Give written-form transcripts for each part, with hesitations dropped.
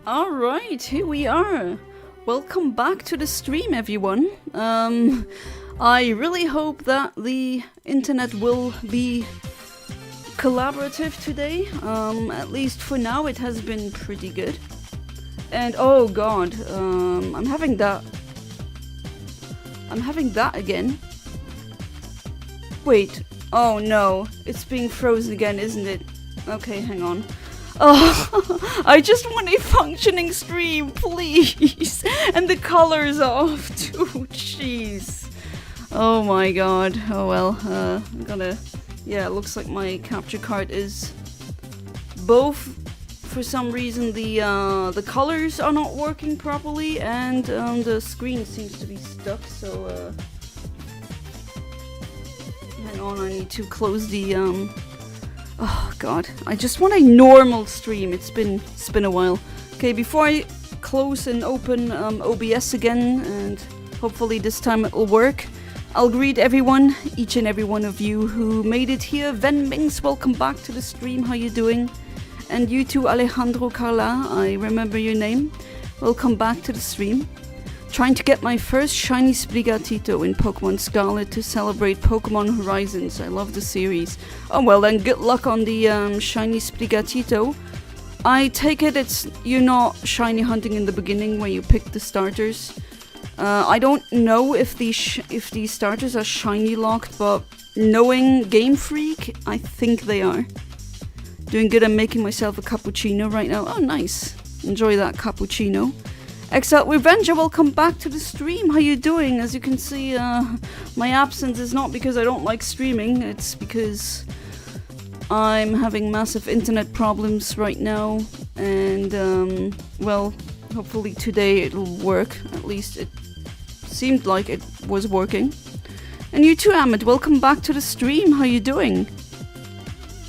Alright, here we are. Welcome back to the stream, everyone. I really hope that the internet will be collaborative today. At least for now it has been pretty good. And oh god, I'm having that again. Wait, oh no, it's being frozen again, isn't it? Okay, hang on. Oh, I just want a functioning stream, please. And the colors off too, jeez. Oh my god. Oh well, I'm gonna... Yeah, it looks like my capture card is... Both, for some reason, the colors are not working properly, and the screen seems to be stuck, so... Hang on, I need to close the... Oh god, I just want a normal stream. It's been a while. Okay, before I close and open OBS again, and hopefully this time it will work, I'll greet everyone, each and every one of you who made it here. Ven Mings, welcome back to the stream. How you doing? And you too, Alejandro Carla, I remember your name. Welcome back to the stream. Trying to get my first shiny Sprigatito in Pokémon Scarlet to celebrate Pokémon Horizons. I love the series. Oh well, then good luck on the shiny Sprigatito. I take it you're not shiny hunting in the beginning when you pick the starters. I don't know if these starters are shiny locked, but knowing Game Freak, I think they are. Doing good. I'm making myself a cappuccino right now. Oh nice. Enjoy that cappuccino. Exiled Revenger, welcome back to the stream. How you doing? As you can see, my absence is not because I don't like streaming, it's because I'm having massive internet problems right now, and well, hopefully today it'll work. At least it seemed like it was working. And you too, Ahmed, welcome back to the stream. How you doing?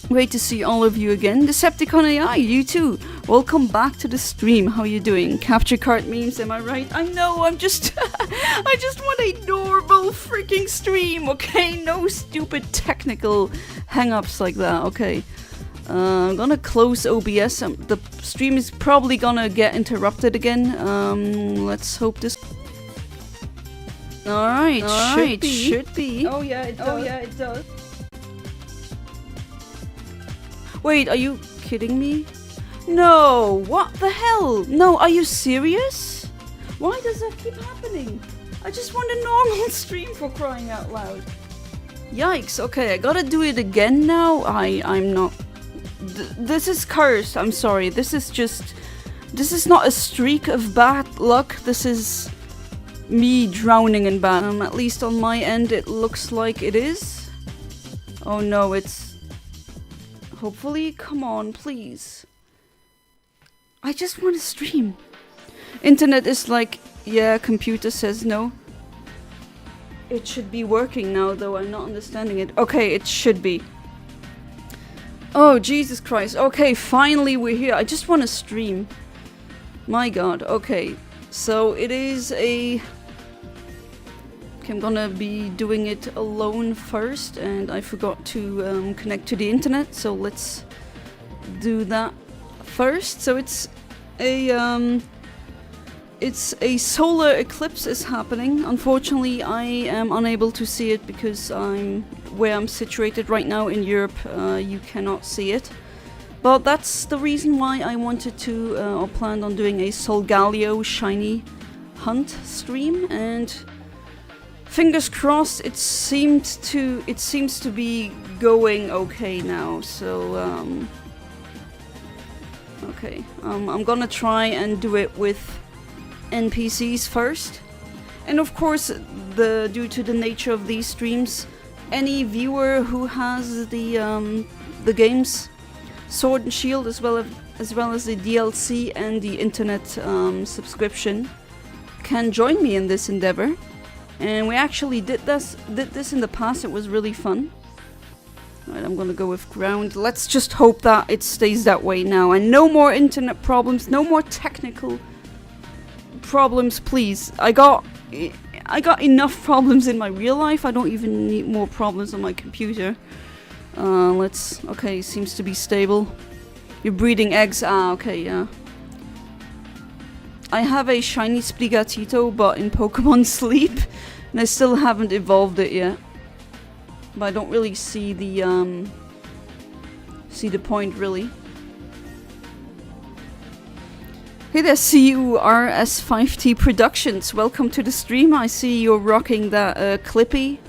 Great to see all of you again. Decepticon AI, you too. Welcome back to the stream. How you doing? Capture card memes, am I right? I know, I'm just... I just want a normal freaking stream, okay? No stupid technical hang-ups like that, okay? I'm gonna close OBS. The stream is probably gonna get interrupted again. Let's hope this... Alright, should be. Oh yeah, it does. Wait, are you kidding me? No, what the hell? No, are you serious? Why does that keep happening? I just want a normal stream, for crying out loud. Yikes, okay, I gotta do it again now. I'm not... this is cursed, I'm sorry. This is not a streak of bad luck. This is me drowning in bad. At least on my end it looks like it is. Oh no, it's... Hopefully, come on, please. I just want to stream. Internet is like, yeah, computer says no. It should be working now, though I'm not understanding it. Okay, it should be. Oh, Jesus Christ. Okay, finally we're here. I just want to stream. My god, okay. So it is a... I'm gonna be doing it alone first, and I forgot to connect to the internet, so let's do that first. So it's a solar eclipse is happening. Unfortunately, I am unable to see it because where I'm situated right now in Europe. You cannot see it, but that's the reason why I wanted to or planned on doing a Solgaleo shiny hunt stream, and fingers crossed, it seems to be going okay now. So okay, I'm gonna try and do it with NPCs first, and of course, due to the nature of these streams, any viewer who has the games Sword and Shield as well as the DLC and the internet subscription can join me in this endeavor. And we actually did this in the past. It was really fun. Alright, I'm gonna go with ground. Let's just hope that it stays that way now. And no more internet problems, no more technical problems, please. I got enough problems in my real life. I don't even need more problems on my computer. Okay, seems to be stable. You're breeding eggs. Ah, okay, yeah. I have a shiny Sprigatito, but in Pokemon Sleep, and I still haven't evolved it yet. But I don't really see the point, really. Hey there, CURS5T Productions. Welcome to the stream. I see you're rocking that Clippy.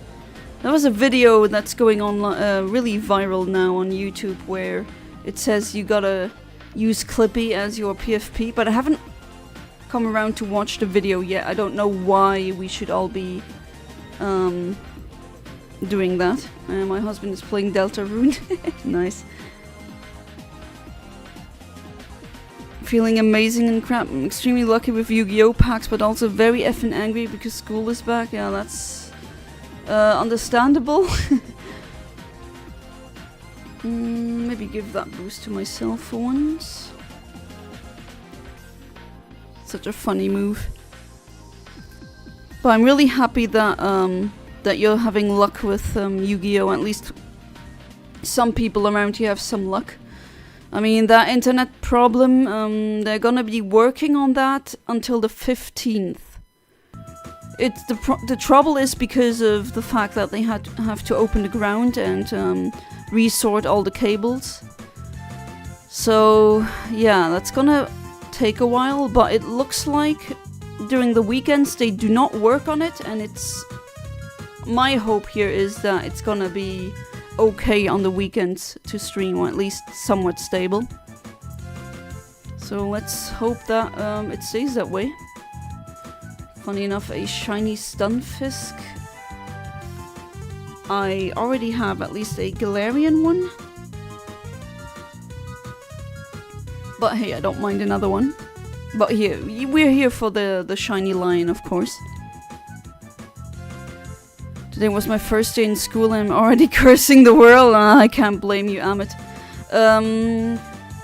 That was a video that's going on really viral now on YouTube, where it says you gotta use Clippy as your PFP, but I haven't come around to watch the video yet. I don't know why we should all be doing that. My husband is playing Deltarune. Nice. Feeling amazing and crap. I'm extremely lucky with Yu-Gi-Oh packs, but also very effing angry because school is back. Yeah, that's understandable. Maybe give that boost to myself for once. Such a funny move. But I'm really happy that that you're having luck with Yu-Gi-Oh. At least some people around here have some luck. I mean, that internet problem, they're gonna be working on that until the 15th. The trouble is because of the fact that they have to open the ground and resort all the cables. So yeah, that's gonna take a while, but it looks like during the weekends they do not work on it, and it's my hope here is that it's gonna be okay on the weekends to stream, or at least somewhat stable. So let's hope that it stays that way. Funny enough, a shiny Stunfisk. I already have at least a Galarian one. But hey, I don't mind another one. But here, we're here for the shiny line, of course. Today was my first day in school and I'm already cursing the world. I can't blame you, Amit.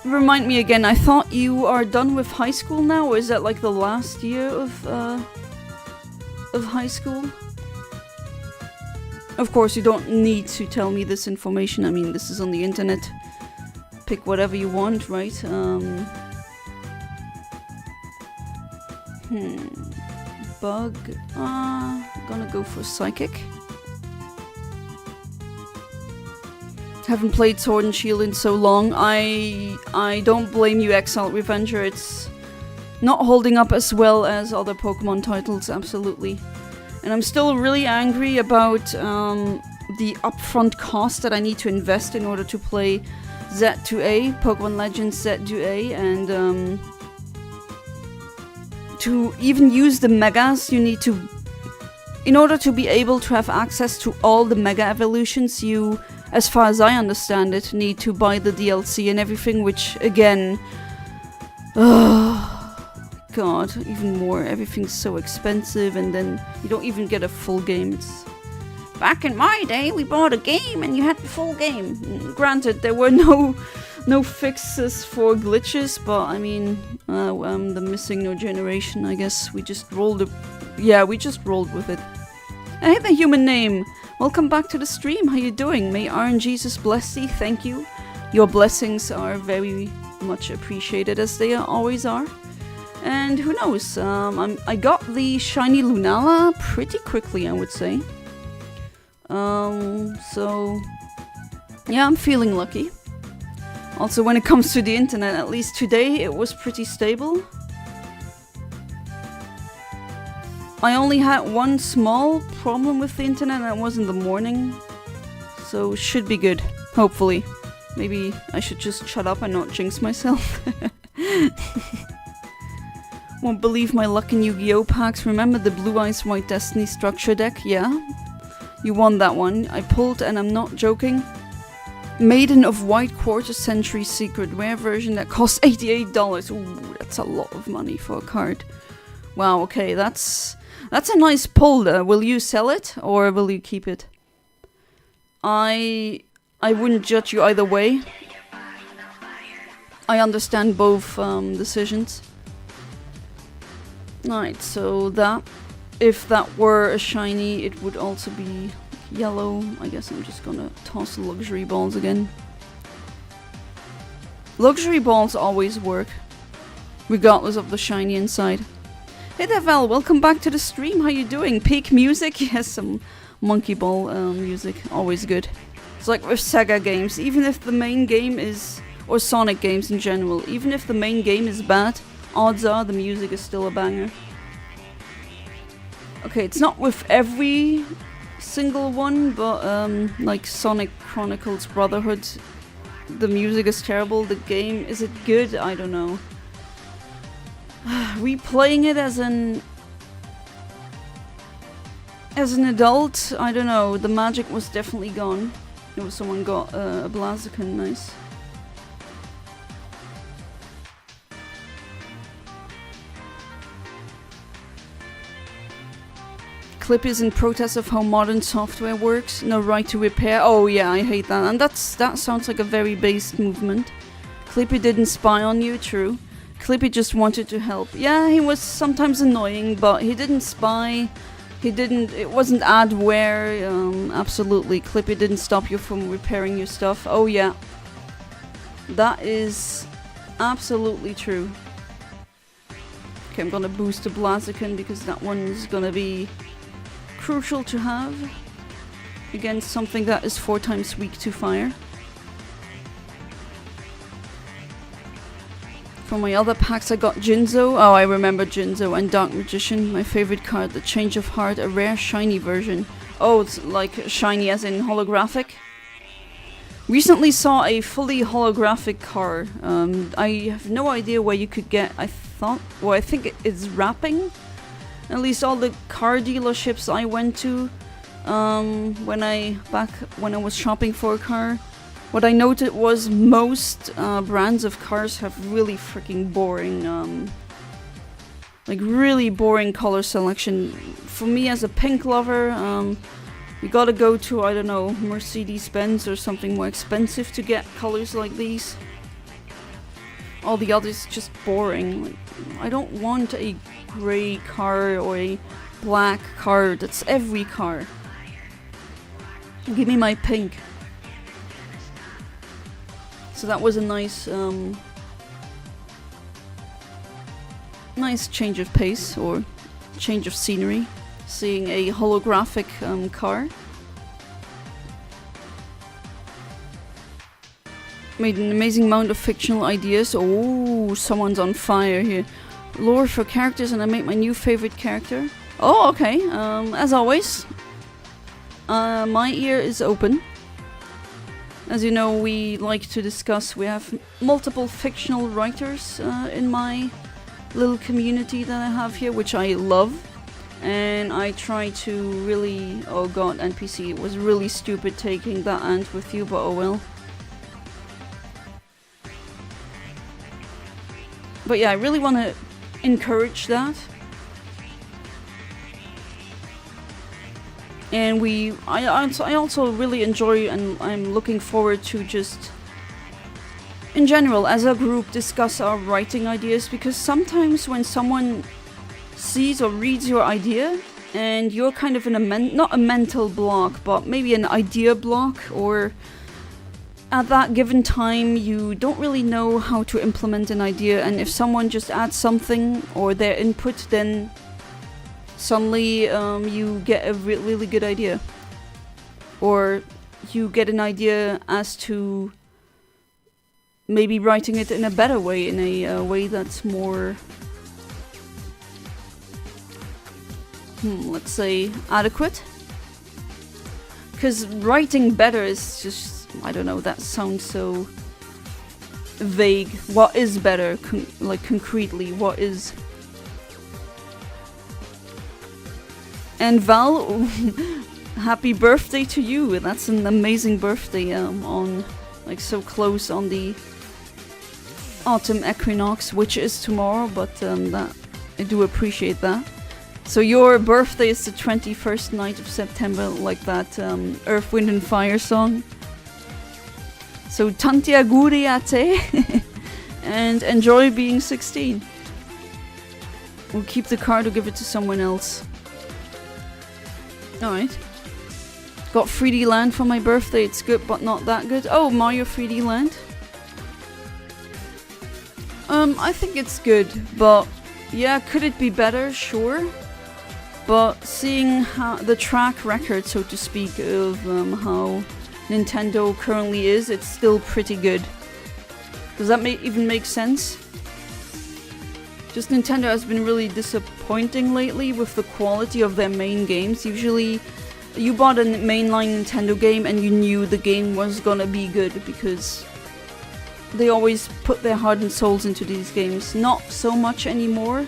Remind me again, I thought you are done with high school now, or is that like the last year of high school? Of course, you don't need to tell me this information. I mean, this is on the internet. Pick whatever you want, right? Bug. Gonna go for Psychic. Haven't played Sword and Shield in so long. I don't blame you, Exiled Revenger. It's not holding up as well as other Pokemon titles, absolutely. And I'm still really angry about the upfront cost that I need to invest in order to play Z2A, Pokemon Legends Z2A, and to even use the Megas, you need to... In order to be able to have access to all the Mega Evolutions, you, as far as I understand it, need to buy the DLC and everything, which, again... God, even more. Everything's so expensive, and then you don't even get a full game. It's... Back in my day, we bought a game and you had the full game. Granted, there were no fixes for glitches, but I mean, the missing no generation, I guess we just rolled it. Yeah, we just rolled with it. Hey, the human name. Welcome back to the stream. How you doing? May RNGesus bless thee. Thank you. Your blessings are very much appreciated, as they always are. And who knows? I got the shiny Lunala pretty quickly, I would say. So yeah, I'm feeling lucky. Also, when it comes to the internet, at least today it was pretty stable. I only had one small problem with the internet, and that was in the morning. So should be good, hopefully. Maybe I should just shut up and not jinx myself. Won't believe my luck in Yu-Gi-Oh packs. Remember the Blue Eyes White Destiny structure deck? Yeah. You won that one. I pulled, and I'm not joking, Maiden of White Quarter Century Secret Rare version that costs $88. Ooh, that's a lot of money for a card. Wow, okay, that's a nice pull. Will you sell it, or will you keep it? I wouldn't judge you either way. I understand both decisions. Alright, so that... If that were a shiny, it would also be yellow. I guess I'm just gonna toss the luxury balls again. Luxury balls always work. regardless of the shiny inside. Hey there, Val, welcome back to the stream. How you doing? Peak music? Yes, some Monkey Ball music. Always good. It's like with Sega games. Even if the main game is... or Sonic games in general. Even if the main game is bad, odds are the music is still a banger. Okay, it's not with every single one, but like Sonic Chronicles Brotherhood, the music is terrible. The game, is it good? I don't know. Replaying it as an adult, I don't know. The magic was definitely gone. Oh, someone got a Blaziken, nice. Clip is in protest of how modern software works. No right to repair. Oh yeah, I hate that. And that sounds like a very based movement. Clippy didn't spy on you, true. Clippy just wanted to help. Yeah, he was sometimes annoying, but he didn't spy. It wasn't adware. Absolutely. Clippy didn't stop you from repairing your stuff. Oh yeah. That is absolutely true. Okay, I'm gonna boost the Blaziken because that one is gonna be crucial to have against something that is 4 times weak to fire. For my other packs I got Jinzo. Oh, I remember Jinzo and Dark Magician. My favorite card, the Change of Heart, a rare shiny version. Oh, it's like shiny as in holographic. Recently saw a fully holographic car. I have no idea where you could get, I think it's wrapping. At least all the car dealerships I went to when I was shopping for a car. What I noted was most brands of cars have really freaking boring, like really boring color selection. For me as a pink lover, you gotta go to, I don't know, Mercedes-Benz or something more expensive to get colors like these. All the others just boring. Like, I don't want a grey car or a black car. That's every car. Give me my pink. So that was a nice nice change of pace or change of scenery, seeing a holographic car. Made an amazing amount of fictional ideas. Oh, someone's on fire here. Lore for characters, and I made my new favorite character. Oh, okay. As always, my ear is open. As you know, we like to discuss. We have multiple fictional writers in my little community that I have here, which I love. And I try to really... Oh god, NPC, it was really stupid taking that ant with you, but oh well. But yeah, I really want to encourage that. And I also really enjoy, and I'm looking forward to just, in general, as a group, discuss our writing ideas, because sometimes when someone sees or reads your idea and you're kind of in not a mental block, but maybe an idea block, or at that given time you don't really know how to implement an idea, and if someone just adds something or their input, then suddenly you get a really good idea, or you get an idea as to maybe writing it in a better way, in a way that's more, let's say, adequate. Because writing better is just, I don't know, that sounds so vague. What is better, like concretely, what is... And Val, happy birthday to you. That's an amazing birthday, on, like, so close on the autumn equinox, which is tomorrow, but that I do appreciate that. So your birthday is the 21st night of September, like that Earth, Wind and Fire song. So tanti auguri a te, and enjoy being 16. We'll keep the card or give it to someone else. Alright. Got 3D Land for my birthday. It's good, but not that good. Oh, Mario 3D Land. I think it's good, but yeah, could it be better? Sure. But seeing how the track record, so to speak, of how Nintendo currently is, it's still pretty good. Does that even make sense? Just Nintendo has been really disappointing lately with the quality of their main games. Usually, you bought a mainline Nintendo game and you knew the game was gonna be good because they always put their heart and souls into these games. Not so much anymore.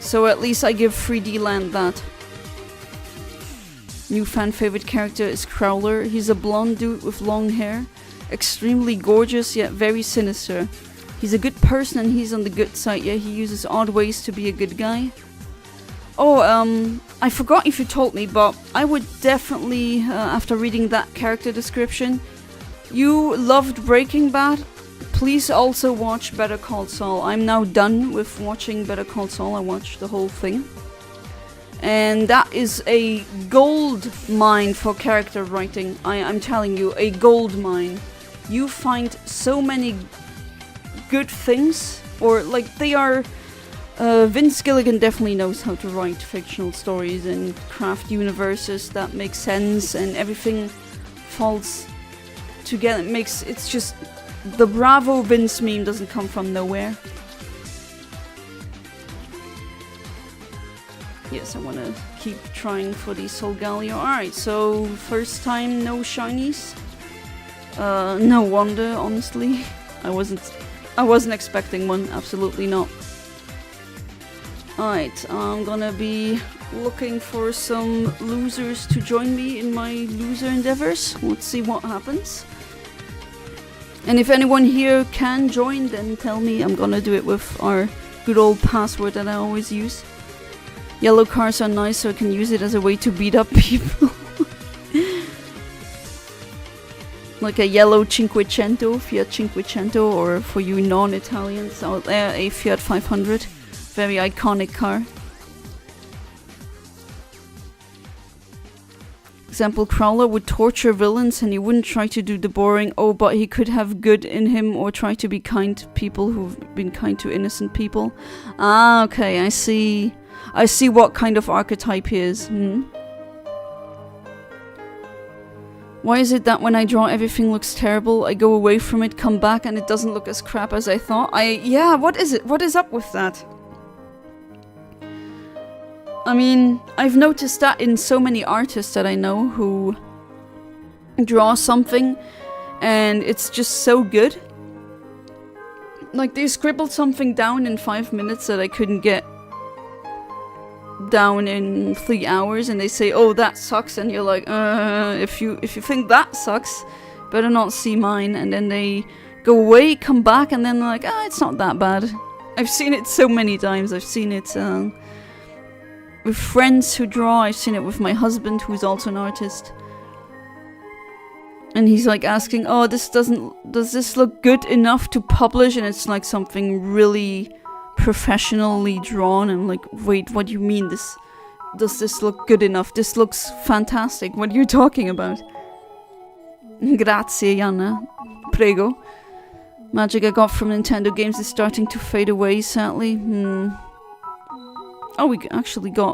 So at least I give 3D Land that. New fan favorite character is Crowler. He's a blonde dude with long hair. Extremely gorgeous yet very sinister. He's a good person and he's on the good side. Yeah, he uses odd ways to be a good guy. Oh, I forgot if you told me, but I would definitely, after reading that character description, you loved Breaking Bad. Please also watch Better Call Saul. I'm now done with watching Better Call Saul. I watched the whole thing. And that is a gold mine for character writing. I'm telling you, a gold mine. You find so many good things, or like they are... Vince Gilligan definitely knows how to write fictional stories and craft universes that make sense and everything falls together. It's just... The Bravo Vince meme doesn't come from nowhere. Yes, I want to keep trying for the Solgaleo. Alright, so first time no shinies. No wonder, honestly. I wasn't expecting one, absolutely not. Alright, I'm gonna be looking for some losers to join me in my loser endeavors. Let's see what happens. And if anyone here can join, then tell me. I'm gonna do it with our good old password that I always use. Yellow cars are nice, so I can use it as a way to beat up people. Like a yellow Cinquecento, Fiat Cinquecento, or for you non-Italians out there, a Fiat 500. Very iconic car. Example, Crowler would torture villains and he wouldn't try to do the boring, oh, but he could have good in him or try to be kind to people who've been kind to innocent people. Ah, okay, I see. I see what kind of archetype he is. Why is it that when I draw everything looks terrible, I go away from it, come back, and it doesn't look as crap as I thought? Yeah, what is it? What is up with that? I mean, I've noticed that in so many artists that I know who draw something and it's just so good. Like, they scribbled something down in 5 minutes that I couldn't get down in 3 hours, and they say, oh, that sucks, and you're like, if you think that sucks, better not see mine. And then they go away, come back, and then they're like, it's not that bad. I've seen it so many times. I've seen it with friends who draw. I've seen it with my husband, who's also an artist. And he's like asking, oh, does this look good enough to publish? And it's like something really professionally drawn. I'm like, wait, what do you mean does this look good enough? This looks fantastic. What are you talking about? Grazie, Janna. Prego. Magic I got from Nintendo games is starting to fade away, sadly. Oh,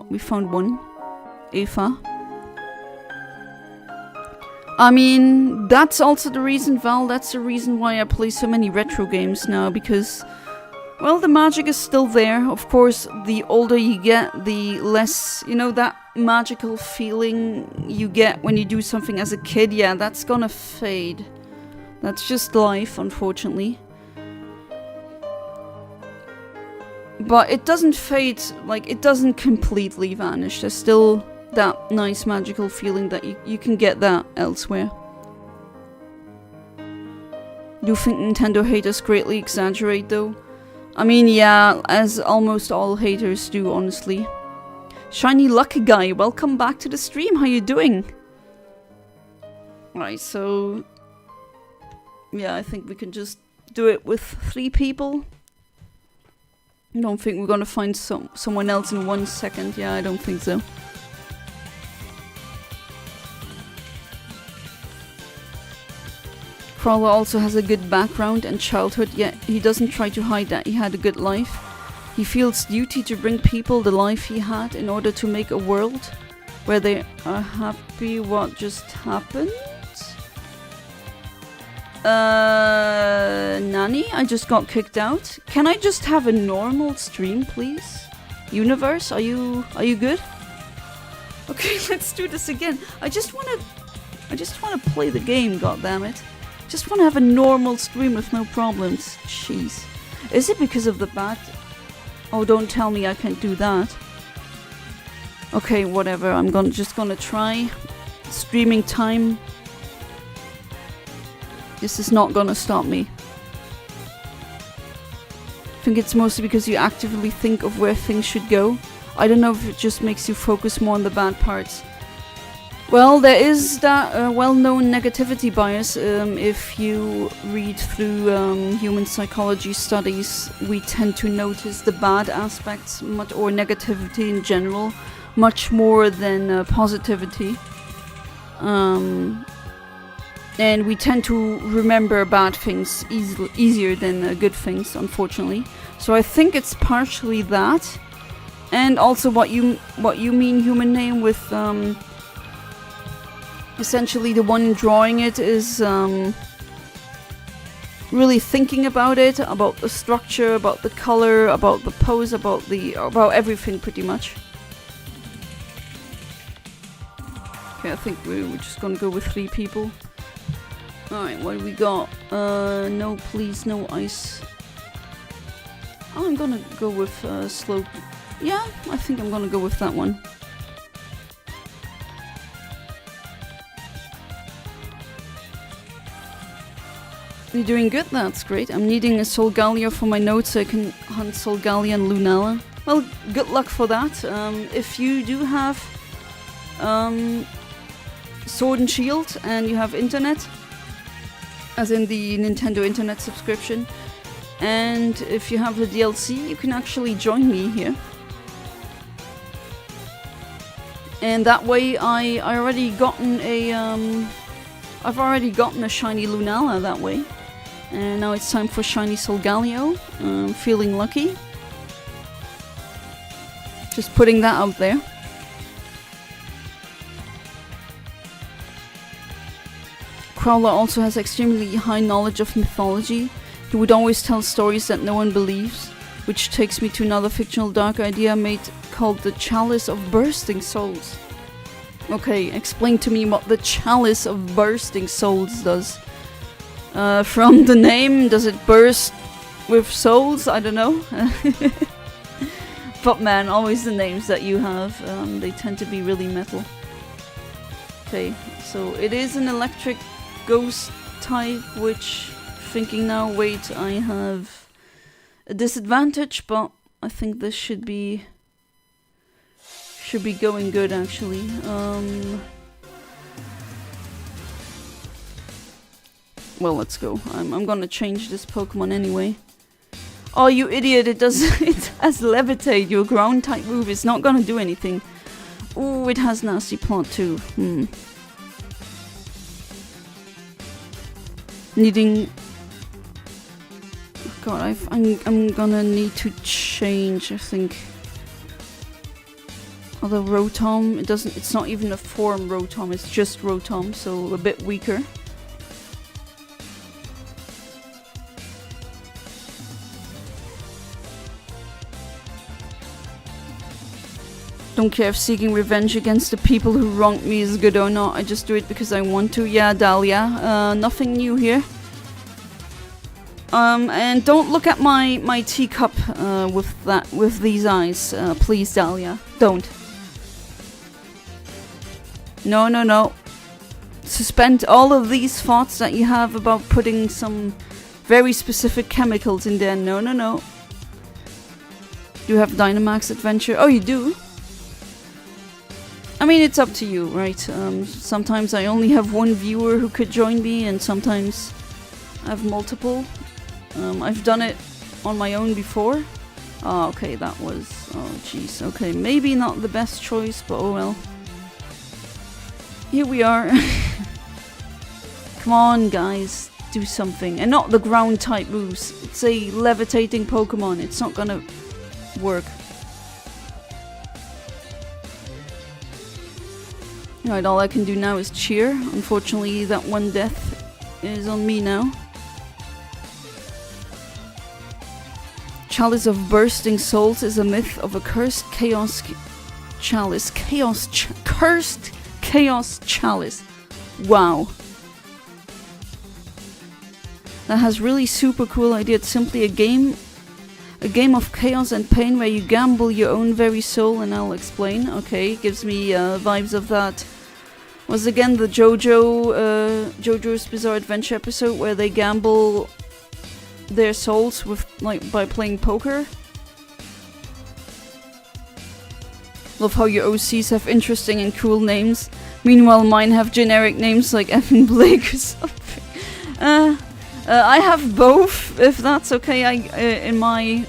we found one. Eva. I mean, that's also the reason, Val, that's the reason why I play so many retro games now, because, well, the magic is still there. Of course, the older you get, the less, that magical feeling you get when you do something as a kid, yeah, that's gonna fade. That's just life, unfortunately. But it doesn't fade, like, it doesn't completely vanish. There's still that nice magical feeling that you can get that elsewhere. Do you think Nintendo haters greatly exaggerate, though? I mean, yeah, as almost all haters do, honestly. Shiny Lucky Guy, welcome back to the stream. How you doing? Right, so... yeah, I think we can just do it with 3 people. I don't think we're gonna find someone else in 1 second. Yeah, I don't think so. Crawler also has a good background and childhood, yet he doesn't try to hide that he had a good life. He feels duty to bring people the life he had in order to make a world where they are happy. What just happened? Nani? I just got kicked out. Can I just have a normal stream, please? Universe, are you good? Okay, let's do this again. I just wanna play the game, goddammit. Just wanna have a normal stream with no problems. Jeez. Is it because of the bat? Oh, don't tell me I can't do that. Okay, whatever. I'm just gonna try. Streaming time. This is not gonna stop me. I think it's mostly because you actively think of where things should go. I don't know if it just makes you focus more on the bad parts. Well, there is that well-known negativity bias. If you read through human psychology studies, we tend to notice the bad aspects or negativity in general much more than positivity. And we tend to remember bad things easier than good things, unfortunately. So I think it's partially that, and also what you mean, human name, with essentially the one drawing it is really thinking about it, about the structure, about the color, about the pose, about everything pretty much. Okay, I think we're just gonna go with 3 people. Alright, what do we got? No, please, no ice. Oh, I'm gonna go with slow. Yeah, I think I'm gonna go with that one. You're doing good, that's great. I'm needing a Solgaleo for my notes so I can hunt Solgaleo and Lunala. Well, good luck for that. If you do have Sword and Shield and you have internet, as in the Nintendo Internet subscription, and if you have the DLC, you can actually join me here. And that way I've already gotten a shiny Lunala that way. And now it's time for shiny Solgaleo. Feeling lucky. Just putting that out there. Crowler also has extremely high knowledge of mythology. He would always tell stories that no one believes, which takes me to another fictional dark idea called the Chalice of Bursting Souls. Okay, explain to me what the Chalice of Bursting Souls does. From the name, does it burst with souls? I don't know. But man, always the names that you have, they tend to be really metal. Okay, so it is an electric ghost type, which, thinking now, wait, I have a disadvantage, but I think this should be going good, actually. Well, let's go. I'm gonna change this Pokemon anyway. Oh, you idiot! It has Levitate. Your ground type move is not gonna do anything. Ooh, it has Nasty Plot too. Needing. God, I'm gonna need to change, I think. Although Rotom, it's not even a form Rotom, it's just Rotom, so a bit weaker. Don't care if seeking revenge against the people who wronged me is good or not, I just do it because I want to. Yeah, Dahlia, nothing new here. And don't look at my teacup with these eyes, please, Dahlia. Don't. No. Suspend all of these thoughts that you have about putting some very specific chemicals in there. No. You have Dynamax Adventure. Oh, you do? I mean, it's up to you, right? Sometimes I only have one viewer who could join me, and sometimes I have multiple. I've done it on my own before. Oh, okay, that was... Oh, jeez. Okay, maybe not the best choice, but oh well. Here we are. Come on, guys. do something. And not the ground type moves. It's a levitating Pokemon. It's not gonna work. Right, all I can do now is cheer. Unfortunately, that one death is on me now. Chalice of Bursting Souls is a myth of a cursed chaos chalice. Cursed chaos chalice. Wow. That has really super cool idea. It's simply a game of chaos and pain where you gamble your own very soul, and I'll explain. Okay, gives me vibes of that. Was again the JoJo's Bizarre Adventure episode where they gamble their souls with by playing poker. Love how your OCs have interesting and cool names. Meanwhile, mine have generic names like Evan Blake or something. I have both, if that's okay. In my,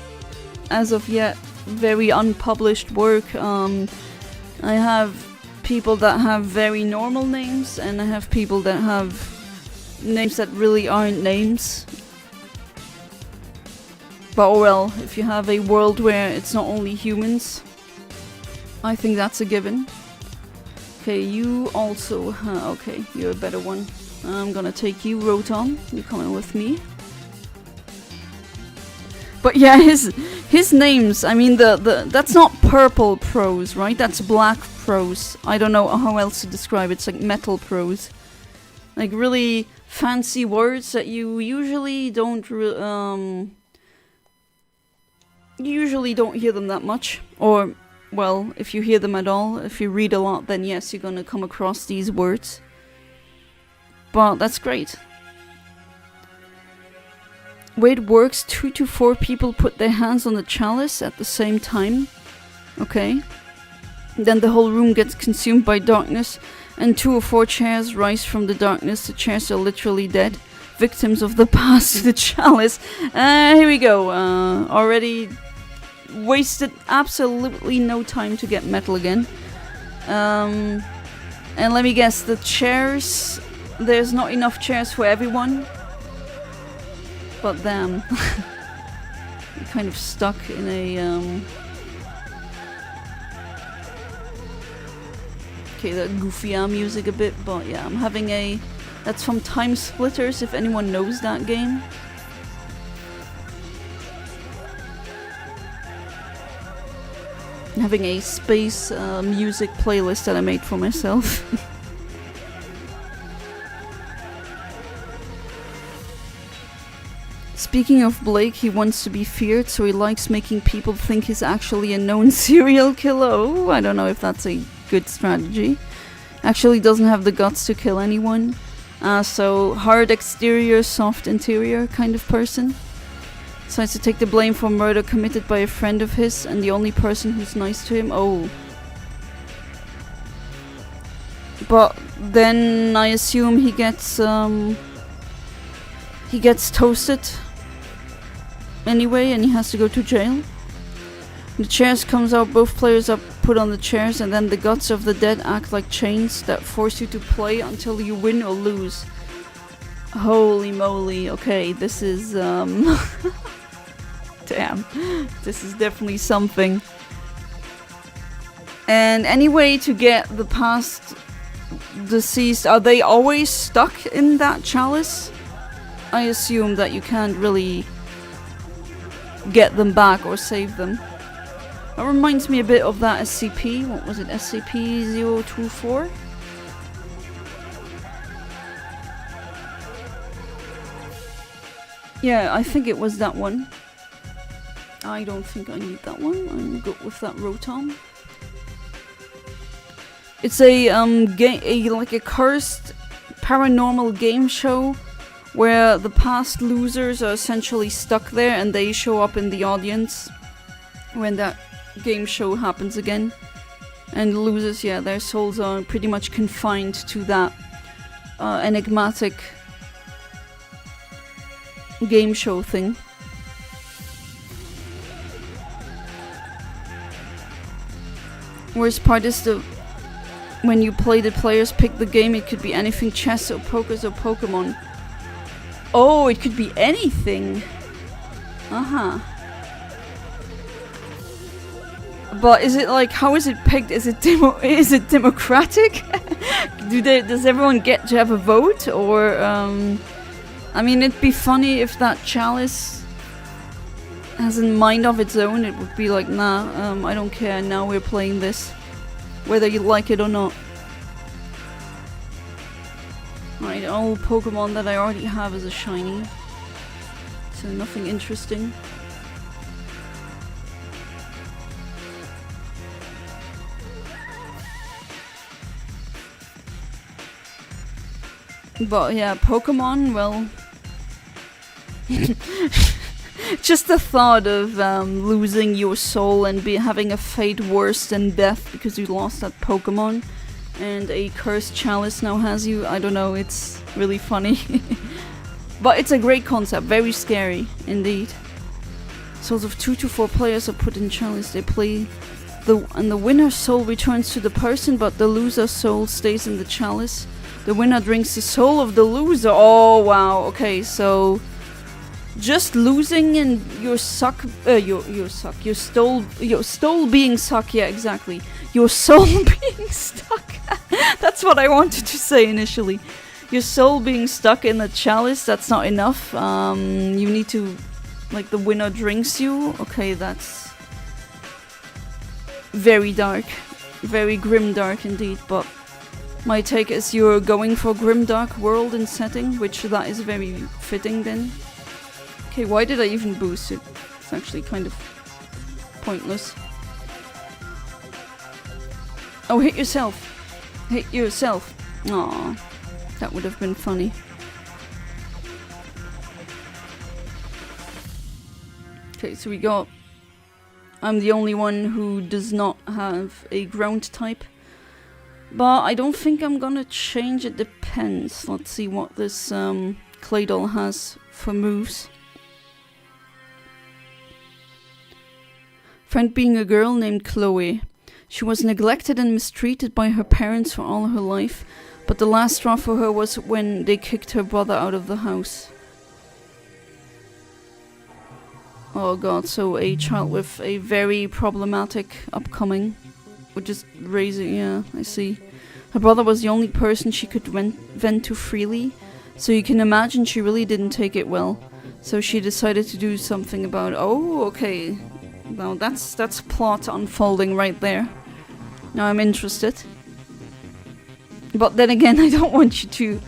as of yet, very unpublished work, I have people that have very normal names, and I have people that have names that really aren't names. But oh well, if you have a world where it's not only humans, I think that's a given. Okay, you also... okay, you're a better one. I'm gonna take you, Rotom. You're coming with me. But yeah, his names, I mean, that's not purple prose, right? That's black prose. I don't know how else to describe it. It's like metal prose. Like really fancy words that you usually don't hear them that much. Or, well, if you hear them at all, if you read a lot, then yes, you're gonna come across these words. But that's great. Way it works, 2 to 4 people put their hands on the chalice at the same time. Okay. Then the whole room gets consumed by darkness, and 2 or 4 chairs rise from the darkness. The chairs are literally dead. Victims of the past to the chalice. Here we go. Already wasted absolutely no time to get metal again. And let me guess, the chairs... There's not enough chairs for everyone. But damn. I'm kind of stuck in a... Okay, that goofy music a bit, but yeah, I'm having a... That's from Time Splitters, if anyone knows that game. I'm having a space music playlist that I made for myself. Speaking of Blake, he wants to be feared, so he likes making people think he's actually a known serial killer. Oh, I don't know if that's a good strategy. Actually doesn't have the guts to kill anyone. So hard exterior, soft interior kind of person. Decides to take the blame for murder committed by a friend of his and the only person who's nice to him. Oh. But then I assume he gets toasted anyway, and he has to go to jail. The chairs comes out, both players are put on the chairs, and then the guts of the dead act like chains that force you to play until you win or lose. Holy moly, okay, this is damn, this is definitely something. And anyway, to get the past deceased, are they always stuck in that chalice? I assume that you can't really get them back or save them. That reminds me a bit of that SCP. What was it? SCP-024? Yeah, I think it was that one. I don't think I need that one. I'm good with that Rotom. It's a like a cursed paranormal game show where the past losers are essentially stuck there and they show up in the audience when that game show happens again. And the losers, yeah, their souls are pretty much confined to that enigmatic game show thing. Worst part is when you play, the players pick the game. It could be anything, chess or pokers or Pokemon. Oh, it could be anything. Uh-huh. But is it like, how is it picked? Is it democratic? Does everyone get to have a vote? Or, I mean, it'd be funny if that chalice has a mind of its own. It would be like, nah, I don't care, now we're playing this. Whether you like it or not. Right, all Pokemon that I already have is a shiny. So nothing interesting. But yeah, Pokemon, well... just the thought of losing your soul and having a fate worse than death because you lost that Pokemon and a cursed chalice now has you, I don't know, it's really funny. But it's a great concept, very scary indeed. Souls of 2 to 4 players are put in chalice, they play and the winner's soul returns to the person but the loser's soul stays in the chalice. The winner drinks the soul of the loser. Oh wow, okay, so just losing and your soul being suck, yeah, exactly. Your soul being stuck. That's what I wanted to say initially. Your soul being stuck in the chalice, that's not enough. You need to, like, the winner drinks you. Okay, that's very dark. Very grim dark indeed, but my take is you're going for grim dark world and setting, which that is very fitting then. Okay, why did I even boost it? It's actually kind of pointless. Oh, hit yourself! Hit yourself! Aww, that would have been funny. Okay, so we got... I'm the only one who does not have a ground type. But I don't think I'm gonna change, it depends. Let's see what this Claydol has for moves. Friend being a girl named Chloe. She was neglected and mistreated by her parents for all her life, but the last straw for her was when they kicked her brother out of the house. Oh god, so a child with a very problematic upcoming. We're just raising, yeah, I see. Her brother was the only person she could vent to freely, so you can imagine she really didn't take it well. So she decided to do something about it. Oh, okay. Now that's plot unfolding right there. Now I'm interested. But then again, I don't want you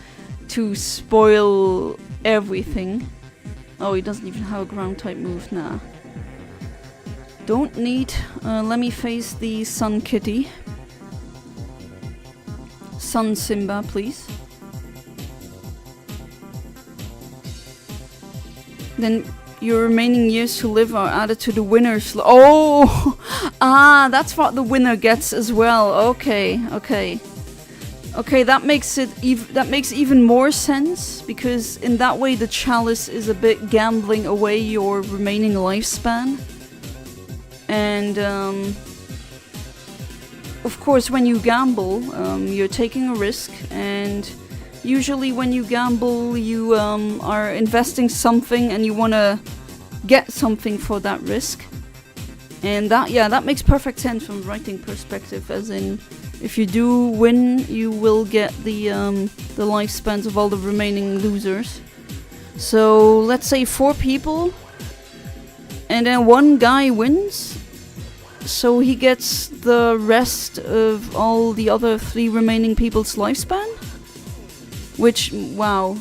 to spoil everything. Oh, he doesn't even have a ground type move, nah. Don't need. Let me face the Sun Kitty. Sun Simba, please. Then your remaining years to live are added to the winner's. Oh! Ah, that's what the winner gets as well. Okay, okay. Okay, that makes it that makes even more sense, because in that way the chalice is a bit gambling away your remaining lifespan. And of course when you gamble, you're taking a risk, and usually when you gamble you are investing something and you want to get something for that risk. And that makes perfect sense from a writing perspective, as in if you do win you will get the lifespans of all the remaining losers. So let's say 4 people, and then one guy wins, so he gets the rest of all the other 3 remaining people's lifespan. Which, wow,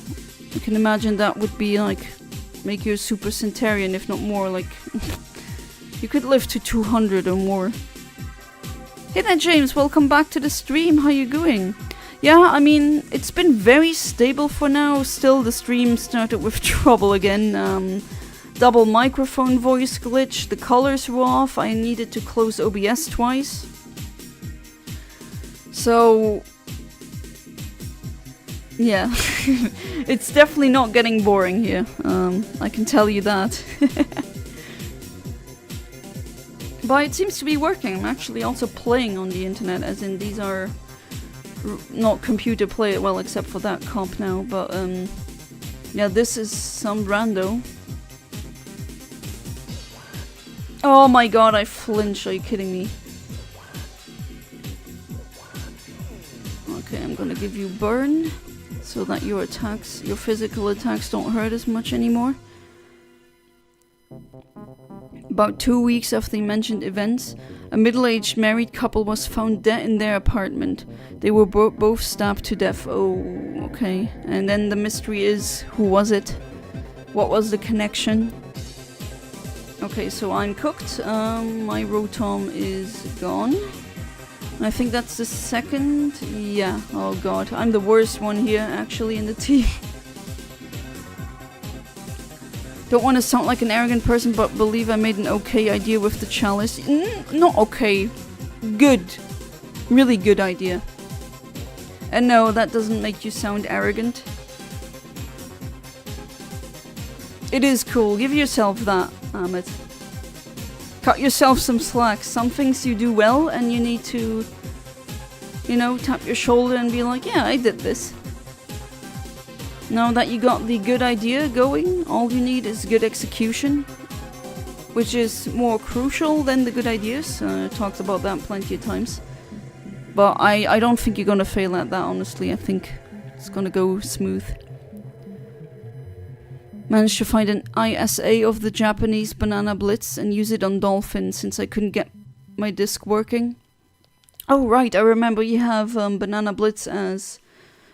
you can imagine that would be like, make you a super centurion, if not more, like, you could live to 200 or more. Hey there James, welcome back to the stream, how you doing? Yeah, I mean, it's been very stable for now. Still, the stream started with trouble again. Double microphone voice glitch, the colors were off, I needed to close OBS twice. So, yeah, it's definitely not getting boring here, I can tell you that. But it seems to be working. I'm actually also playing on the internet, as in these are not computer play, well, except for that comp now, but Yeah, this is some rando. Oh my god, I flinch. Are you kidding me? Okay, I'm gonna give you burn so that your attacks, your physical attacks don't hurt as much anymore. About 2 weeks after the mentioned events, a middle-aged married couple was found dead in their apartment. They were both stabbed to death. Oh, okay. And then the mystery is, who was it? What was the connection? Okay, so I'm cooked. My Rotom is gone. I think that's the second. Yeah. Oh god, I'm the worst one here actually in the team. Don't want to sound like an arrogant person, but believe I made an okay idea with the chalice. Not okay. Good. Really good idea. And no, that doesn't make you sound arrogant. It is cool. Give yourself that, Ahmed. Cut yourself some slack. Some things you do well and you need to, you know, tap your shoulder and be like, yeah, I did this. Now that you got the good idea going, all you need is good execution, which is more crucial than the good ideas. Talked about that plenty of times. But I don't think you're gonna fail at that, honestly. I think it's gonna go smooth. Managed to find an ISA of the Japanese Banana Blitz and use it on Dolphin since I couldn't get my disc working. Oh right, I remember you have Banana Blitz as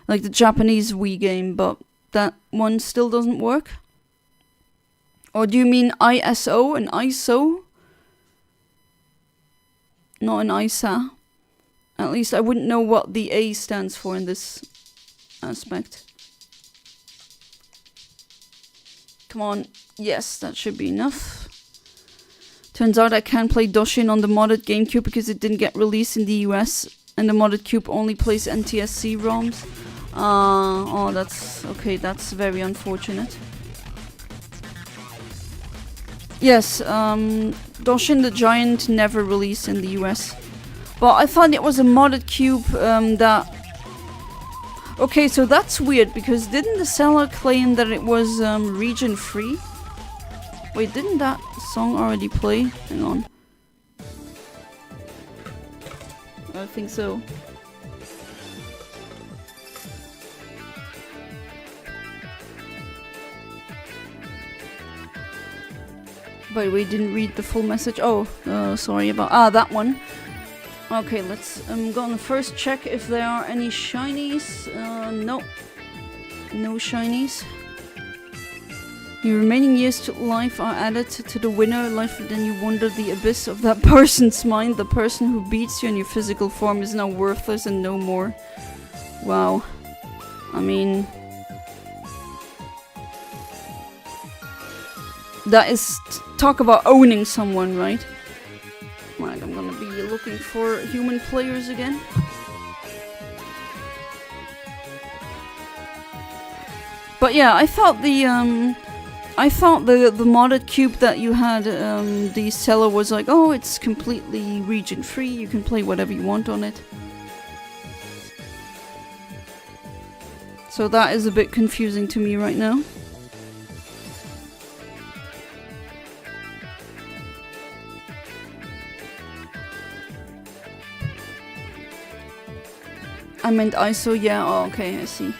like the Japanese Wii game, but that one still doesn't work? Or do you mean ISO and ISO? Not an ISA. At least I wouldn't know what the A stands for in this aspect. Come on. Yes, that should be enough. Turns out I can't play Doshin on the modded GameCube because it didn't get released in the US and the modded cube only plays NTSC ROMs. Oh, that's okay. That's very unfortunate. Yes, Doshin the Giant never released in the US. But I thought it was a modded cube that... Okay, so that's weird because didn't the seller claim that it was region free? Wait, didn't that song already play? Hang on. I think so. By the way, didn't read the full message. Oh, sorry about... that one. Okay, let's go on first check if there are any shinies. Nope. No shinies. Your remaining years to life are added to the winner life, then you wander the abyss of that person's mind. The person who beats you in your physical form is now worthless and no more. Wow. I mean... that is... talk about owning someone, right? Right, I'm gonna be looking for human players again. But yeah, I thought the modded cube that you had, the seller was like, oh, it's completely region free, you can play whatever you want on it. So that is a bit confusing to me right now. I meant ISO, yeah, oh, okay, I see.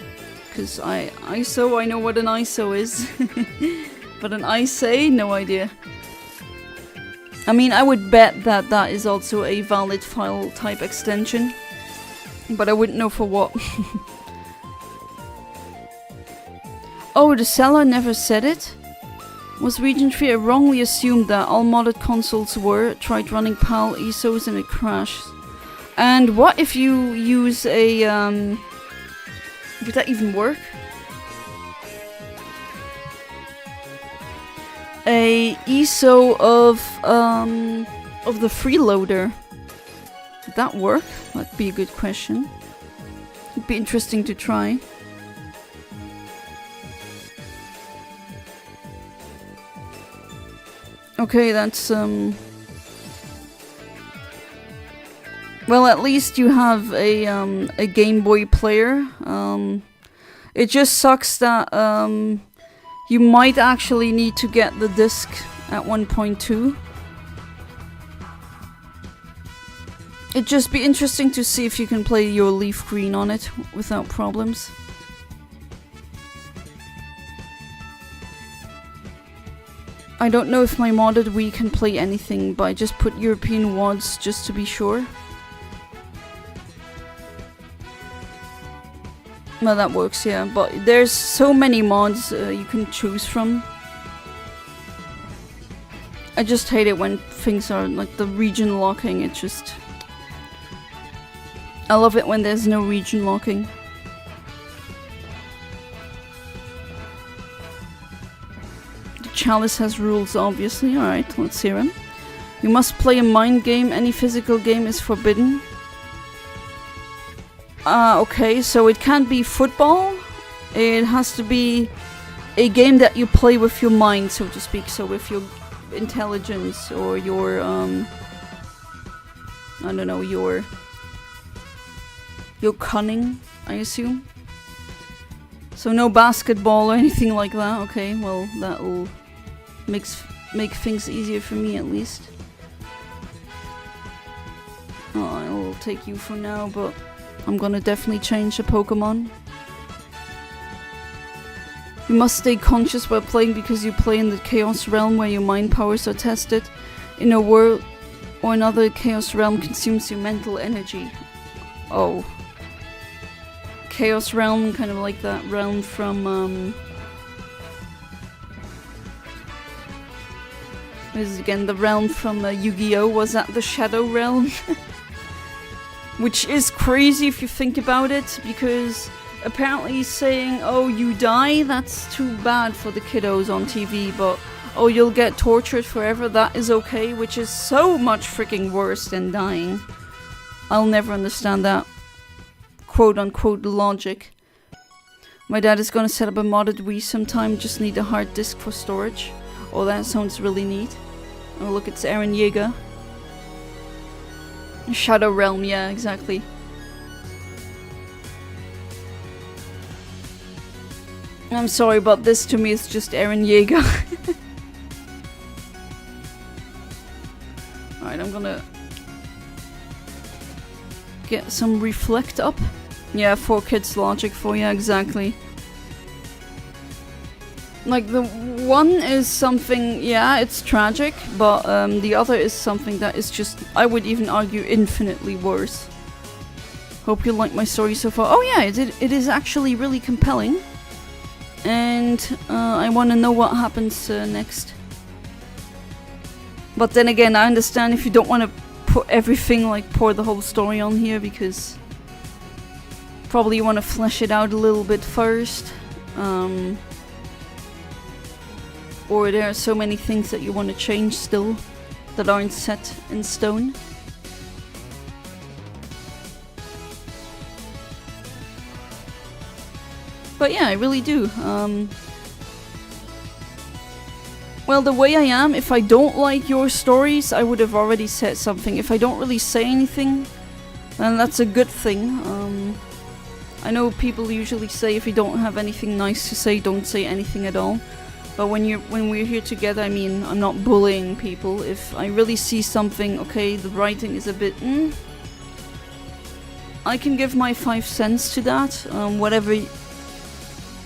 Because ISO, I know what an ISO is. But an ISA, no idea. I mean, I would bet that that is also a valid file type extension. But I wouldn't know for what. Oh, the seller never said it? Was region 3? I wrongly assumed that all modded consoles were. Tried running PAL ISOs and it crashed. And what if you use a, would that even work? A ISO of the freeloader. Would that work? That'd be a good question. It'd be interesting to try. Okay, that's, well, at least you have a Game Boy player. It just sucks that You might actually need to get the disc at 1.2. It'd just be interesting to see if you can play your leaf green on it without problems. I don't know if my modded Wii can play anything, but I just put European WODs just to be sure. Well, that works, yeah, but there's so many mods you can choose from. I just hate it when things are like the region locking, it just... I love it when there's no region locking. The chalice has rules, obviously. Alright, let's hear them. You must play a mind game. Any physical game is forbidden. Okay, so it can't be football. It has to be a game that you play with your mind, so to speak. So with your intelligence or your, I don't know, your cunning, I assume. So no basketball or anything like that. Okay, well, that'll make things easier for me at least. Oh, I'll take you for now, but I'm gonna definitely change the Pokemon. You must stay conscious while playing because you play in the Chaos Realm where your mind powers are tested. In a world or another, Chaos Realm consumes your mental energy. Oh. Chaos Realm, kind of like that realm from, this is again the realm from Yu-Gi-Oh! Was that the Shadow Realm? Which is crazy if you think about it, because apparently saying, oh, you die, that's too bad for the kiddos on TV, but oh, you'll get tortured forever, that is okay, which is so much freaking worse than dying. I'll never understand that quote-unquote logic. My dad is gonna set up a modded Wii sometime, just need a hard disk for storage. Oh, that sounds really neat. Oh look, it's Eren Yeager. Shadow Realm, yeah, exactly. I'm sorry, but this to me is just Eren Yeager. Alright, I'm gonna get some reflect up. Yeah, 4Kids logic for you, exactly. Like, the one is something, yeah, it's tragic, but the other is something that is just, I would even argue, infinitely worse. Hope you like my story so far. Oh yeah, it is actually really compelling. And I want to know what happens next. But then again, I understand if you don't want to put everything, like pour the whole story on here, because probably you want to flesh it out a little bit first. Or there are so many things that you want to change still that aren't set in stone. But yeah, I really do. Well, the way I am, if I don't like your stories, I would have already said something. If I don't really say anything, then that's a good thing. I know people usually say if you don't have anything nice to say, don't say anything at all. But when we're here together, I mean, I'm not bullying people. If I really see something, okay, the writing is a bit, I can give my 5 cents to that. Whatever.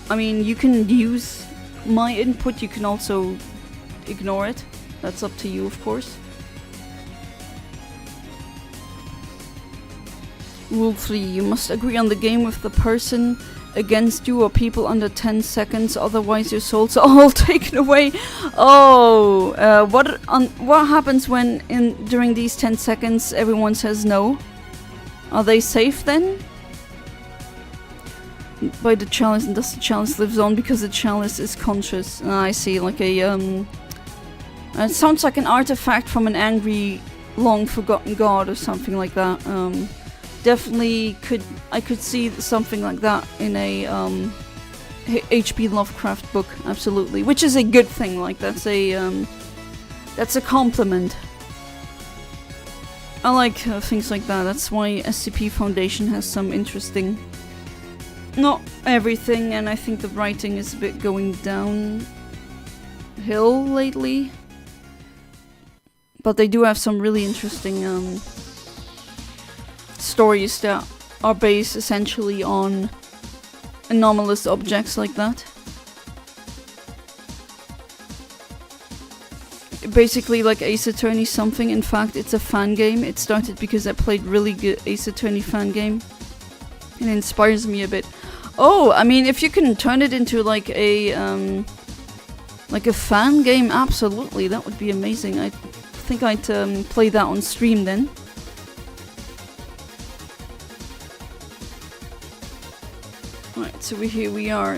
I mean, you can use my input. You can also ignore it. That's up to you, of course. Rule 3. You must agree on the game with the person against you or people under 10 seconds, otherwise your souls are all taken away. Oh, what happens when during these 10 seconds everyone says no? Are they safe then? By the chalice, and thus the chalice lives on because the chalice is conscious. I see, like a it sounds like an artifact from an angry, long forgotten god or something like that. Definitely I could see something like that in a H.P. Lovecraft book, absolutely. Which is a good thing, like that's a compliment. I like things like that. That's why SCP Foundation has some interesting Not everything, and I think the writing is a bit going downhill lately. But they do have some really interesting stories that are based essentially on anomalous objects like that. Basically like Ace Attorney something. In fact, it's a fan game. It started because I played really good Ace Attorney fan game. It inspires me a bit. Oh, I mean, if you can turn it into like a fan game, absolutely, that would be amazing. I think I'd play that on stream then. Right, so here we are.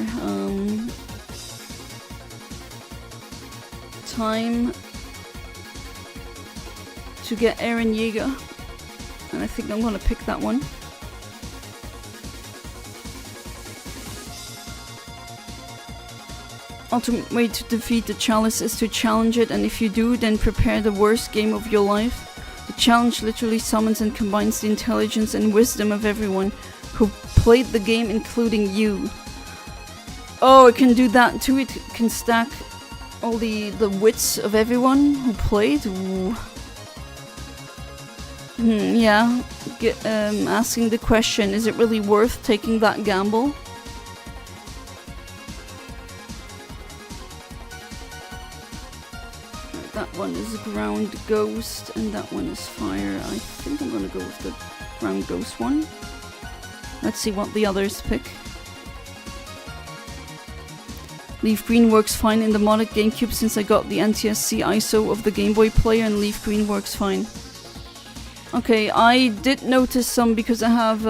Time to get Eren Yeager, and I think I'm gonna pick that one. Ultimate way to defeat the chalice is to challenge it, and if you do, then prepare the worst game of your life. The challenge literally summons and combines the intelligence and wisdom of everyone who played the game, including you. Oh, it can do that too. It can stack all the wits of everyone who played. Ooh. Yeah. Asking the question, is it really worth taking that gamble? That one is ground ghost, and that one is fire. I think I'm gonna go with the ground ghost one. Let's see what the others pick. Leaf green works fine in the modded GameCube since I got the NTSC ISO of the Game Boy player, and leaf green works fine. Okay, I did notice some because I have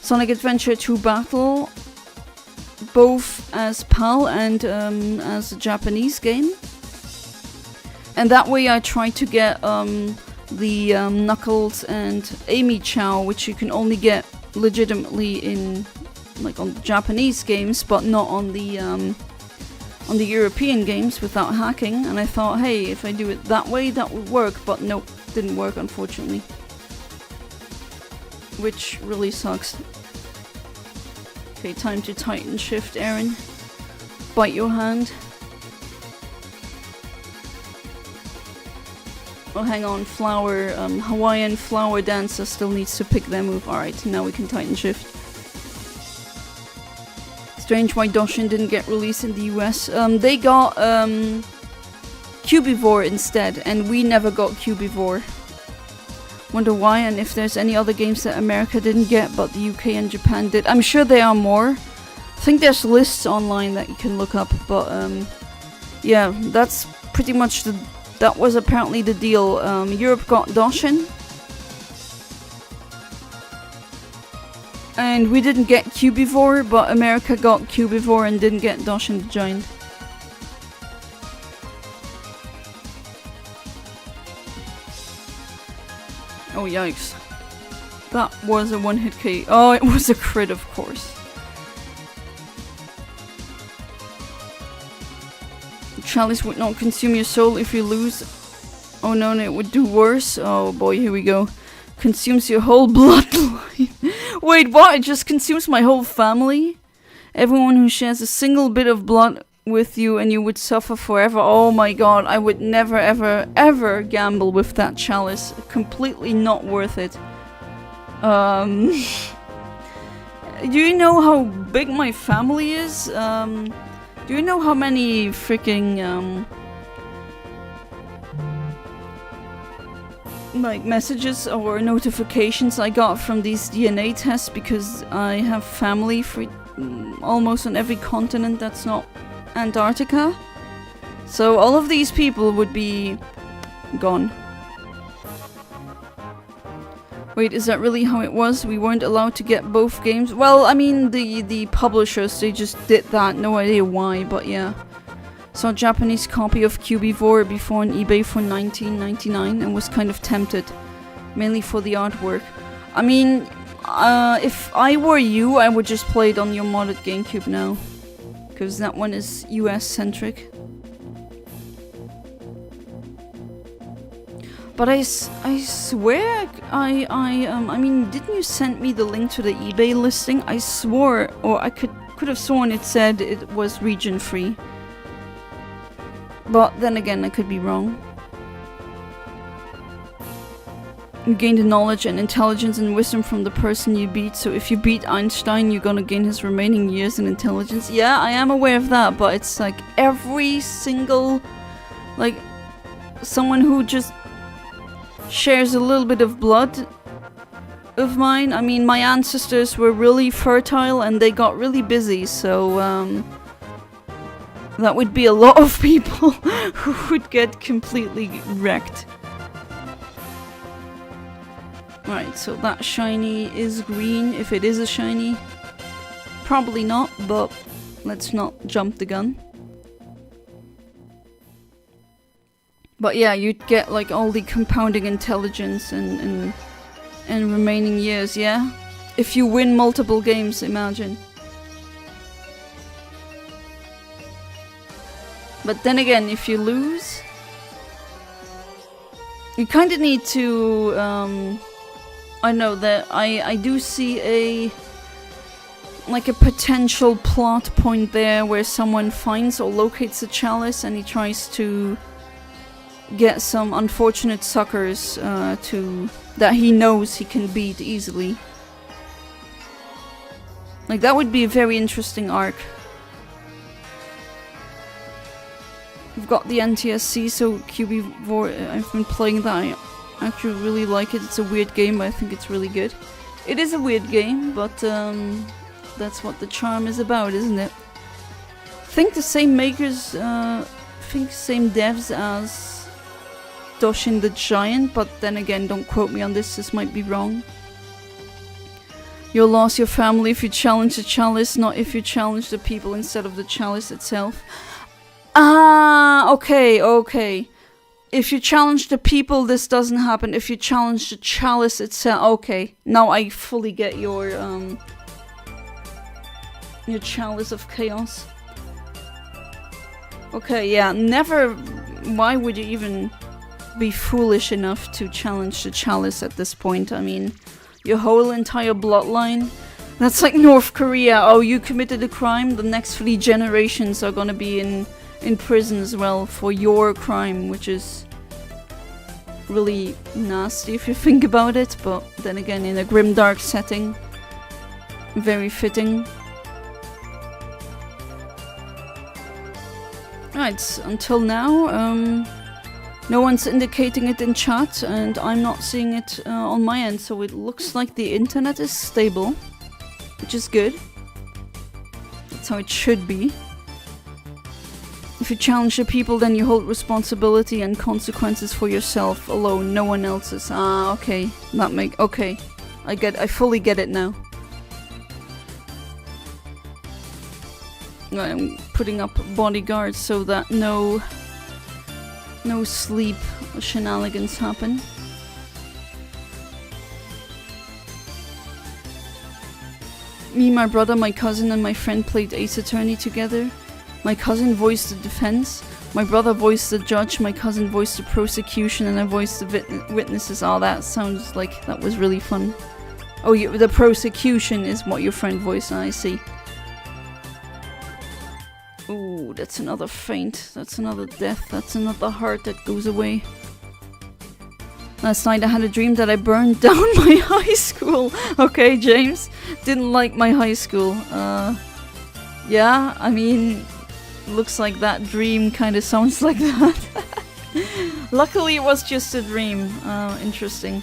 Sonic Adventure 2 Battle both as PAL and as a Japanese game. And that way I try to get the Knuckles and Amy Chow, which you can only get legitimately in like on the Japanese games, but not on the European games without hacking. And I thought, hey, if I do it that way, that would work. But nope, didn't work, unfortunately. Which really sucks. Okay, time to Titan Shift, Eren. Bite your hand. Oh, hang on, flower, Hawaiian flower dancer still needs to pick their move. Alright, now we can Titan Shift. Strange why Doshin didn't get released in the US. They got Cubivore instead, and we never got Cubivore. Wonder why, and if there's any other games that America didn't get but the UK and Japan did. I'm sure there are more. I think there's lists online that you can look up, but yeah, that's pretty much that was apparently the deal. Europe got Doshin. And we didn't get Cubivore, but America got Cubivore and didn't get Doshin the Giant. Oh, yikes. That was a one-hit KO. Oh, it was a crit, of course. The chalice would not consume your soul if you lose. Oh no, it would do worse. Oh boy, here we go. Consumes your whole bloodline. Wait, what? It just consumes my whole family? Everyone who shares a single bit of blood with you, and you would suffer forever. Oh my god, I would never ever ever gamble with that chalice. Completely not worth it. Do you know how big my family is? Do you know how many freaking like messages or notifications I got from these DNA tests, because I have family for almost on every continent that's not Antarctica. So all of these people would be gone. Wait, is that really how it was? We weren't allowed to get both games? Well, I mean, the publishers, they just did that. No idea why, but yeah. Saw a Japanese copy of Cubivore before on eBay for $19.99 and was kind of tempted. Mainly for the artwork. I mean, if I were you, I would just play it on your modded GameCube now. Because that one is US-centric. But I swear I mean, didn't you send me the link to the eBay listing? I swore, or I could have sworn it said it was region free. But then again, I could be wrong. You gain the knowledge and intelligence and wisdom from the person you beat. So if you beat Einstein, you're gonna gain his remaining years and intelligence. Yeah, I am aware of that, but it's like every single, like, someone who just shares a little bit of blood of mine. I mean, my ancestors were really fertile and they got really busy, so that would be a lot of people who would get completely wrecked. Right, so that shiny is green, if it is a shiny. Probably not, but let's not jump the gun. But yeah, you'd get like all the compounding intelligence and remaining years, yeah? If you win multiple games, imagine. But then again, if you lose, you kind of need to, I know that I do see a potential plot point there where someone finds or locates a chalice and he tries to get some unfortunate suckers that he knows he can beat easily. Like, that would be a very interesting arc. We've got the NTSC, so QB4, I've been playing that. I actually really like it. It's a weird game, but I think it's really good. It is a weird game, but that's what the charm is about, isn't it? I think the same makers, same devs as Doshin the Giant, but then again, don't quote me on this, this might be wrong. You'll lose your family if you challenge the chalice, not if you challenge the people instead of the chalice itself. Ah, okay. If you challenge the people, this doesn't happen. If you challenge the chalice itself, okay. Now I fully get your chalice of chaos. Okay, yeah, never. Why would you even be foolish enough to challenge the chalice at this point? I mean, your whole entire bloodline. That's like North Korea. Oh, you committed a crime. The next 3 generations are gonna be in prison as well for your crime, which is really nasty if you think about it, but then again, in a grimdark setting, very fitting. Right, until now, no one's indicating it in chat, and I'm not seeing it on my end, so it looks like the internet is stable, which is good. That's how it should be. If you challenge the people, then you hold responsibility and consequences for yourself alone, no one else's. Ah, okay. Okay. I fully get it now. I'm putting up bodyguards so that no sleep shenanigans happen. Me, my brother, my cousin, and my friend played Ace Attorney together. My cousin voiced the defense, my brother voiced the judge, my cousin voiced the prosecution, and I voiced the witnesses. Oh, that sounds like that was really fun. Oh, the prosecution is what your friend voiced, I see. Ooh, that's another faint, that's another death, that's another heart that goes away. Last night I had a dream that I burned down my high school. Okay, James, didn't like my high school. Yeah, I mean, looks like that dream kind of sounds like that. Luckily it was just a dream. Interesting.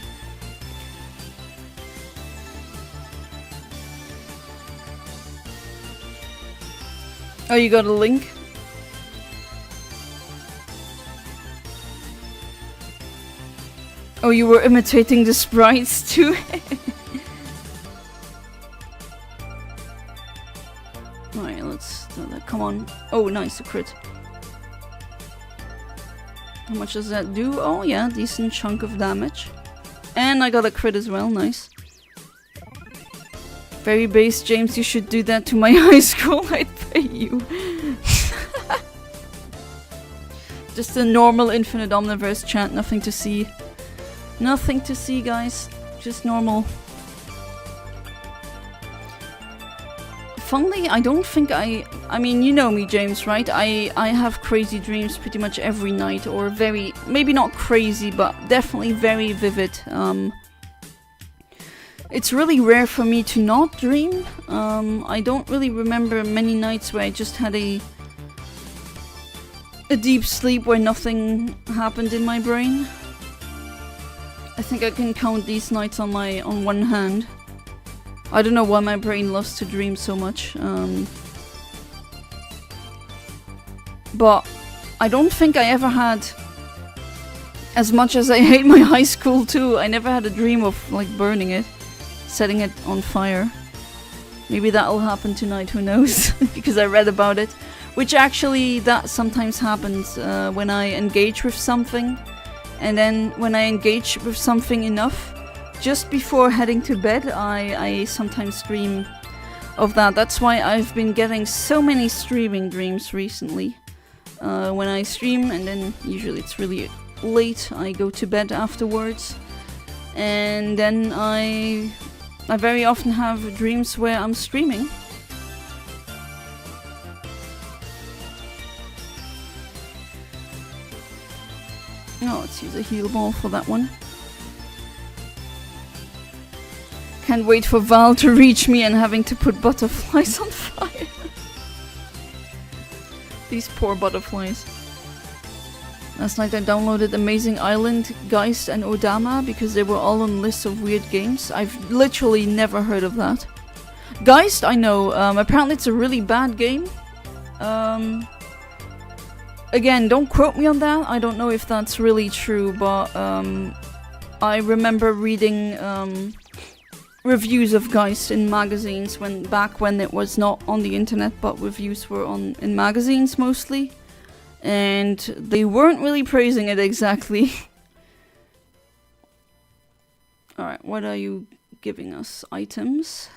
Oh, you got a link? Oh, you were imitating the sprites too? Alright, let's do that. Come on. Oh, nice, a crit. How much does that do? Oh yeah, decent chunk of damage. And I got a crit as well, nice. Very base, James, you should do that to my high school, I'd pay you. Just a normal Infinite Omniverse chat, nothing to see. Nothing to see, guys. Just normal. Funnily, I don't think I mean, you know me, James, right? I have crazy dreams pretty much every night, or very, maybe not crazy, but definitely very vivid. It's really rare for me to not dream. I don't really remember many nights where I just had a deep sleep where nothing happened in my brain. I think I can count these nights on one hand. I don't know why my brain loves to dream so much. But I don't think I ever had, as much as I hate my high school too, I never had a dream of like burning it, setting it on fire. Maybe that'll happen tonight, who knows, because I read about it. Which actually, that sometimes happens when I engage with something. And then when I engage with something enough, just before heading to bed, I sometimes dream of that. That's why I've been getting so many streaming dreams recently. When I stream, and then usually it's really late, I go to bed afterwards. And then I very often have dreams where I'm streaming. Oh, let's use a heal ball for that one. Can't wait for Val to reach me and having to put butterflies on fire. These poor butterflies. Last night I downloaded Amazing Island, Geist and Odama because they were all on lists of weird games. I've literally never heard of that. Geist, I know. Apparently it's a really bad game. Again, don't quote me on that. I don't know if that's really true, but I remember reading reviews of Geist in magazines back when it was not on the internet, but reviews were in magazines mostly, and they weren't really praising it exactly. All right, what are you giving us? Items.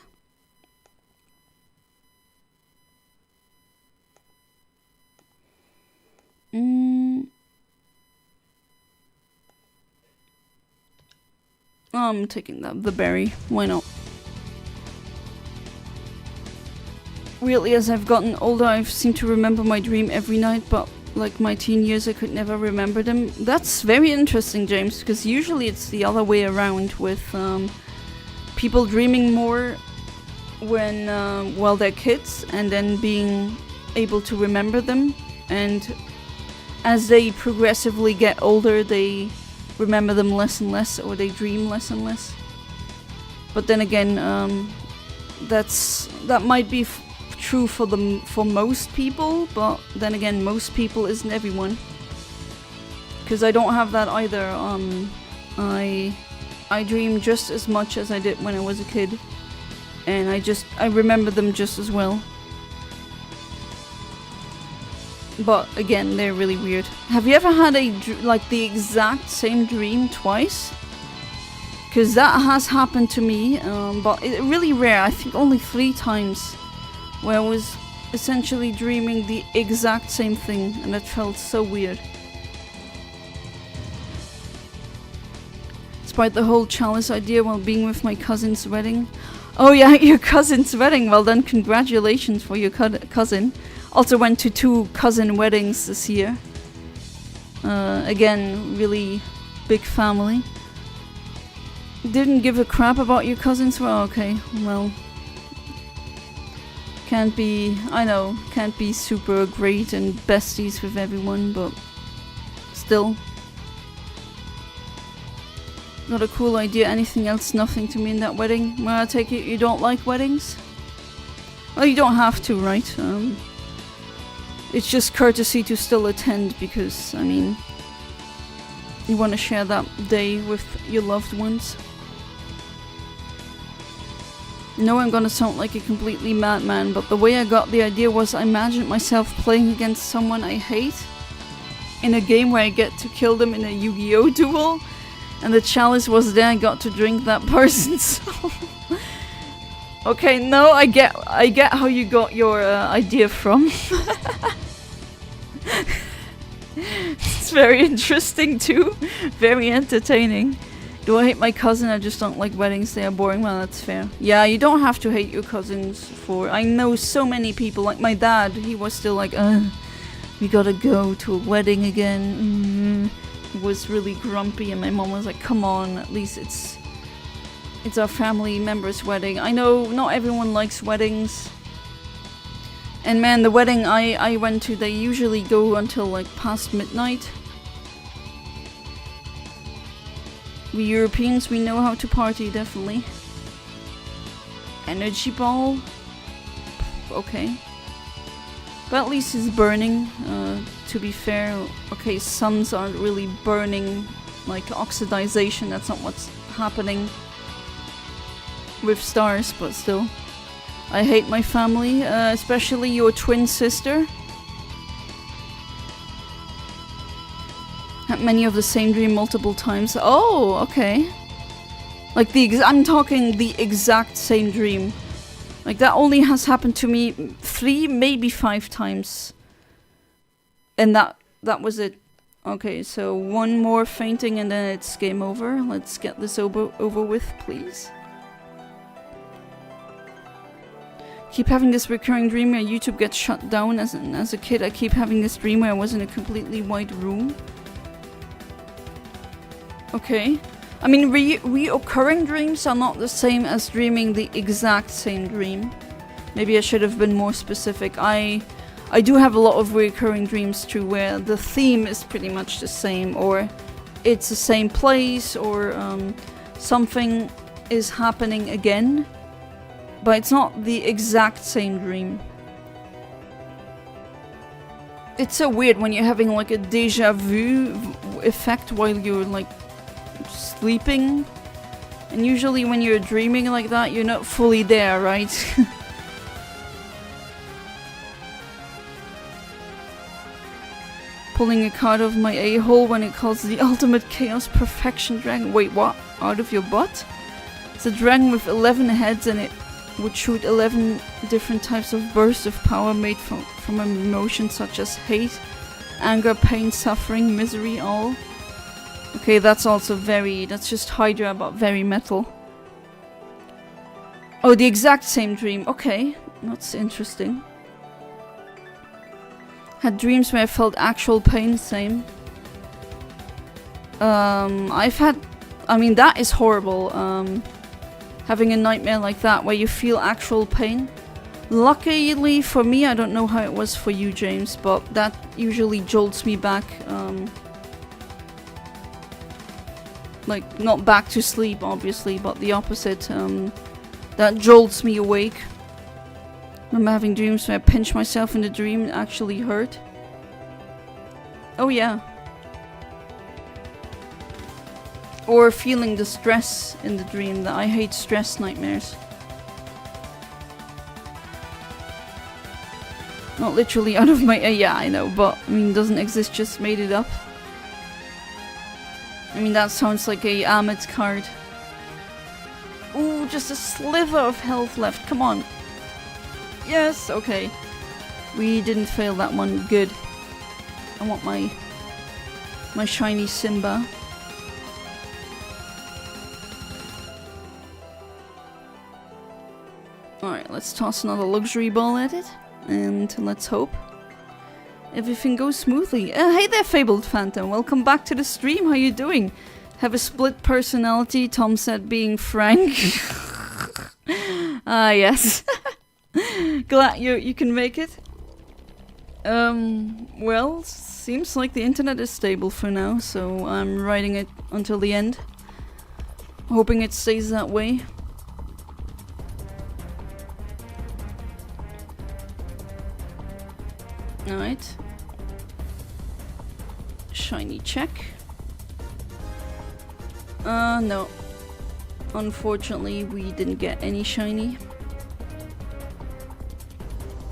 I'm taking the berry. Why not? Weirdly, as I've gotten older, I've seemed to remember my dream every night, but like my teen years, I could never remember them. That's very interesting, James, because usually it's the other way around with people dreaming more when while they're kids, and then being able to remember them, and as they progressively get older, they remember them less and less, or they dream less and less. But then again, that might be true for most people, but then again, most people isn't everyone. Because I don't have that either. I dream just as much as I did when I was a kid, and I remember them just as well. But again, they're really weird. Have you ever had the exact same dream twice? Because that has happened to me, but it's really rare. I think only 3 times, where I was essentially dreaming the exact same thing, and it felt so weird. Despite the whole chalice idea while being with my cousin's wedding. Oh yeah, your cousin's wedding. Well then, congratulations for your cousin. Also went to 2 cousin weddings this year. Again, really big family. Didn't give a crap about your cousins? Well, okay, well. Can't be super great and besties with everyone, but still. Not a cool idea. Anything else? Nothing to me in that wedding. Well, I take it you don't like weddings? Well, you don't have to, right? It's just courtesy to still attend because, I mean, you want to share that day with your loved ones. No, I'm gonna sound like a completely madman, but the way I got the idea was I imagined myself playing against someone I hate in a game where I get to kill them in a Yu-Gi-Oh! Duel, and the chalice was there. I got to drink that person's soul. Okay, no, I get how you got your idea from. It's very interesting too, very entertaining. Do I hate my cousin? I just don't like weddings. They are boring. Well, that's fair. Yeah, you don't have to hate your cousins for... I know so many people, like my dad, he was still like, we gotta go to a wedding again. He was really grumpy, and my mom was like, come on, at least it's our family member's wedding. I know not everyone likes weddings. And man, the wedding I went to, they usually go until like past midnight. We Europeans, we know how to party, definitely. Energy ball? Okay. But at least it's burning, to be fair. Okay, suns aren't really burning, like oxidization, that's not what's happening with stars, but still. I hate my family, especially your twin sister. Had many of the same dream multiple times. Oh, okay. Like I'm talking the exact same dream. Like that only has happened to me 3, maybe 5 times. And that was it. Okay, so one more fainting and then it's game over. Let's get this over with, please. Keep having this recurring dream where YouTube gets shut down. As a kid, I keep having this dream where I was in a completely white room. Okay. I mean, reoccurring dreams are not the same as dreaming the exact same dream. Maybe I should have been more specific. I do have a lot of recurring dreams too, where the theme is pretty much the same, or it's the same place, or something is happening again, but it's not the exact same dream. It's so weird when you're having like a deja vu effect while you're like sleeping, and usually when you're dreaming like that, you're not fully there, right? Pulling a card of my a-hole when it calls the ultimate chaos perfection dragon. Wait, what? Out of your butt? It's a dragon with 11 heads, and it would shoot 11 different types of bursts of power made from emotions such as hate, anger, pain, suffering, misery, all. Okay, that's also that's just Hydra, but very metal. Oh, the exact same dream. Okay, that's interesting. Had dreams where I felt actual pain, same. I mean, that is horrible. Having a nightmare like that where you feel actual pain. Luckily for me, I don't know how it was for you, James, but that usually jolts me back. Like, not back to sleep, obviously, but the opposite. That jolts me awake. Remember having dreams where I pinch myself in the dream and actually hurt. Oh yeah. Or feeling the stress in the dream. That I hate stress nightmares. Not literally out of my... yeah, I know, but I mean, doesn't exist, just made it up. I mean, that sounds like a Ahmed card. Ooh, just a sliver of health left. Come on. Yes, okay. We didn't fail that one. Good. I want my shiny Simba. Alright, let's toss another luxury ball at it. And let's hope everything goes smoothly. Hey there, Fabled Phantom. Welcome back to the stream. How you doing? Have a split personality, Tom said, being frank. Ah, yes. Glad you can make it. Well, seems like the internet is stable for now, so I'm riding it until the end. Hoping it stays that way. Alright. Shiny check. No. Unfortunately, we didn't get any shiny.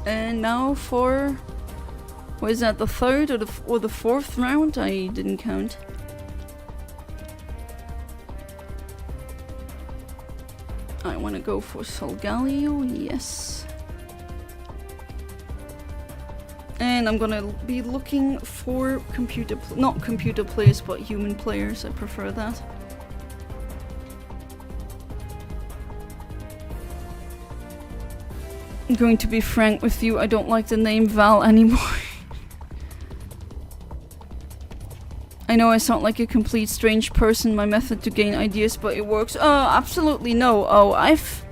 And now for... what is that, the third or the fourth round? I didn't count. I want to go for Solgaleo, yes. And I'm gonna be looking for not computer players, but human players. I prefer that. I'm going to be frank with you, I don't like the name Val anymore. I know I sound like a complete strange person, my method to gain ideas, but it works. Absolutely no. Oh, I've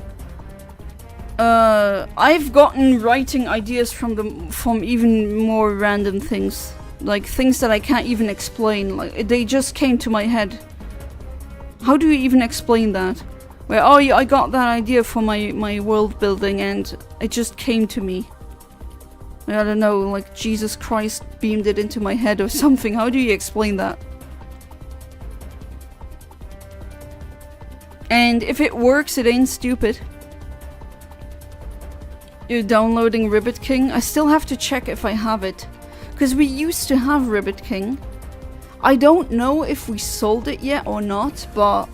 gotten writing ideas from even more random things. Like things that I can't even explain. Like they just came to my head. How do you even explain that? Where, oh yeah, I got that idea for my world building and it just came to me. I don't know, like Jesus Christ beamed it into my head or something. How do you explain that? And if it works, it ain't stupid. You're downloading Ribbit King? I still have to check if I have it. Because we used to have Ribbit King. I don't know if we sold it yet or not, but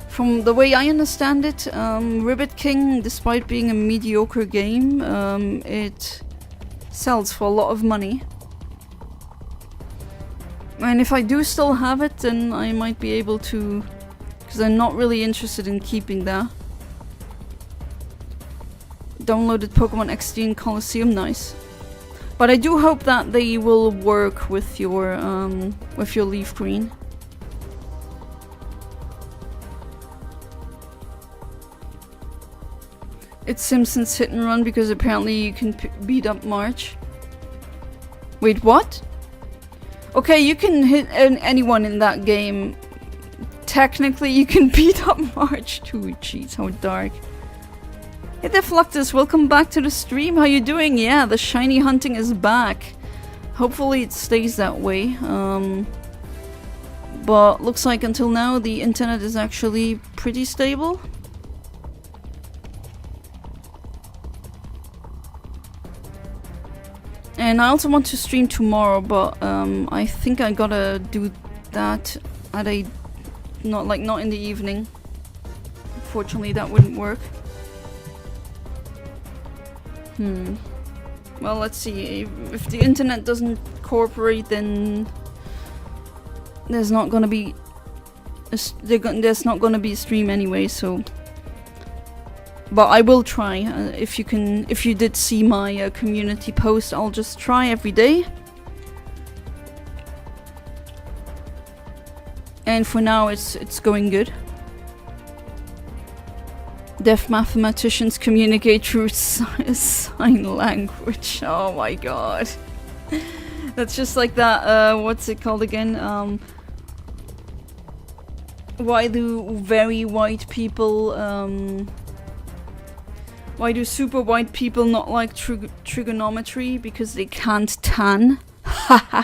from the way I understand it, Ribbit King, despite being a mediocre game, it sells for a lot of money. And if I do still have it, then I might be able to, because I'm not really interested in keeping that. Downloaded Pokemon XD and Colosseum, nice. But I do hope that they will work with your Leaf Green. It's Simpsons Hit and Run because apparently you can beat up Marge. Wait, what? Okay, you can hit anyone in that game. Technically, you can beat up Marge too. Jeez, how dark. Hey there, Fluctus, welcome back to the stream. How you doing? Yeah, the shiny hunting is back. Hopefully it stays that way. But looks like until now the internet is actually pretty stable. And I also want to stream tomorrow, but I think I gotta do that at a not in the evening. Unfortunately, that wouldn't work. Well, let's see. If the internet doesn't cooperate, then there's not gonna be there's not gonna be a stream anyway. So. But I will try. If you did see my community post, I'll just try every day. And for now, it's going good. Deaf mathematicians communicate through sign language. Oh my god, that's just like that. What's it called again? Why do very white people? Why do super white people not like trigonometry? Because they can't tan. Haha.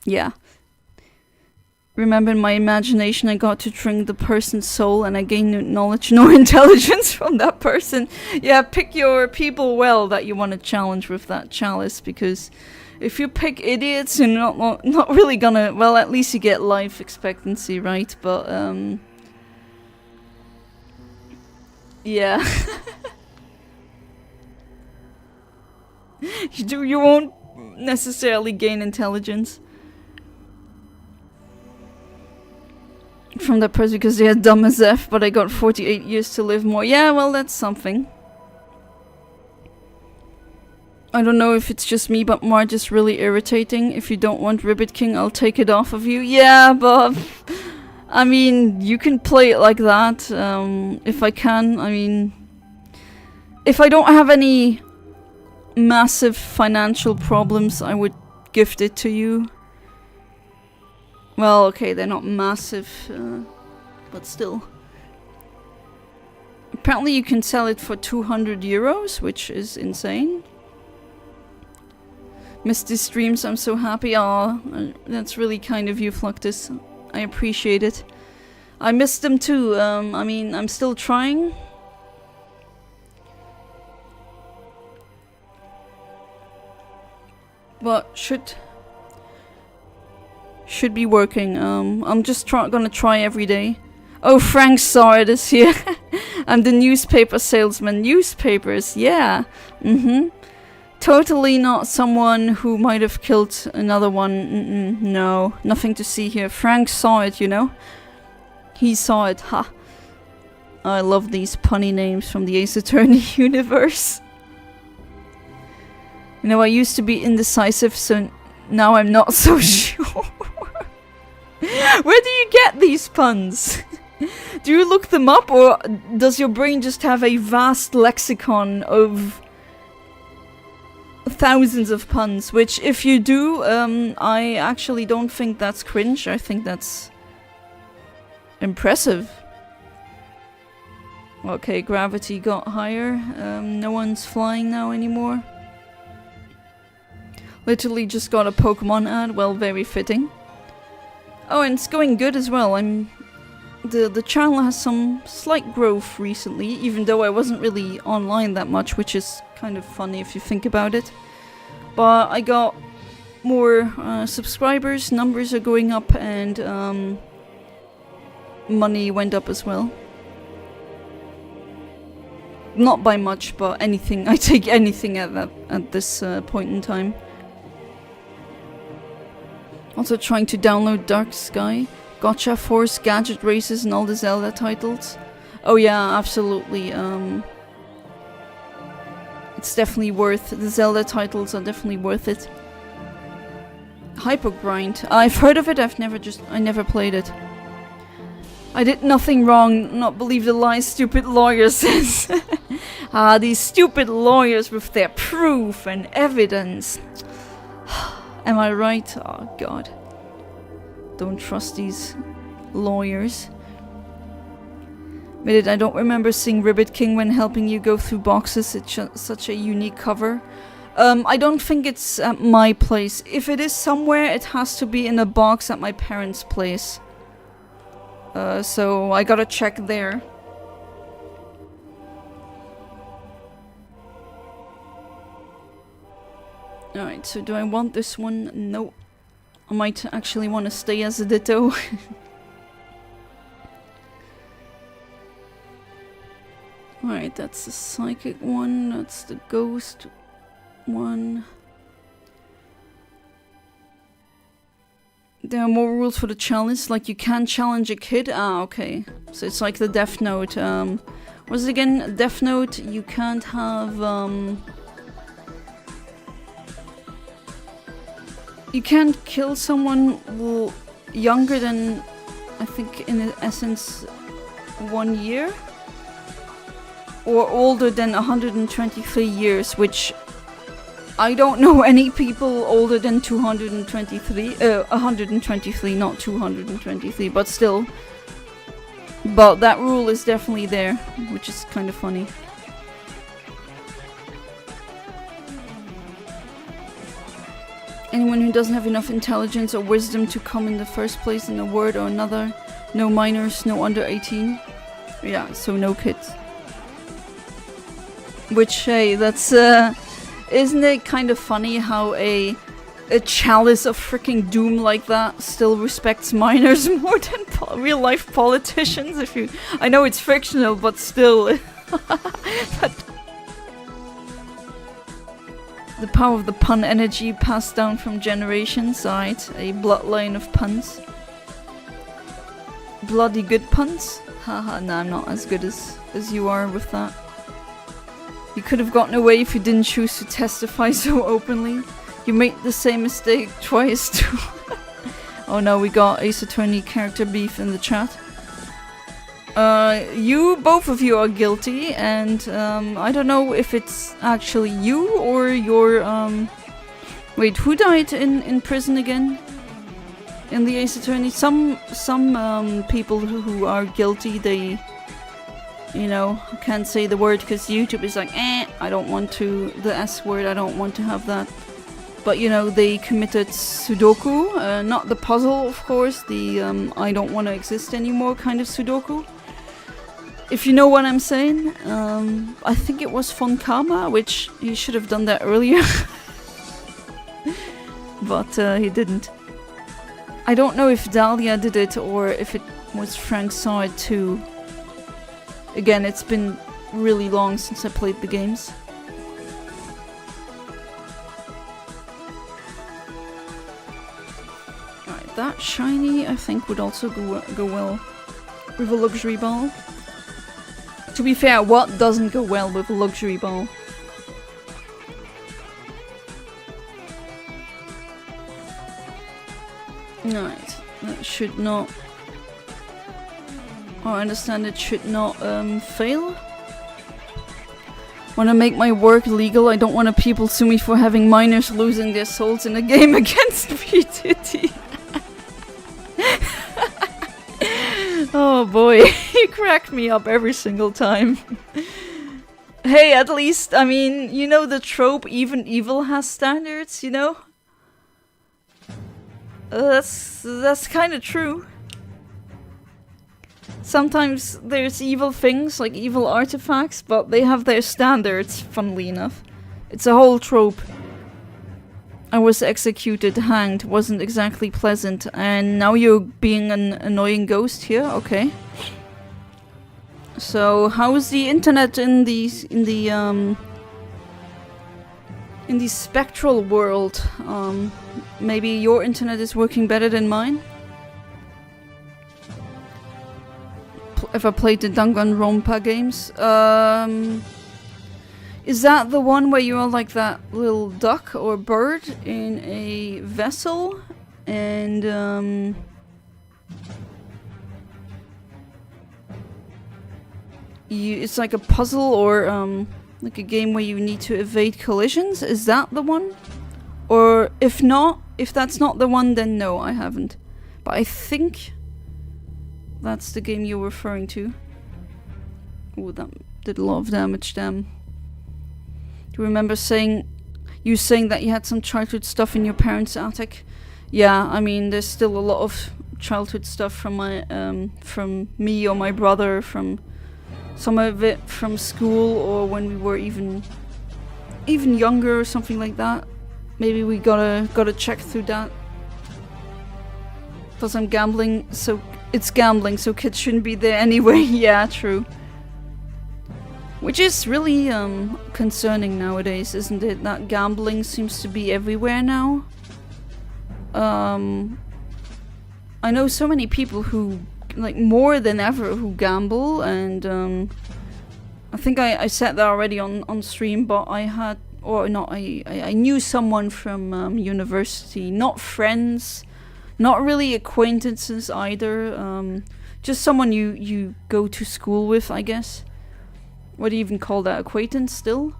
Yeah. Remember in my imagination I got to drink the person's soul and I gained knowledge nor intelligence from that person. Yeah, pick your people well that you want to challenge with that chalice, because if you pick idiots, you're not really gonna... Well, at least you get life expectancy, right? But, yeah. You won't necessarily gain intelligence from that person because they are dumb as F, but I got 48 years to live more. Yeah, well, that's something. I don't know if it's just me, but Marge is really irritating. If you don't want Ribbit King, I'll take it off of you. Yeah, but... I mean, you can play it like that, if I can. I mean, if I don't have any massive financial problems, I would gift it to you. Well, okay, they're not massive, but still. Apparently you can sell it for 200 euros, which is insane. Missed these streams, I'm so happy. Aw, that's really kind of you, Fluctus. I appreciate it. I missed them too. I mean, I'm still trying. But should be working. I'm just gonna try every day. Oh, Frank Sard is here. I'm the newspaper salesman. Newspapers, yeah. Totally not someone who might have killed another one. No, nothing to see here. Frank saw it, you know? He saw it, ha. I love these punny names from the Ace Attorney universe. You know, I used to be indecisive, so now I'm not so sure. Where do you get these puns? Do you look them up, or does your brain just have a vast lexicon of thousands of puns? Which, if you do, I actually don't think that's cringe. I think that's impressive. Okay, gravity got higher. No one's flying now anymore. Literally just got a Pokemon ad. Well, very fitting. Oh, and it's going good as well. The channel has some slight growth recently, even though I wasn't really online that much, which is kind of funny if you think about it. But I got more subscribers, numbers are going up, and money went up as well. Not by much, but anything. I take anything at this point in time. Also trying to download Dark Sky, Gotcha Force, Gadget Races, and all the Zelda titles. Oh yeah, absolutely. It's definitely worth. The Zelda titles are definitely worth it. Hyper Grind. I've heard of it. I never played it. I did nothing wrong. Not believe the lies stupid lawyer says. Ah, these stupid lawyers with their proof and evidence. Am I right? Oh god. Don't trust these lawyers. Admit it, I don't remember seeing Ribbit King when helping you go through boxes. It's such a unique cover. I don't think it's at my place. If it is somewhere, it has to be in a box at my parents' place. So I gotta check there. Alright, so do I want this one? No. I might actually want to stay as a Ditto. Alright, that's the Psychic one, that's the Ghost one. There are more rules for the challenge, like you can't challenge a kid. Ah, okay. So it's like the Death Note. What is it again? Death Note, you can't have, you can't kill someone younger than, I think, in essence, 1 year? Or older than 123 years, which I don't know any people older than 123, not 223, but still. But that rule is definitely there, which is kind of funny. Anyone who doesn't have enough intelligence or wisdom to come in the first place in a word or another. No minors, no under 18. Yeah, so no kids. Which, hey, that's, isn't it kind of funny how a chalice of freaking doom like that still respects minors more than real life politicians? If you, I know it's fictional, but still. The power of the pun energy passed down from generations, right? A bloodline of puns. Bloody good puns? Haha, nah, I'm not as good as you are with that. You could have gotten away if you didn't choose to testify so openly. You made the same mistake twice too. Oh no, we got Ace Attorney character beef in the chat. Both of you are guilty, and I don't know if it's actually you or your wait, who died in prison again? In the Ace Attorney? Some people who are guilty, they, you know, can't say the word because YouTube is like, I don't want to, the S word, I don't want to have that. But, you know, they committed Sudoku, not the puzzle, of course, the I don't want to exist anymore kind of Sudoku. If you know what I'm saying. I think it was Fonkama, which he should have done that earlier. But he didn't. I don't know if Dahlia did it or if it was Frank saw it too. Again, it's been really long since I played the games. Alright, that shiny I think would also go well with a luxury ball. To be fair, what doesn't go well with a luxury ball? Alright, that should not... Oh, I understand it should not fail. Want to make my work legal. I don't want people sue me for having minors losing their souls in a game against P2T. Oh boy, you crack me up every single time. Hey, at least, I mean, you know the trope, even evil has standards, you know? That's kind of true. Sometimes there's evil things, like evil artifacts, but they have their standards, funnily enough. It's a whole trope. I was executed, hanged, wasn't exactly pleasant, and now you're being an annoying ghost here? Okay. So, how's the internet in the spectral world? Maybe your internet is working better than mine? Ever played the Danganronpa games? Is that the one where you are like that little duck or bird in a vessel? And it's like a puzzle or like a game where you need to evade collisions? Is that the one? Or if not, if that's not the one, then no, I haven't. But I think that's the game you're referring to. Oh, that did a lot of damage, damn. Do you remember saying that you had some childhood stuff in your parents' attic? Yeah, I mean, there's still a lot of childhood stuff from my from me or my brother, from some of it from school or when we were even younger or something like that. Maybe we gotta check through that. Plus I'm gambling, so it's gambling, so kids shouldn't be there anyway. Yeah, true. Which is really concerning nowadays, isn't it? That gambling seems to be everywhere now. I know so many people who, like, more than ever, who gamble, and I think I said that already on stream, but I knew someone from university, not friends, not really acquaintances either, just someone you go to school with, I guess. What do you even call that? Acquaintance still?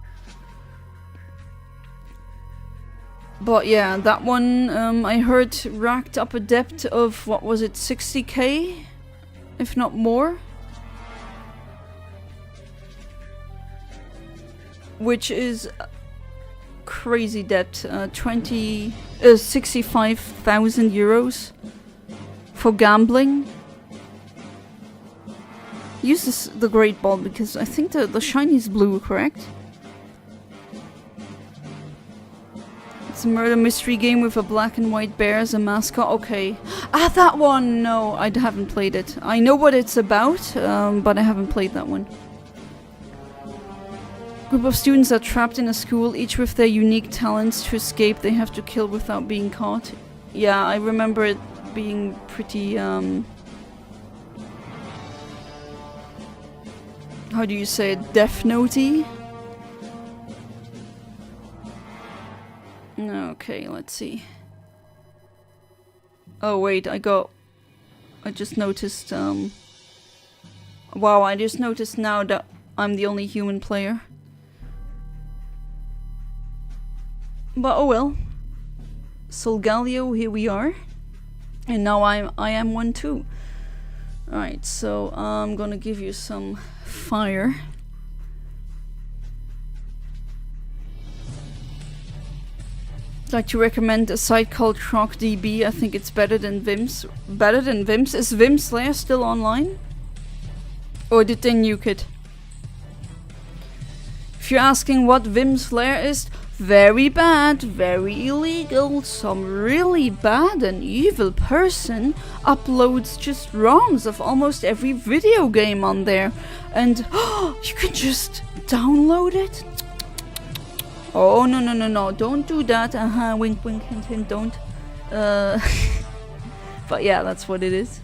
But yeah, that one I heard racked up a debt of, what was it, 60k? If not more? Which is crazy debt. 65,000 euros for gambling. Use the Great Ball because I think the shiny's blue, correct? It's a murder mystery game with a black and white bear as a mascot. Okay. Ah, that one! No, I haven't played it. I know what it's about, but I haven't played that one. Group of students are trapped in a school, each with their unique talents. To escape, they have to kill without being caught. Yeah, I remember it being pretty, how do you say it? Death Note-y? Okay, let's see. Oh wait, I just noticed, wow, I just noticed now that I'm the only human player. But oh well. Solgaleo, here we are. And now I am one too. Alright, so I'm gonna give you some fire. I'd like to recommend a site called TrockDB. I think it's better than Vim's. Better than Vim's? Is Vim Slayer still online? Or did they nuke it? If you're asking what Vim Slayer is, very bad, very illegal. Some really bad and evil person uploads just ROMs of almost every video game on there. And you can just download it? Oh, no, don't do that. Wink, wink, hint, hint, don't. But yeah, that's what it is.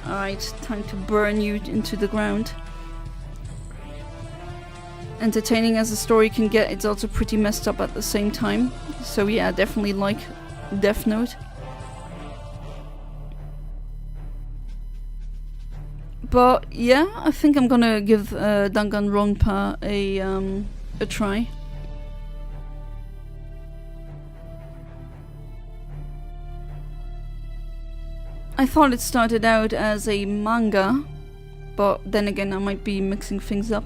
Alright, time to burn you into the ground. entertaining as the story can get, it's also pretty messed up at the same time. So yeah, definitely like Death Note. But yeah, I think I'm gonna give Danganronpa a try. I thought it started out as a manga, but then again I might be mixing things up.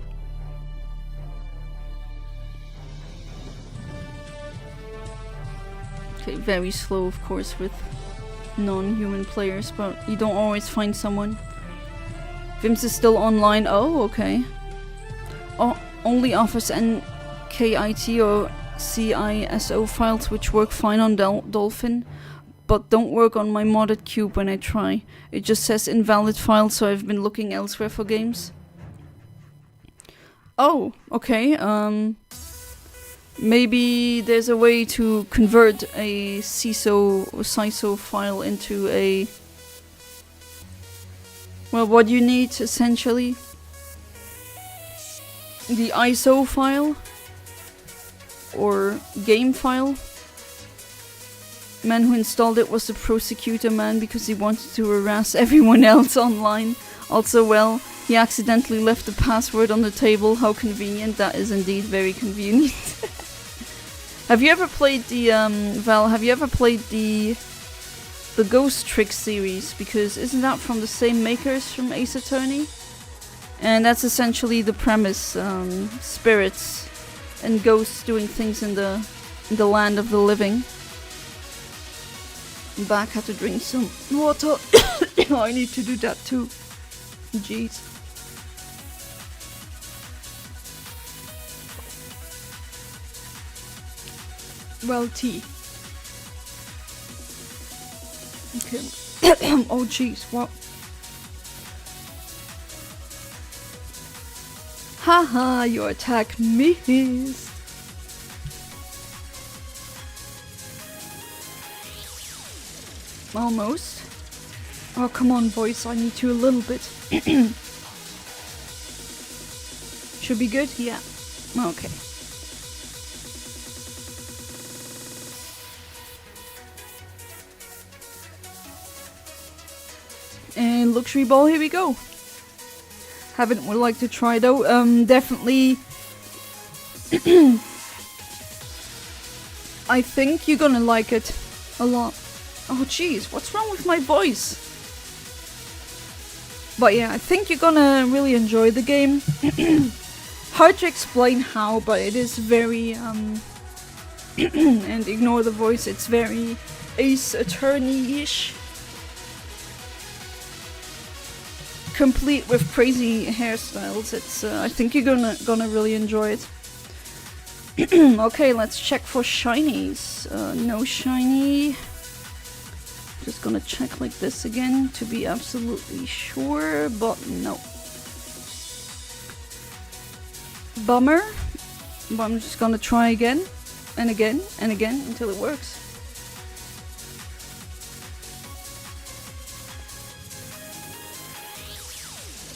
Okay, very slow of course with non-human players, but you don't always find someone. Vims is still online. Oh, okay. Oh, only offers NKIT or CISO files, which work fine on Dolphin, but don't work on my modded cube when I try. It just says invalid file, so I've been looking elsewhere for games. Oh, okay. Maybe there's a way to convert a CISO or CISO file into a... Well, what you need, essentially. The ISO file. Or game file. Man who installed it was the prosecutor man because he wanted to harass everyone else online. Also, well, he accidentally left the password on the table. How convenient. That is indeed very convenient. Have you ever played the, Val, have you ever played the Ghost Trick series? Because isn't that from the same makers from Ace Attorney? And that's essentially the premise. Spirits and ghosts doing things in the land of the living. I'm back, had to drink some water. I need to do that too. Jeez. Well, tea. Okay. Oh jeez, what? Haha, your attack missed. Almost. Oh, come on, voice, I need you a little bit. Should be good? Yeah. Okay. And luxury ball, here we go. Haven't would like to try though. Definitely. I think you're gonna like it a lot. Oh jeez, what's wrong with my voice? But yeah, I think you're gonna really enjoy the game. Hard to explain how, but it is very and ignore the voice, it's very Ace Attorney-ish. Complete with crazy hairstyles. It's I think you're gonna really enjoy it. Okay, let's check for shinies. No shiny. Just gonna check like this again to be absolutely sure, but no. Bummer. But I'm just gonna try again and again and again until it works.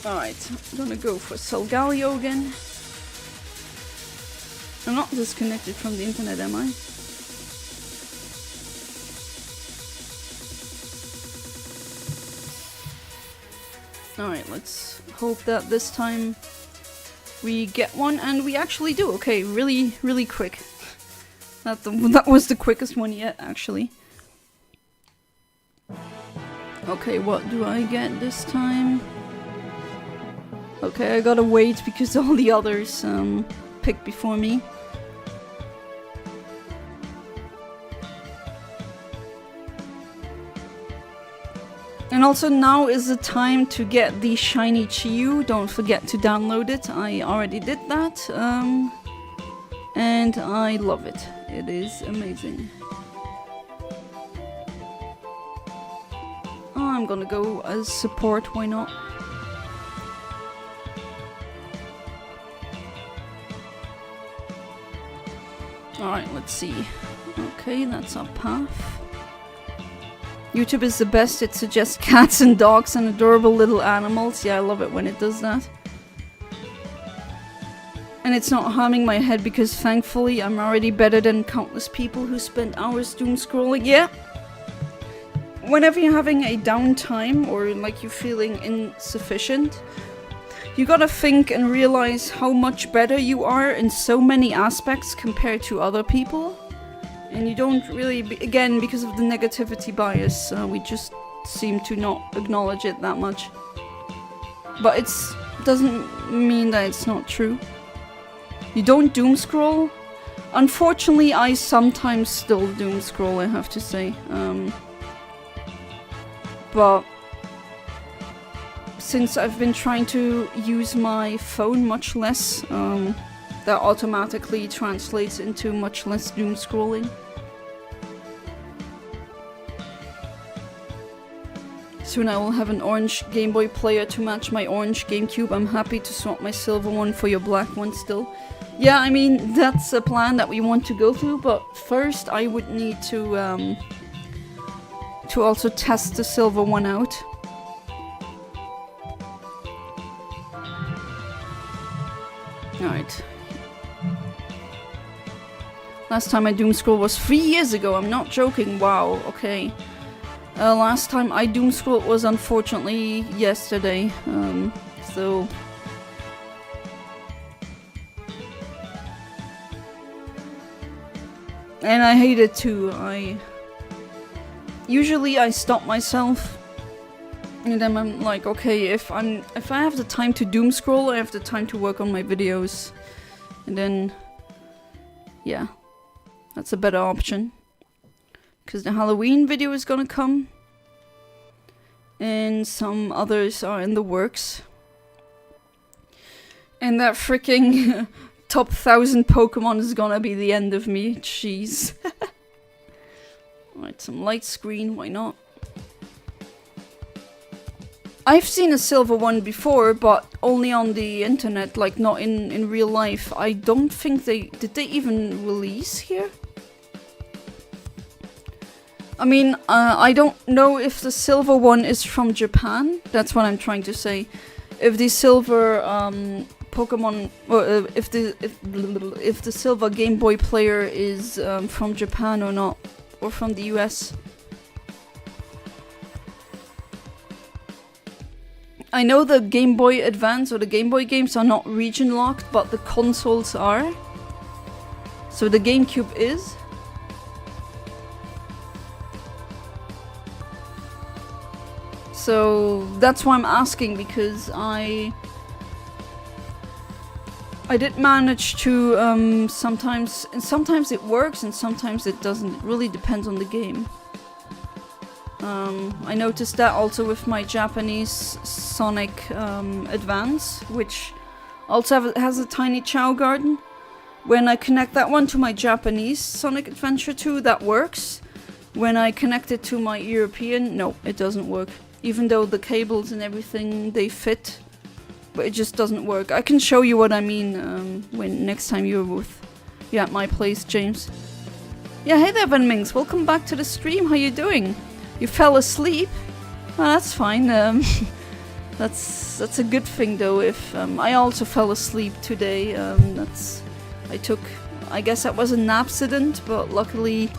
Alright, I'm gonna go for Solgaleo again. I'm not disconnected from the internet, am I? Alright, let's hope that this time we get one, and we actually do. Okay, really, really quick. That was the quickest one yet, actually. Okay, what do I get this time? Okay, I gotta wait because all the others picked before me. And also now is the time to get the shiny Chiyu. Don't forget to download it. I already did that. And I love it. It is amazing. Oh, I'm gonna go as support, why not? Alright, let's see. Okay, that's our path. YouTube is the best. It suggests cats and dogs and adorable little animals. Yeah, I love it when it does that. And And it's not harming my head because thankfully I'm already better than countless people who spend hours doom scrolling. Yeah. Whenever you're having a downtime or like you're feeling insufficient, you gotta think and realize how much better you are in so many aspects compared to other people. And you don't really, again, because of the negativity bias, we just seem to not acknowledge it that much. But it doesn't mean that it's not true. You don't doom scroll? Unfortunately, I sometimes still doom scroll, I have to say. But since I've been trying to use my phone much less, that automatically translates into much less doom scrolling. Soon I will have an orange Game Boy player to match my orange GameCube. I'm happy to swap my silver one for your black one still. Yeah, I mean, that's a plan that we want to go through, but first I would need to also test the silver one out. Alright. Last time I doom scrolled was 3 years ago, I'm not joking, wow, okay. Last time I doom scrolled was unfortunately yesterday, so... And I hate it too, usually I stop myself, and then I'm like, okay, if I have the time to doom scroll, I have the time to work on my videos, and then, yeah, that's a better option. Because the Halloween video is gonna come. And some others are in the works. And that freaking top 1000 Pokemon is gonna be the end of me. Jeez. Alright, some light screen, why not? I've seen a silver one before, but only on the internet, like not in real life. I don't think did they even release here? I mean, I don't know if the silver one is from Japan. That's what I'm trying to say. If the silver Pokemon, or if the silver Game Boy player is from Japan or not, or from the US. I know the Game Boy Advance or the Game Boy games are not region locked, but the consoles are. So the GameCube is. So that's why I'm asking, because I did manage to sometimes it works and sometimes it doesn't. It really depends on the game. I noticed that also with my Japanese Sonic Advance, which also has a tiny Chow Garden. When I connect that one to my Japanese Sonic Adventure 2, that works. When I connect it to my European, no, it doesn't work. Even though the cables and everything, they fit, but it just doesn't work. I can show you what I mean when next time you're at my place, James. Yeah, hey there, Van Mings. Welcome back to the stream. How you doing? You fell asleep? Well, that's fine. That's a good thing though. If I also fell asleep today. I guess that was an accident, but luckily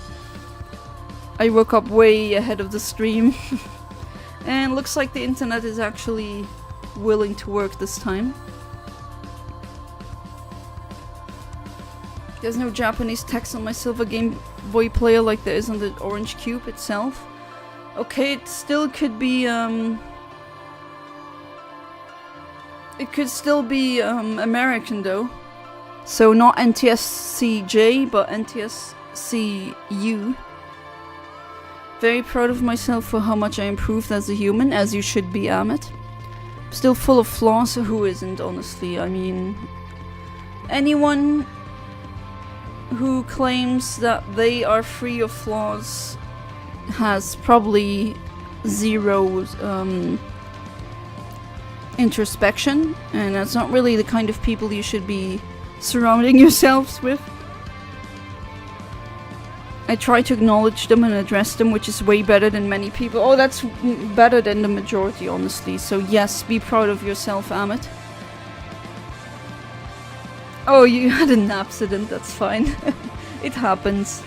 I woke up way ahead of the stream. And looks like the internet is actually willing to work this time. There's no Japanese text on my silver Game Boy player like there is on the orange cube itself. Okay, it still could be it could still be American though. So not NTSC-J, but NTSC-U. Very proud of myself for how much I improved as a human, as you should be, Amit. Still full of flaws, who isn't, honestly? I mean, anyone who claims that they are free of flaws has probably zero introspection, and that's not really the kind of people you should be surrounding yourselves with. I try to acknowledge them and address them, which is way better than many people. Oh, that's better than the majority, honestly. So yes, be proud of yourself, Amit. Oh, you had an accident, that's fine. It happens.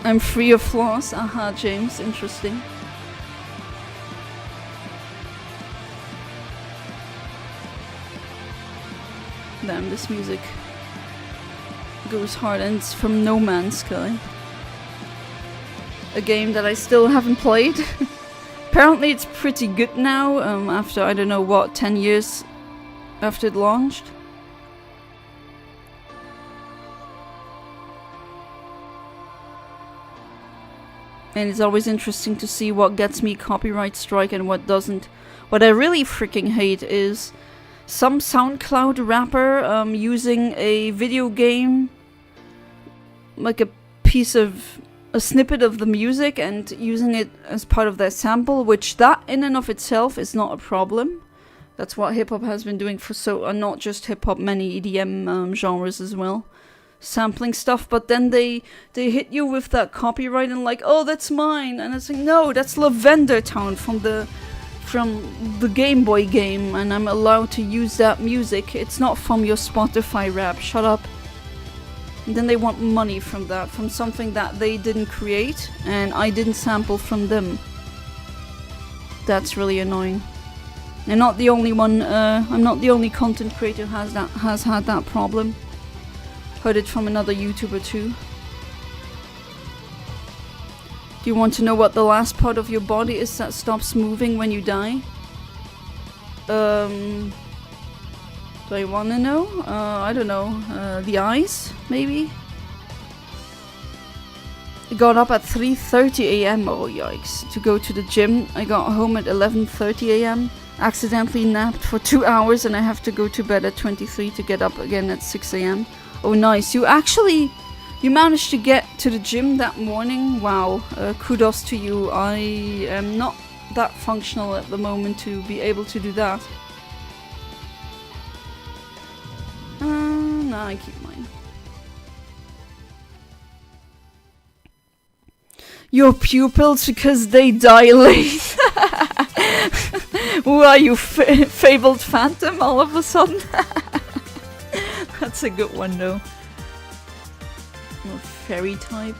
I'm free of flaws. Aha, James, interesting. Damn, this music goes hard, and it's from No Man's Sky. A game that I still haven't played. Apparently it's pretty good now, after, I don't know what, 10 years after it launched. And it's always interesting to see what gets me copyright strike and what doesn't. What I really freaking hate is some SoundCloud rapper using a video game, like a snippet of the music, and using it as part of their sample, which that in and of itself is not a problem. That's what hip-hop has been doing for not just hip-hop, many EDM genres as well. Sampling stuff, but then they hit you with that copyright and like, oh, that's mine, and it's like, no, that's Lavender Town from the Game Boy game, and I'm allowed to use that music. It's not from your Spotify rap. Shut up. And then they want money from that, from something that they didn't create and I didn't sample from them. That's really annoying. I'm not the only one. I'm not the only content creator who has had that problem. Heard it from another YouTuber too. Do you want to know what the last part of your body is that stops moving when you die? Do I want to know? I don't know. The eyes, maybe? I got up at 3:30 a.m. Oh yikes! To go to the gym. I got home at 11:30 a.m. Accidentally napped for 2 hours, and I have to go to bed at 23 to get up again at 6 a.m. Oh nice! You managed to get to the gym that morning. Wow! Kudos to you. I am not that functional at the moment to be able to do that. Nah, I keep mine. Your pupils because they dilate. Who are you, fabled phantom? All of a sudden. That's a good one, though. Fairy type.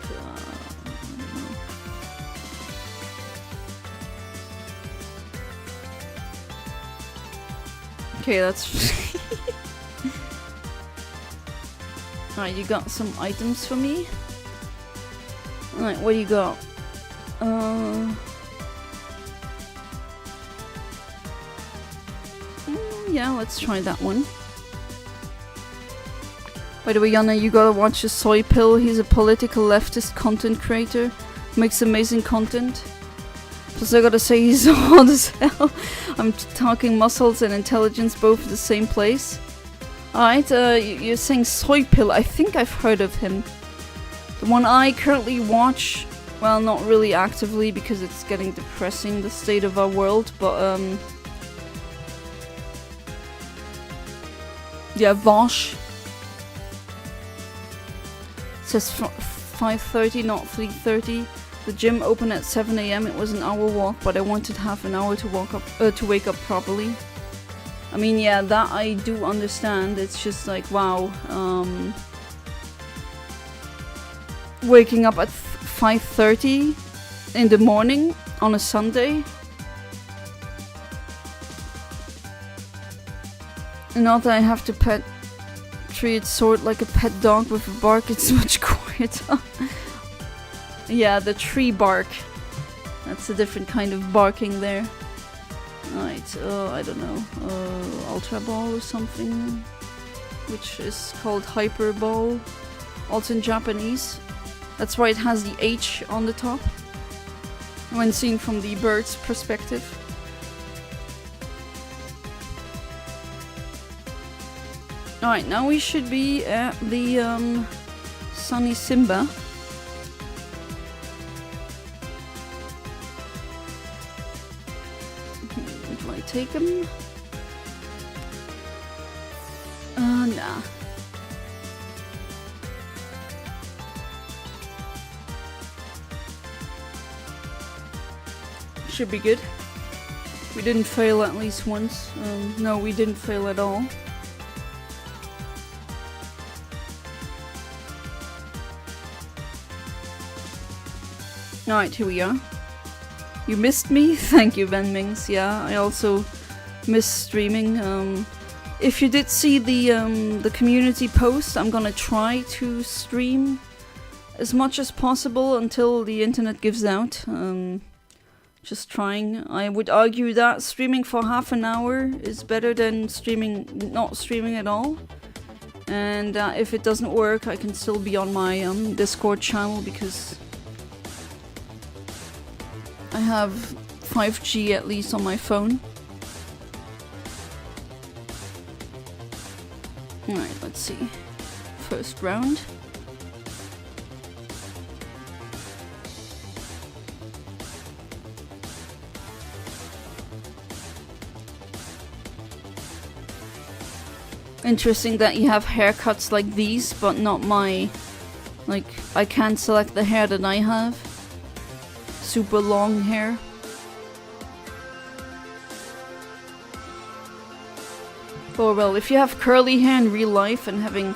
Okay, that's. Alright, you got some items for me? Alright, what do you got? Yeah, let's try that one. By the way, Yana, you gotta watch the Soy Pill. He's a political leftist content creator. Makes amazing content. Plus, I gotta say, he's hot as hell. I'm talking muscles and intelligence both in the same place. Alright, you're saying Soy Pill. I think I've heard of him. The one I currently watch, well, not really actively because it's getting depressing, the state of our world, but yeah, Vosh. It says 5:30, not 3:30. The gym opened at 7 a.m. It was an hour walk, but I wanted half an hour to wake up properly. I mean, yeah, that I do understand. It's just like, wow. Waking up at 5:30 in the morning on a Sunday. And not that I have to treat Sword like a pet dog with a bark, it's much quieter. Yeah, the tree bark. That's a different kind of barking there. Right, I don't know, Ultra Ball or something, which is called Hyper Ball, also in Japanese. That's why it has the H on the top, when seen from the bird's perspective. Alright, now we should be at the Sunny Simba. Do I take him? Nah. Should be good. We didn't fail at least once. No, we didn't fail at all. Alright, here we are. You missed me? Thank you, Venmings. Yeah, I also miss streaming. If you did see the community post, I'm gonna try to stream as much as possible until the internet gives out. Just trying. I would argue that streaming for half an hour is better than not streaming at all. And if it doesn't work, I can still be on my Discord channel because I have 5G at least on my phone. Alright, let's see. First round. Interesting that you have haircuts like these, but not my... Like, I can't select the hair that I have. Super long hair. Oh well, if you have curly hair in real life and having...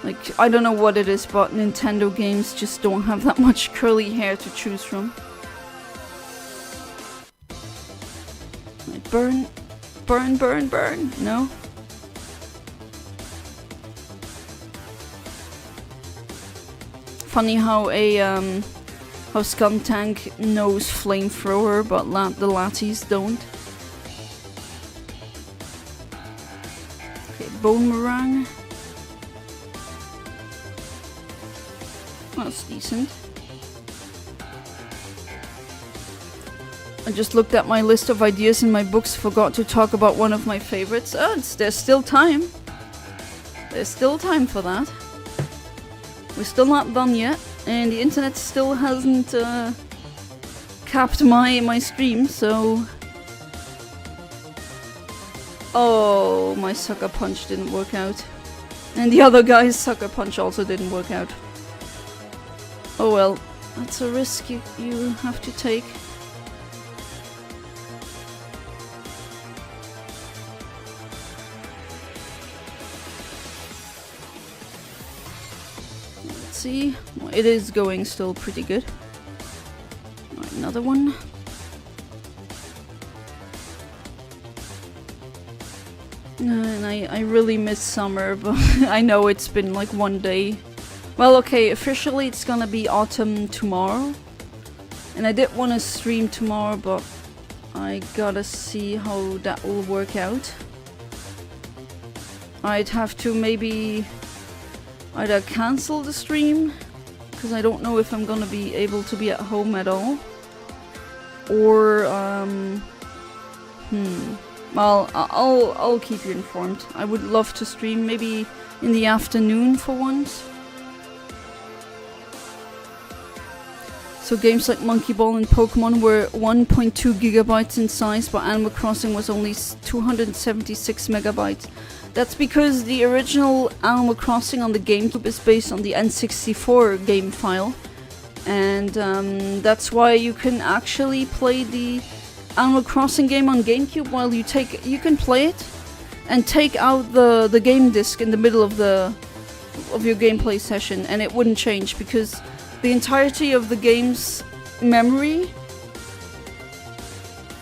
Like, I don't know what it is, but Nintendo games just don't have that much curly hair to choose from. Like, burn. Burn, burn, burn. No? Funny how how Skuntank knows flamethrower, but the Latties don't. Okay, Boomerang. That's decent. I just looked at my list of ideas in my books, forgot to talk about one of my favorites. Oh, there's still time. There's still time for that. We're still not done yet, and the internet still hasn't capped my stream, so... Oh, my Sucker Punch didn't work out. And the other guy's Sucker Punch also didn't work out. Oh well, that's a risk you have to take. See, it is going still pretty good. Right, another one. And I really miss summer, but I know it's been like one day. Well, okay, officially it's gonna be autumn tomorrow. And I did want to stream tomorrow, but I gotta see how that will work out. I'd have to maybe either cancel the stream, because I don't know if I'm gonna be able to be at home at all. Or, well, I'll keep you informed. I would love to stream, maybe in the afternoon for once. So games like Monkey Ball and Pokémon were 1.2 gigabytes in size, but Animal Crossing was only 276 megabytes. That's because the original Animal Crossing on the GameCube is based on the N64 game file. And that's why you can actually play the Animal Crossing game on GameCube while you can play it and take out the game disc in the middle of your gameplay session, and it wouldn't change because the entirety of the game's memory,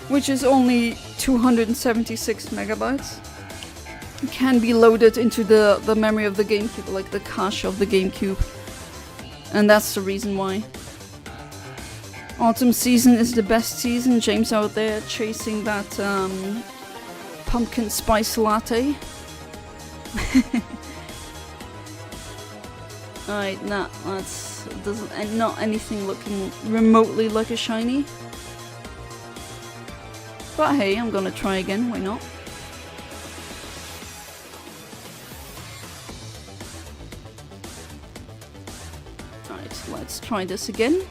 which is only 276 megabytes, can be loaded into the memory of the GameCube, like the cache of the GameCube. And that's the reason why. Autumn season is the best season. James out there chasing that pumpkin spice latte. Alright, that's not anything looking remotely like a shiny. But hey, I'm gonna try again, why not? Alright, let's try this again.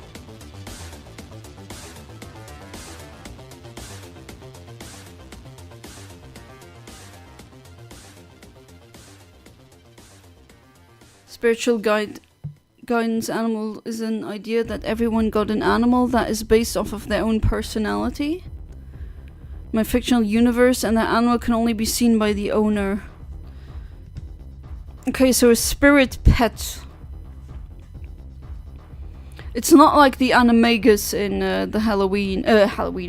Spiritual guidance animal is an idea that everyone got an animal that is based off of their own personality. My fictional universe, and the animal can only be seen by the owner. Okay, so a spirit pet. It's not like the animagus in the Halloween,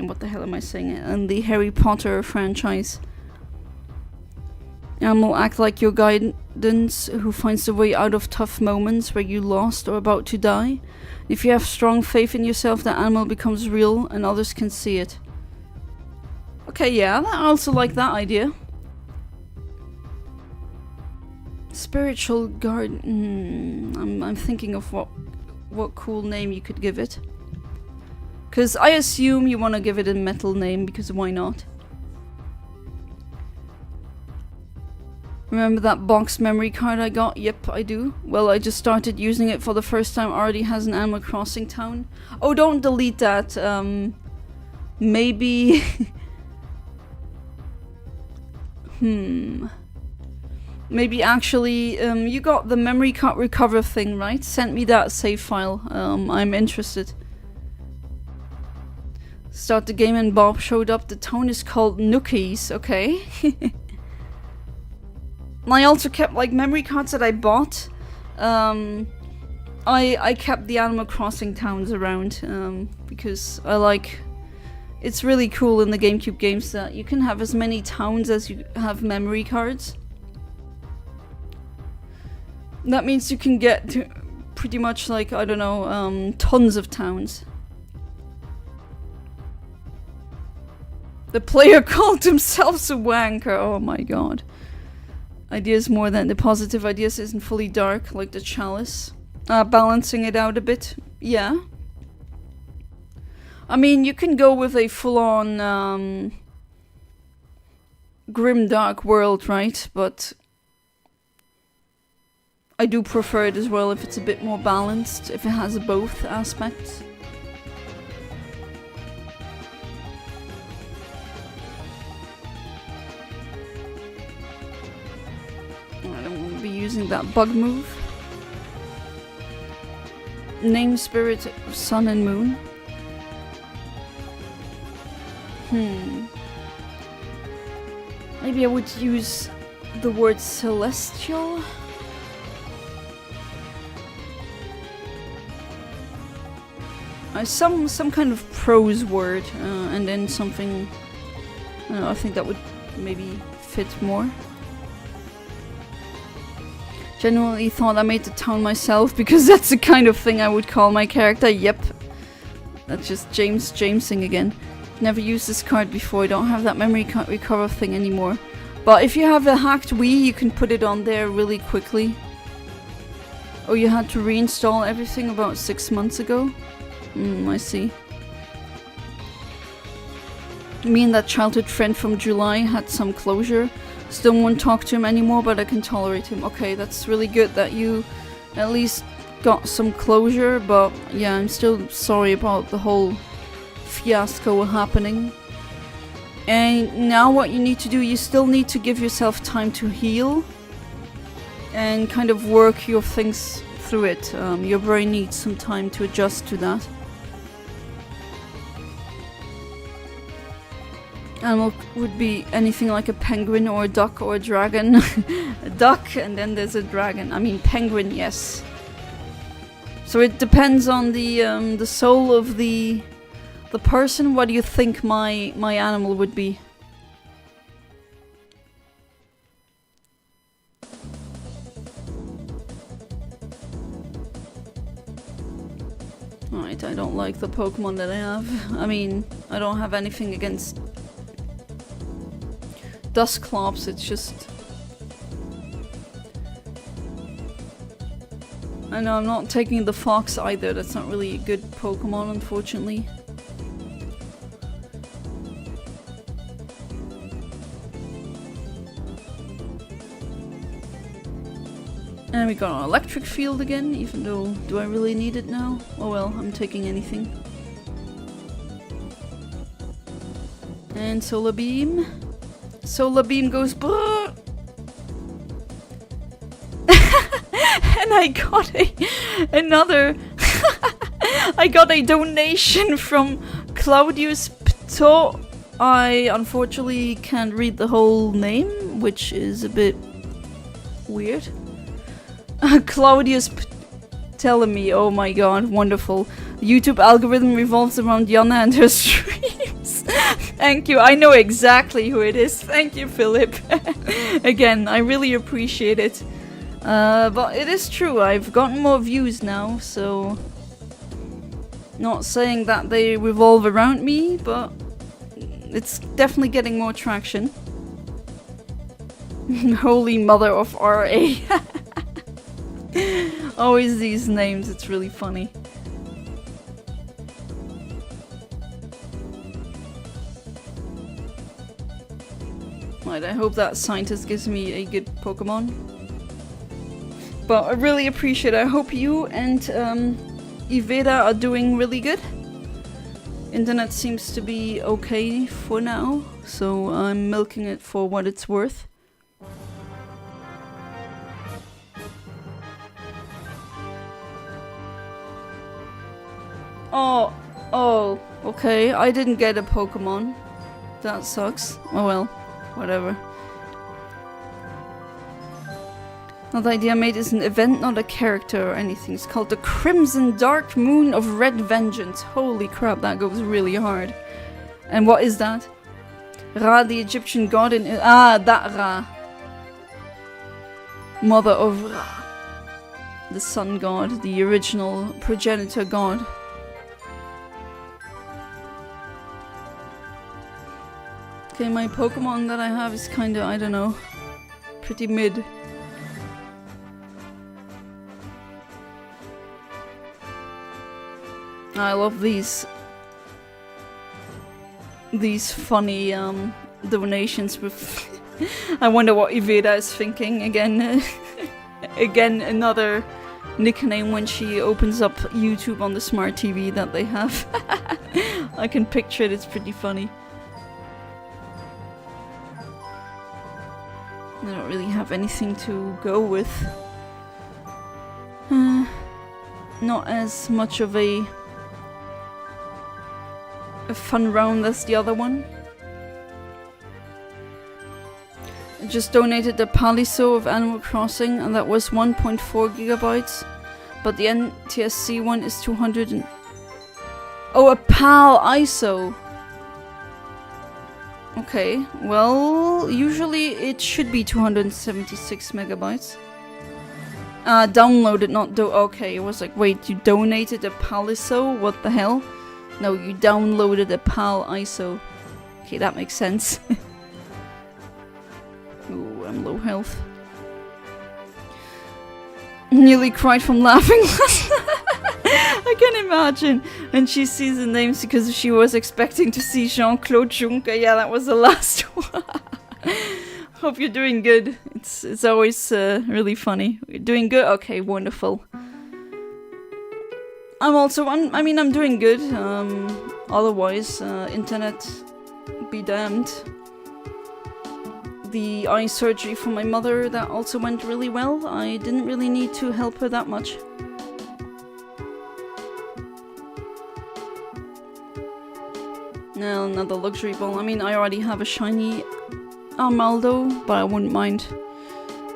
what the hell am I saying? In the Harry Potter franchise. Animal act like your guidance who finds the way out of tough moments where you lost or about to die. If you have strong faith in yourself, the animal becomes real and others can see it. Okay, yeah, I also like that idea. Spiritual garden. I'm thinking of what cool name you could give it. Because I assume you want to give it a metal name, because why not? Remember that box memory card I got? Yep, I do. Well, I just started using it for the first time. Already has an Animal Crossing town. Oh, don't delete that. Maybe... Maybe actually, you got the memory card recover thing, right? Send me that save file. I'm interested. Start the game and Bob showed up. The town is called Nookies, okay? I also kept like memory cards that I bought. I kept the Animal Crossing towns around because I like. It's really cool in the GameCube games that you can have as many towns as you have memory cards. That means you can get to pretty much like, I don't know, tons of towns. The player called themselves a wanker. Oh my god. Ideas more than the positive ideas isn't fully dark like the chalice. Balancing it out a bit. Yeah. I mean, you can go with a full-on grim dark world, right? But I do prefer it as well if it's a bit more balanced, if it has both aspects. I don't want to be using that bug move. Name spirit of sun and moon. Maybe I would use the word celestial. Some kind of prose word, and then something. I don't know, I think that would maybe fit more. Genuinely thought I made the town myself because that's the kind of thing I would call my character. Yep, that's just Jamesing again. Never used this card before. I don't have that memory card recover thing anymore. But if you have a hacked Wii, you can put it on there really quickly. Oh, you had to reinstall everything about 6 months ago? I see. Me and that childhood friend from July had some closure. Still won't talk to him anymore, but I can tolerate him. Okay, that's really good that you at least got some closure, but yeah, I'm still sorry about the whole fiasco happening. And now what you need to do, you still need to give yourself time to heal and kind of work your things through it. Your brain needs some time to adjust to that. Animal would be anything like a penguin or a duck or a dragon. A duck and then there's a dragon. I mean penguin, yes. So it depends on the soul of the person. What do you think my animal would be? Alright, I don't like the Pokemon that I have. I mean, I don't have anything against Dusclops, it's just... I know, I'm not taking the fox either, that's not really a good Pokemon, unfortunately. And we got an electric field again, even though, do I really need it now? Oh well, I'm taking anything. And Solar Beam. Solar Beam goes brrr! And I got another I got a donation from Claudius I unfortunately can't read the whole name, which is a bit weird. Claudius telling me, oh my god, wonderful. The YouTube algorithm revolves around Jana and her streams. Thank you, I know exactly who it is. Thank you, Philip. Again, I really appreciate it. But it is true, I've gotten more views now, so... Not saying that they revolve around me, but... It's definitely getting more traction. Holy Mother of RA. Always these names, it's really funny. Right, I hope that scientist gives me a good Pokemon. But I really appreciate it. I hope you and Iveda are doing really good. Internet seems to be okay for now, so I'm milking it for what it's worth. Oh, okay, I didn't get a Pokemon. That sucks. Oh well, whatever. Not the idea made is an event, not a character or anything. It's called the Crimson Dark Moon of Red Vengeance. Holy crap, that goes really hard. And what is that? Ra, the Egyptian god in... Ah, that Ra. Mother of Ra. The sun god, the original progenitor god. Okay, my Pokemon that I have is kinda, I don't know, pretty mid. I love these funny donations with I wonder what Iveda is thinking again. Again, another nickname when she opens up YouTube on the smart TV that they have. I can picture it, it's pretty funny. I don't really have anything to go with. Not as much of a fun round as the other one. I just donated the Paliso of Animal Crossing and that was 1.4 gigabytes. But the NTSC one is 200 and... Oh, a PAL ISO! Okay, well, usually it should be 276 megabytes. Downloaded, not okay, it was like, wait, you donated a Paliso? What the hell? No, you downloaded a PAL ISO. Okay, that makes sense. Ooh, I'm low health. Nearly cried from laughing. I can imagine. And she sees the names because she was expecting to see Jean-Claude Juncker. Yeah, that was the last one. Hope you're doing good. It's always really funny. You're doing good? Okay, wonderful. I'm also, I'm doing good. Otherwise, internet be damned. The eye surgery for my mother, that also went really well. I didn't really need to help her that much. Now another luxury ball. I mean, I already have a shiny Armaldo, but I wouldn't mind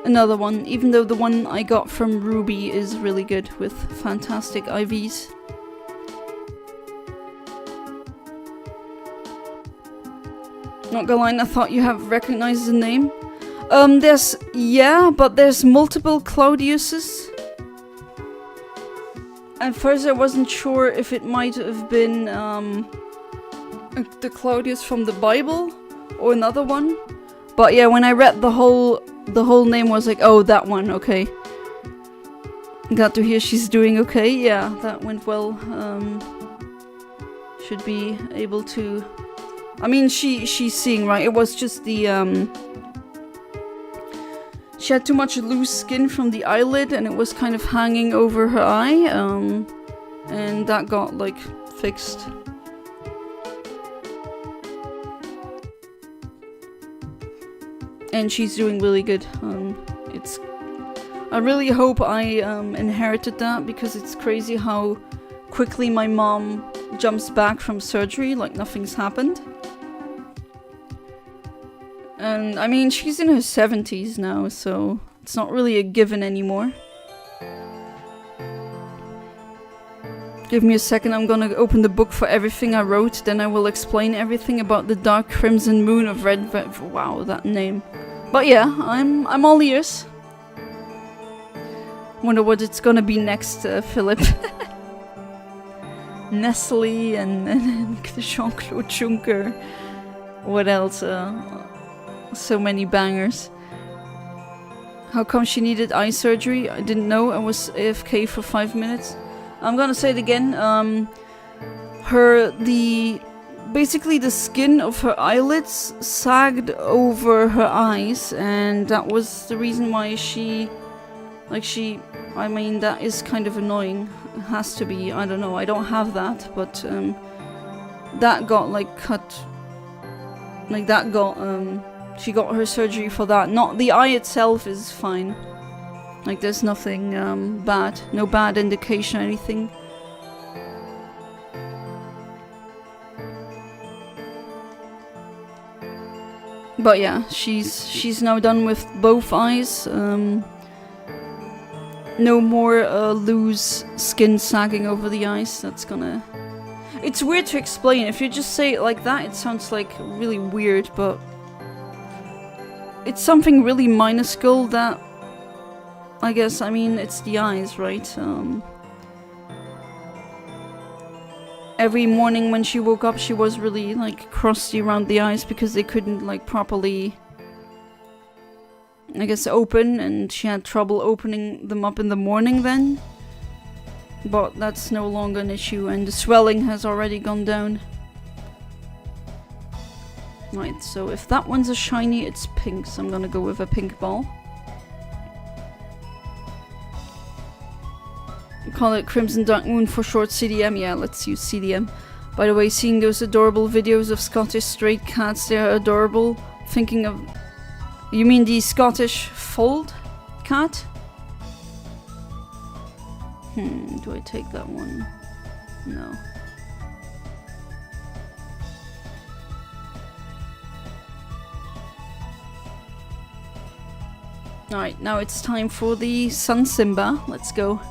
another one, even though the one I got from Ruby is really good with fantastic IVs. Not gonna lie, I thought you have recognized the name. But there's multiple Claudiuses. At first I wasn't sure if it might have been the Claudius from the Bible or another one. But yeah, when I read the whole name was like, oh, that one, okay. Glad to hear she's doing okay. Yeah, that went well. Should be able to... I mean, she's seeing, right? It was just the, she had too much loose skin from the eyelid and it was kind of hanging over her eye, and that got, like, fixed. And she's doing really good. I really hope I inherited that, because it's crazy how quickly my mom jumps back from surgery like nothing's happened. And I mean, she's in her 70s now, so it's not really a given anymore. Give me a second, I'm gonna open the book for everything I wrote, then I will explain everything about the dark crimson moon of red. Wow, that name. But yeah, I'm all ears. Wonder what it's gonna be next, Philip. Nestle and Jean-Claude Juncker. What else? So many bangers. How come she needed eye surgery? I didn't know. I was AFK for 5 minutes. I'm gonna say it again. Basically the skin of her eyelids sagged over her eyes, and that was the reason why I mean, that is kind of annoying. It has to be. I don't know. I don't have that, but that got like cut. Like that got she got her surgery for that. Not the eye itself is fine. Like there's nothing bad, no bad indication or anything. But yeah, she's now done with both eyes. No more loose skin sagging over the eyes. That's gonna... It's weird to explain. If you just say it like that, it sounds like really weird, but... It's something really minuscule that... I guess, I mean, it's the eyes, right? Every morning when she woke up, she was really, like, crusty around the eyes because they couldn't, like, properly... I guess open, and she had trouble opening them up in the morning then. But that's no longer an issue, and the swelling has already gone down. Right, so if that one's a shiny, it's pink, so I'm gonna go with a pink ball. Call it Crimson Dark Moon for short, CDM. Yeah, let's use CDM. By the way, seeing those adorable videos of Scottish stray cats, they're adorable. Thinking of... You mean the Scottish fold cat? Do I take that one? No. Alright, now it's time for the Sun Simba. Let's go.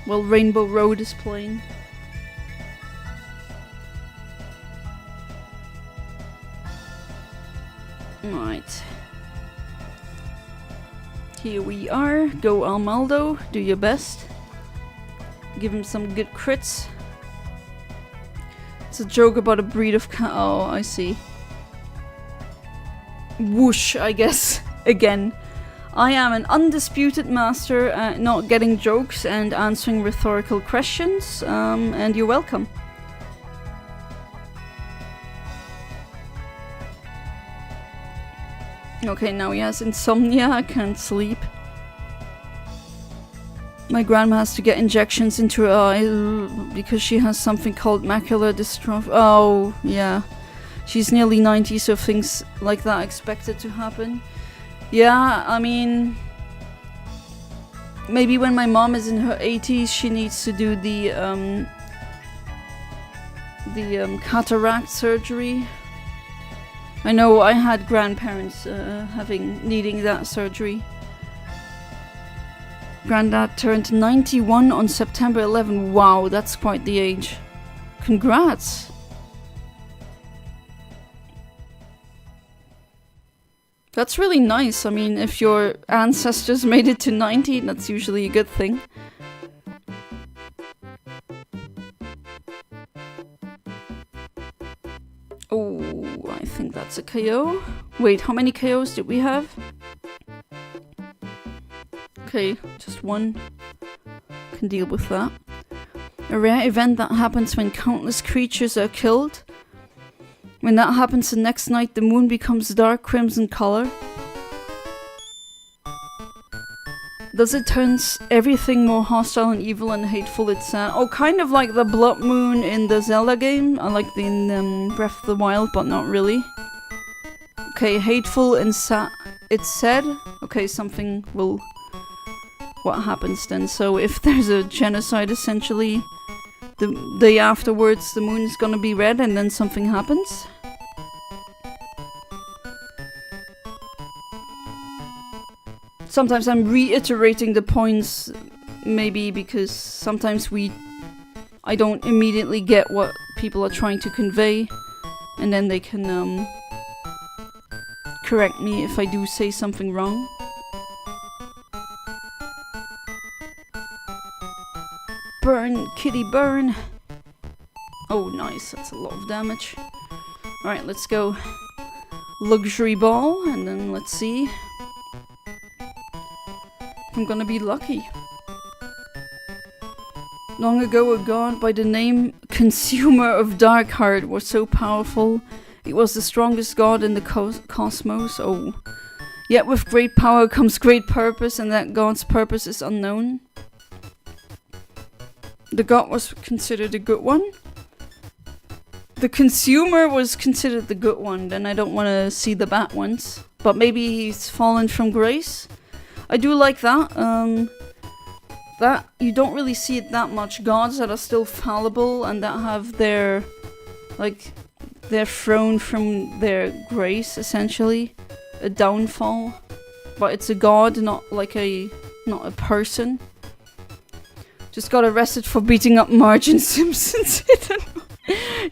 Well, Rainbow Road is playing. Right. Here we are. Go Almaldo. Do your best. Give him some good crits. It's a joke about a breed of cat. Oh, I see. Whoosh, I guess. Again. I am an undisputed master at not getting jokes and answering rhetorical questions. And you're welcome. Okay, now he has insomnia, I can't sleep. My grandma has to get injections into her eye because she has something called macular dystrophy. Oh, yeah. She's nearly 90, so things like that are expected to happen. Yeah, I mean... Maybe when my mom is in her 80s, she needs to do the cataract surgery. I know I had grandparents needing that surgery. Granddad turned 91 on September 11. Wow, that's quite the age. Congrats! That's really nice. I mean, if your ancestors made it to 90, that's usually a good thing. Oh, I think that's a KO. Wait, how many KOs did we have? Okay, just one. Can deal with that. A rare event that happens when countless creatures are killed. When that happens the next night, the moon becomes dark crimson color. Does it turn everything more hostile and evil and hateful? It's sad. Oh, kind of like the blood moon in the Zelda game. I like the in Breath of the Wild, but not really. Okay, hateful and it's said. Okay, something will... What happens then? So if there's a genocide, essentially, the day afterwards the moon's gonna be red and then something happens. Sometimes I'm reiterating the points, maybe because sometimes I don't immediately get what people are trying to convey, and then they can correct me if I do say something wrong. Burn, kitty, burn! Oh, nice, that's a lot of damage. Alright, let's go. Luxury ball, and then let's see. I'm gonna be lucky. Long ago, a god by the name Consumer of Darkheart was so powerful. He was the strongest god in the cosmos. Oh. Yet with great power comes great purpose, and that god's purpose is unknown. The god was considered a good one. The consumer was considered the good one. Then I don't want to see the bad ones. But maybe he's fallen from grace. I do like that. That you don't really see it that much. Gods that are still fallible and that have their, like, they're thrown from their grace, essentially. A downfall. But it's a god, not a person. Just got arrested for beating up Marge and Simpsons.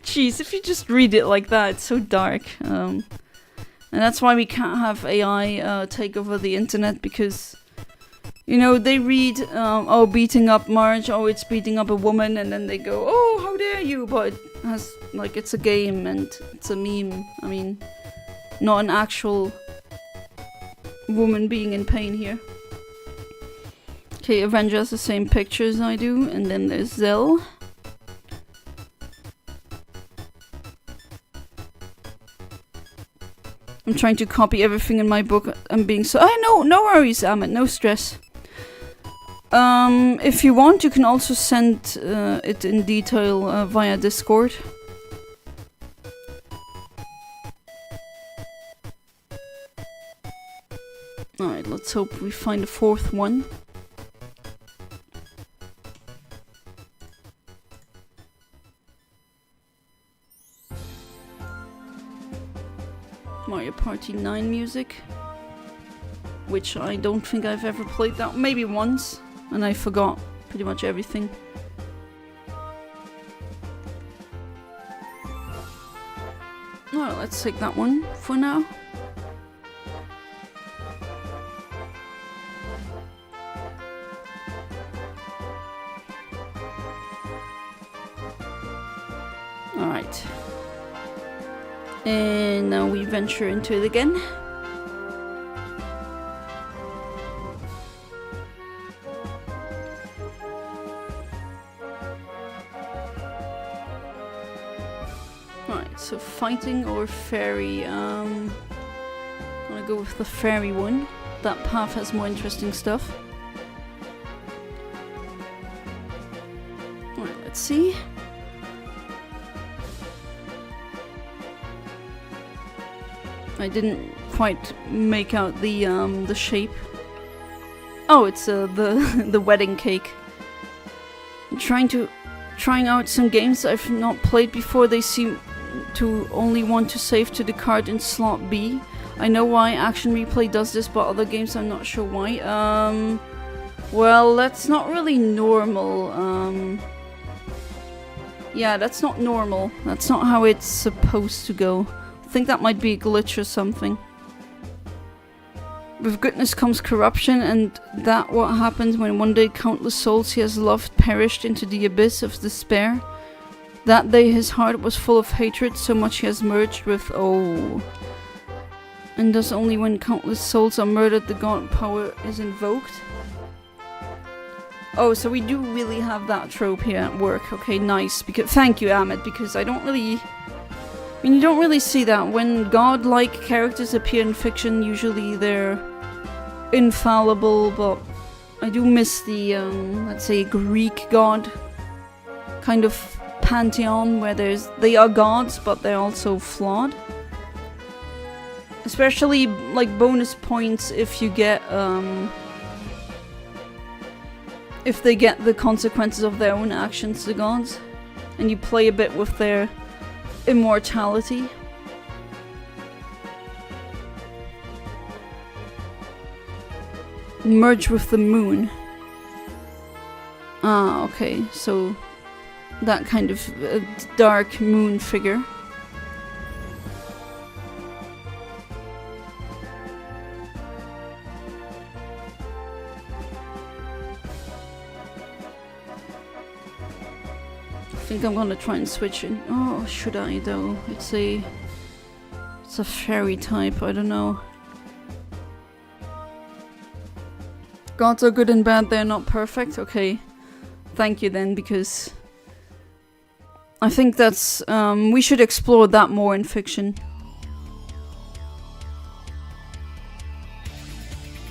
Jeez, if you just read it like that, it's so dark. And that's why we can't have AI take over the internet, because, you know, they read, oh, beating up Marge, oh, it's beating up a woman, and then they go, oh, how dare you, but it has, like, it's a game, and it's a meme. I mean, not an actual woman being in pain here. Okay, Avenger has the same picture as I do, and then there's Zell. I'm trying to copy everything in my book. I'm being so... Oh, no worries, Amit. No stress. If you want, you can also send it in detail via Discord. Alright, let's hope we find a fourth one. Mario Party 9 music, which I don't think I've ever played that. Maybe once, and I forgot pretty much everything. Alright, let's take that one for now. Alright. And now we venture into it again. Alright, so fighting or fairy. I'm gonna go with the fairy one. That path has more interesting stuff. Alright, let's see. I didn't quite make out the shape. Oh, it's the wedding cake. I'm trying out some games I've not played before. They seem to only want to save to the card in slot B. I know why Action Replay does this, but other games I'm not sure why. Well, that's not really normal. Yeah, that's not normal. That's not how it's supposed to go. I think that might be a glitch or something. With goodness comes corruption, and that what happens when one day countless souls he has loved perished into the abyss of despair. That day his heart was full of hatred, so much he has merged with... Oh. And thus only when countless souls are murdered the god power is invoked. Oh, so we do really have that trope here at work. Okay, nice. Thank you, Amit, because I don't really... I mean, you don't really see that. When god-like characters appear in fiction, usually they're infallible, but I do miss the, let's say, Greek god kind of pantheon, where they are gods, but they're also flawed. Especially, like, bonus points if you get, if they get the consequences of their own actions, the gods. and you play a bit with their immortality. Merge with the moon. Ah, okay, so that kind of dark moon figure. I think I'm gonna try and switch it. Oh, should I though? It's a fairy type, I don't know. Gods are good and bad, they're not perfect. Okay, thank you then, because I think that's we should explore that more in fiction.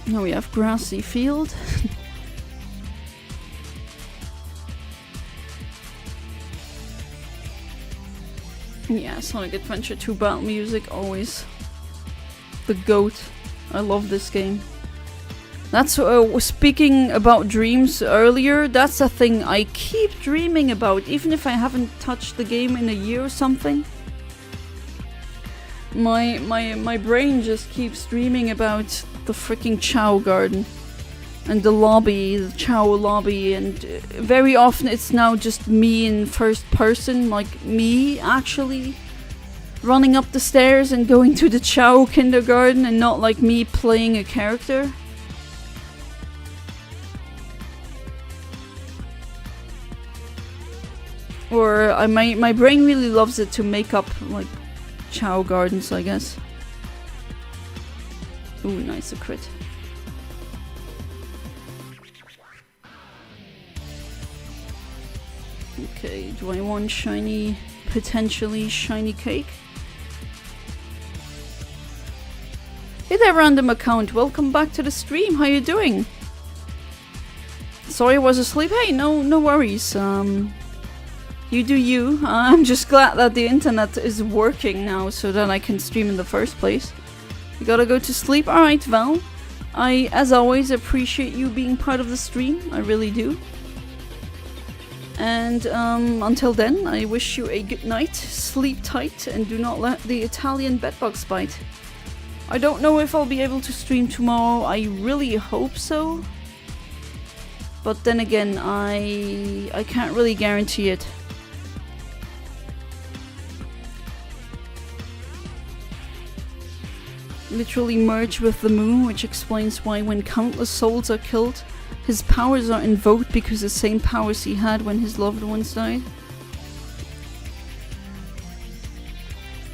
Now we have grassy field. Yeah, Sonic Adventure 2 battle music, always the GOAT. I love this game. That's speaking about dreams earlier, that's a thing I keep dreaming about, even if I haven't touched the game in a year or something. My brain just keeps dreaming about the freaking Chow Garden and the lobby, the Chow lobby, and very often it's now just me in first person, like me actually running up the stairs and going to the Chow kindergarten, and not like me playing a character. Or my brain really loves it to make up like Chow gardens, I guess. Ooh, nice, a crit. Okay, do I want shiny, potentially shiny cake? Hey there, random account, welcome back to the stream, how you doing? Sorry I was asleep. Hey, no worries, you do you. I'm just glad that the internet is working now so that I can stream in the first place. You gotta go to sleep. Alright, Val. I, as always, appreciate you being part of the stream. I really do. And until then, I wish you a good night. Sleep tight and do not let the Italian bedbugs bite. I don't know if I'll be able to stream tomorrow. I really hope so. But then again, I can't really guarantee it. Literally merge with the moon, which explains why when countless souls are killed, his powers are invoked because the same powers he had when his loved ones died.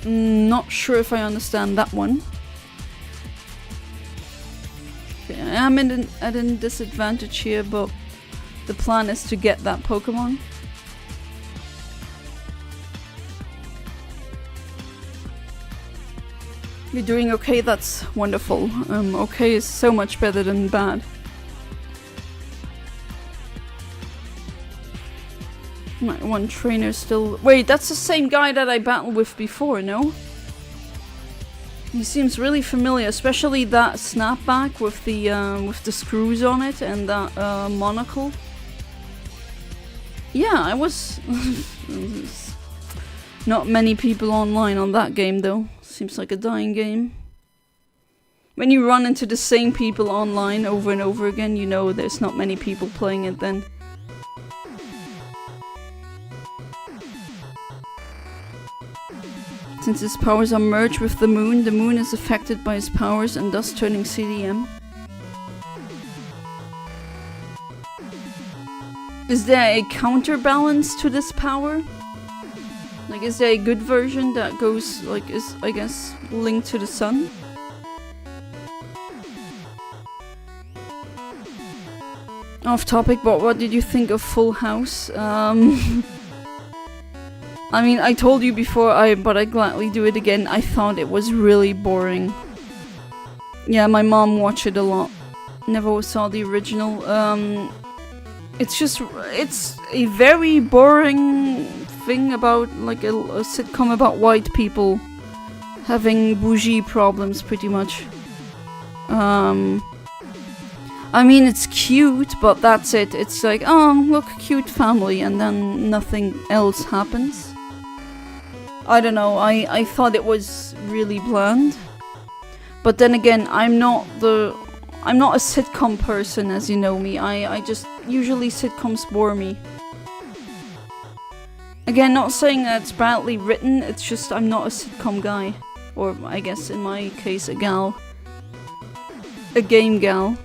Not sure if I understand that one. Okay, I am at a disadvantage here, but the plan is to get that Pokemon. You're doing okay, that's wonderful. Okay is so much better than bad. My one trainer still... Wait, that's the same guy that I battled with before, no? He seems really familiar, especially that snapback with the screws on it and that monocle. Yeah, I was... Not many people online on that game though. Seems like a dying game. When you run into the same people online over and over again, you know there's not many people playing it then. Since his powers are merged with the moon is affected by his powers and thus turning CDM. Is there a counterbalance to this power? Like, is there a good version that goes, like, is, I guess, linked to the sun? Off topic, but what did you think of Full House? I mean, I told you before, but I gladly do it again. I thought it was really boring. Yeah, my mom watched it a lot. Never saw the original. It's just, it's a very boring thing about, like, a sitcom about white people having bougie problems, pretty much. I I mean, it's cute, but that's it. It's like, oh, look, cute family, and then nothing else happens. I don't know, I thought it was really bland. But then again, I'm not a sitcom person, as you know me. I just, usually sitcoms bore me. Again, not saying that it's badly written, it's just I'm not a sitcom guy. Or, I guess, in my case, a gal. A game gal.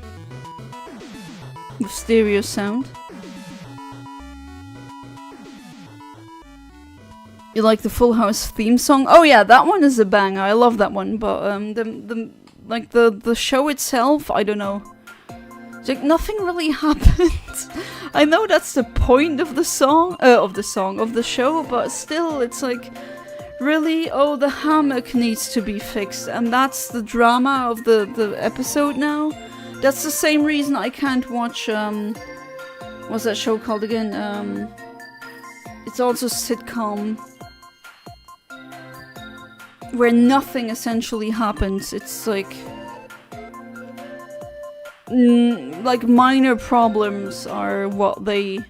With stereo sound. You like the Full House theme song? Oh yeah, that one is a banger. I love that one. But the show itself, I don't know. It's like nothing really happened. I know that's the point of the song, of the show, but still, it's like, really? Oh, the hammock needs to be fixed, and that's the drama of the episode now. That's the same reason I can't watch, what's that show called again? It's also a sitcom where nothing essentially happens. It's like minor problems are what the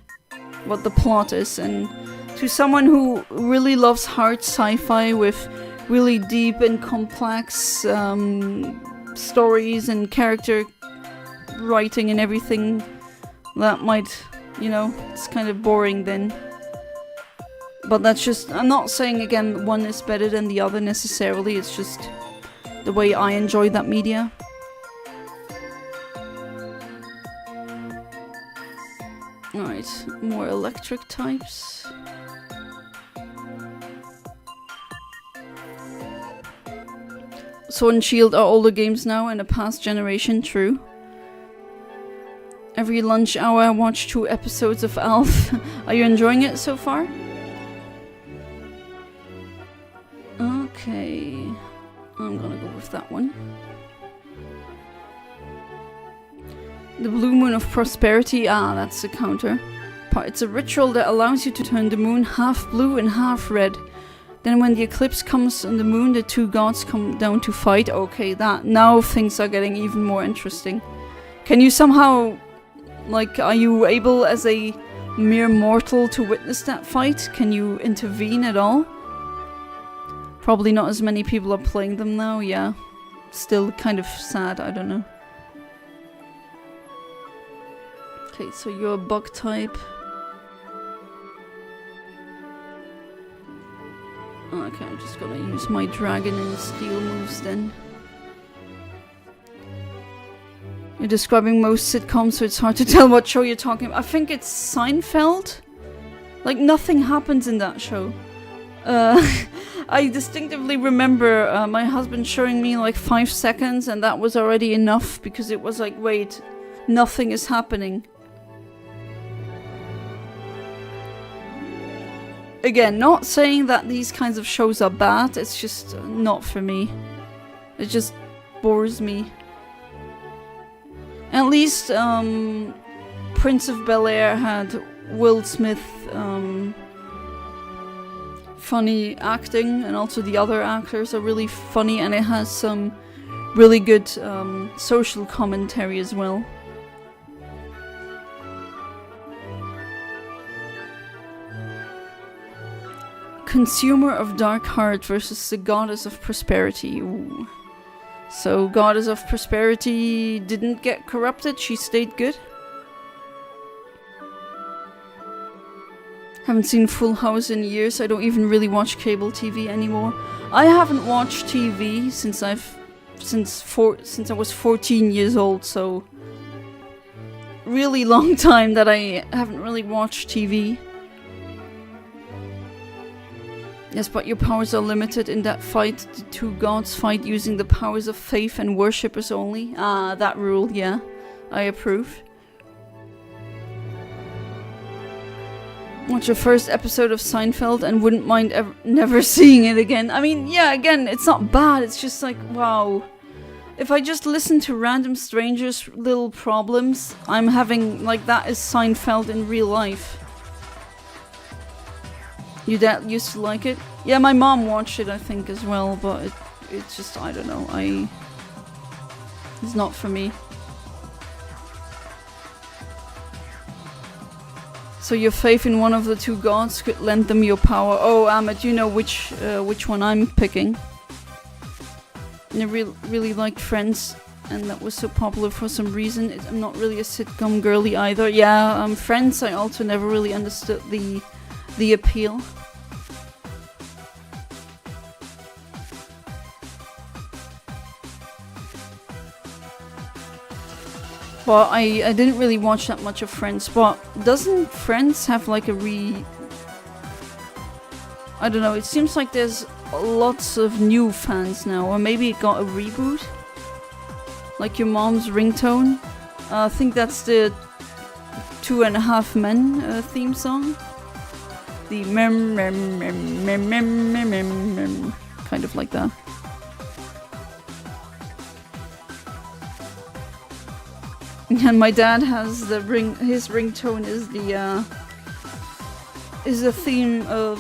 plot is, and to someone who really loves hard sci-fi with really deep and complex stories and character writing and everything, that might, it's kind of boring then. But that's just, I'm not saying again one is better than the other necessarily, it's just the way I enjoy that media. Alright, more electric types. Sword and Shield are older games now and a past generation, true. Every lunch hour I watch 2 episodes of Alf. Are you enjoying it so far? Okay, I'm gonna go with that one. The Blue Moon of Prosperity, that's a counter. It's a ritual that allows you to turn the moon half blue and half red. Then when the eclipse comes on the moon, the 2 gods come down to fight. Okay, now things are getting even more interesting. Can you somehow, are you able as a mere mortal to witness that fight? Can you intervene at all? Probably not as many people are playing them now, yeah. Still kind of sad, I don't know. Okay, so you're a bug type. Okay, I'm just gonna use my dragon and steel moves then. You're describing most sitcoms, so it's hard to tell what show you're talking about. I think it's Seinfeld. Nothing happens in that show. I distinctively remember my husband showing me 5 seconds, and that was already enough, because it was wait, nothing is happening. Again, not saying that these kinds of shows are bad, it's just not for me. It just bores me. At least Prince of Bel-Air had Will Smith funny acting, and also the other actors are really funny, and it has some really good social commentary as well. Consumer of Dark Heart versus the Goddess of Prosperity. Ooh. So Goddess of Prosperity didn't get corrupted, she stayed good. Haven't seen Full House in years, I don't even really watch cable TV anymore. I haven't watched TV since I was 14 years old, so really long time that I haven't really watched TV. Yes, but your powers are limited in that fight. The 2 gods fight using the powers of faith and worshippers only. Ah, that rule, yeah. I approve. Watch your first episode of Seinfeld and wouldn't mind never seeing it again. I mean, yeah, again, it's not bad. It's just wow. If I just listen to random strangers' little problems, I'm having, that is Seinfeld in real life. Your dad used to like it? Yeah, my mom watched it, I think, as well, but it's just, I don't know, it's not for me. So your faith in one of the two gods could lend them your power. Oh, Ahmed, you know which one I'm picking. And I really liked Friends, and that was so popular for some reason. I'm not really a sitcom girly either. Yeah, Friends, I also never really understood the appeal. Well, I didn't really watch that much of Friends, but doesn't Friends have like a I don't know, it seems like there's lots of new fans now, or maybe it got a reboot? Like Your Mom's Ringtone? I think that's the 2.5 Men theme song. The mem mem mem mem mem mem mem mem, kind of like that. And my dad has his ringtone is the theme of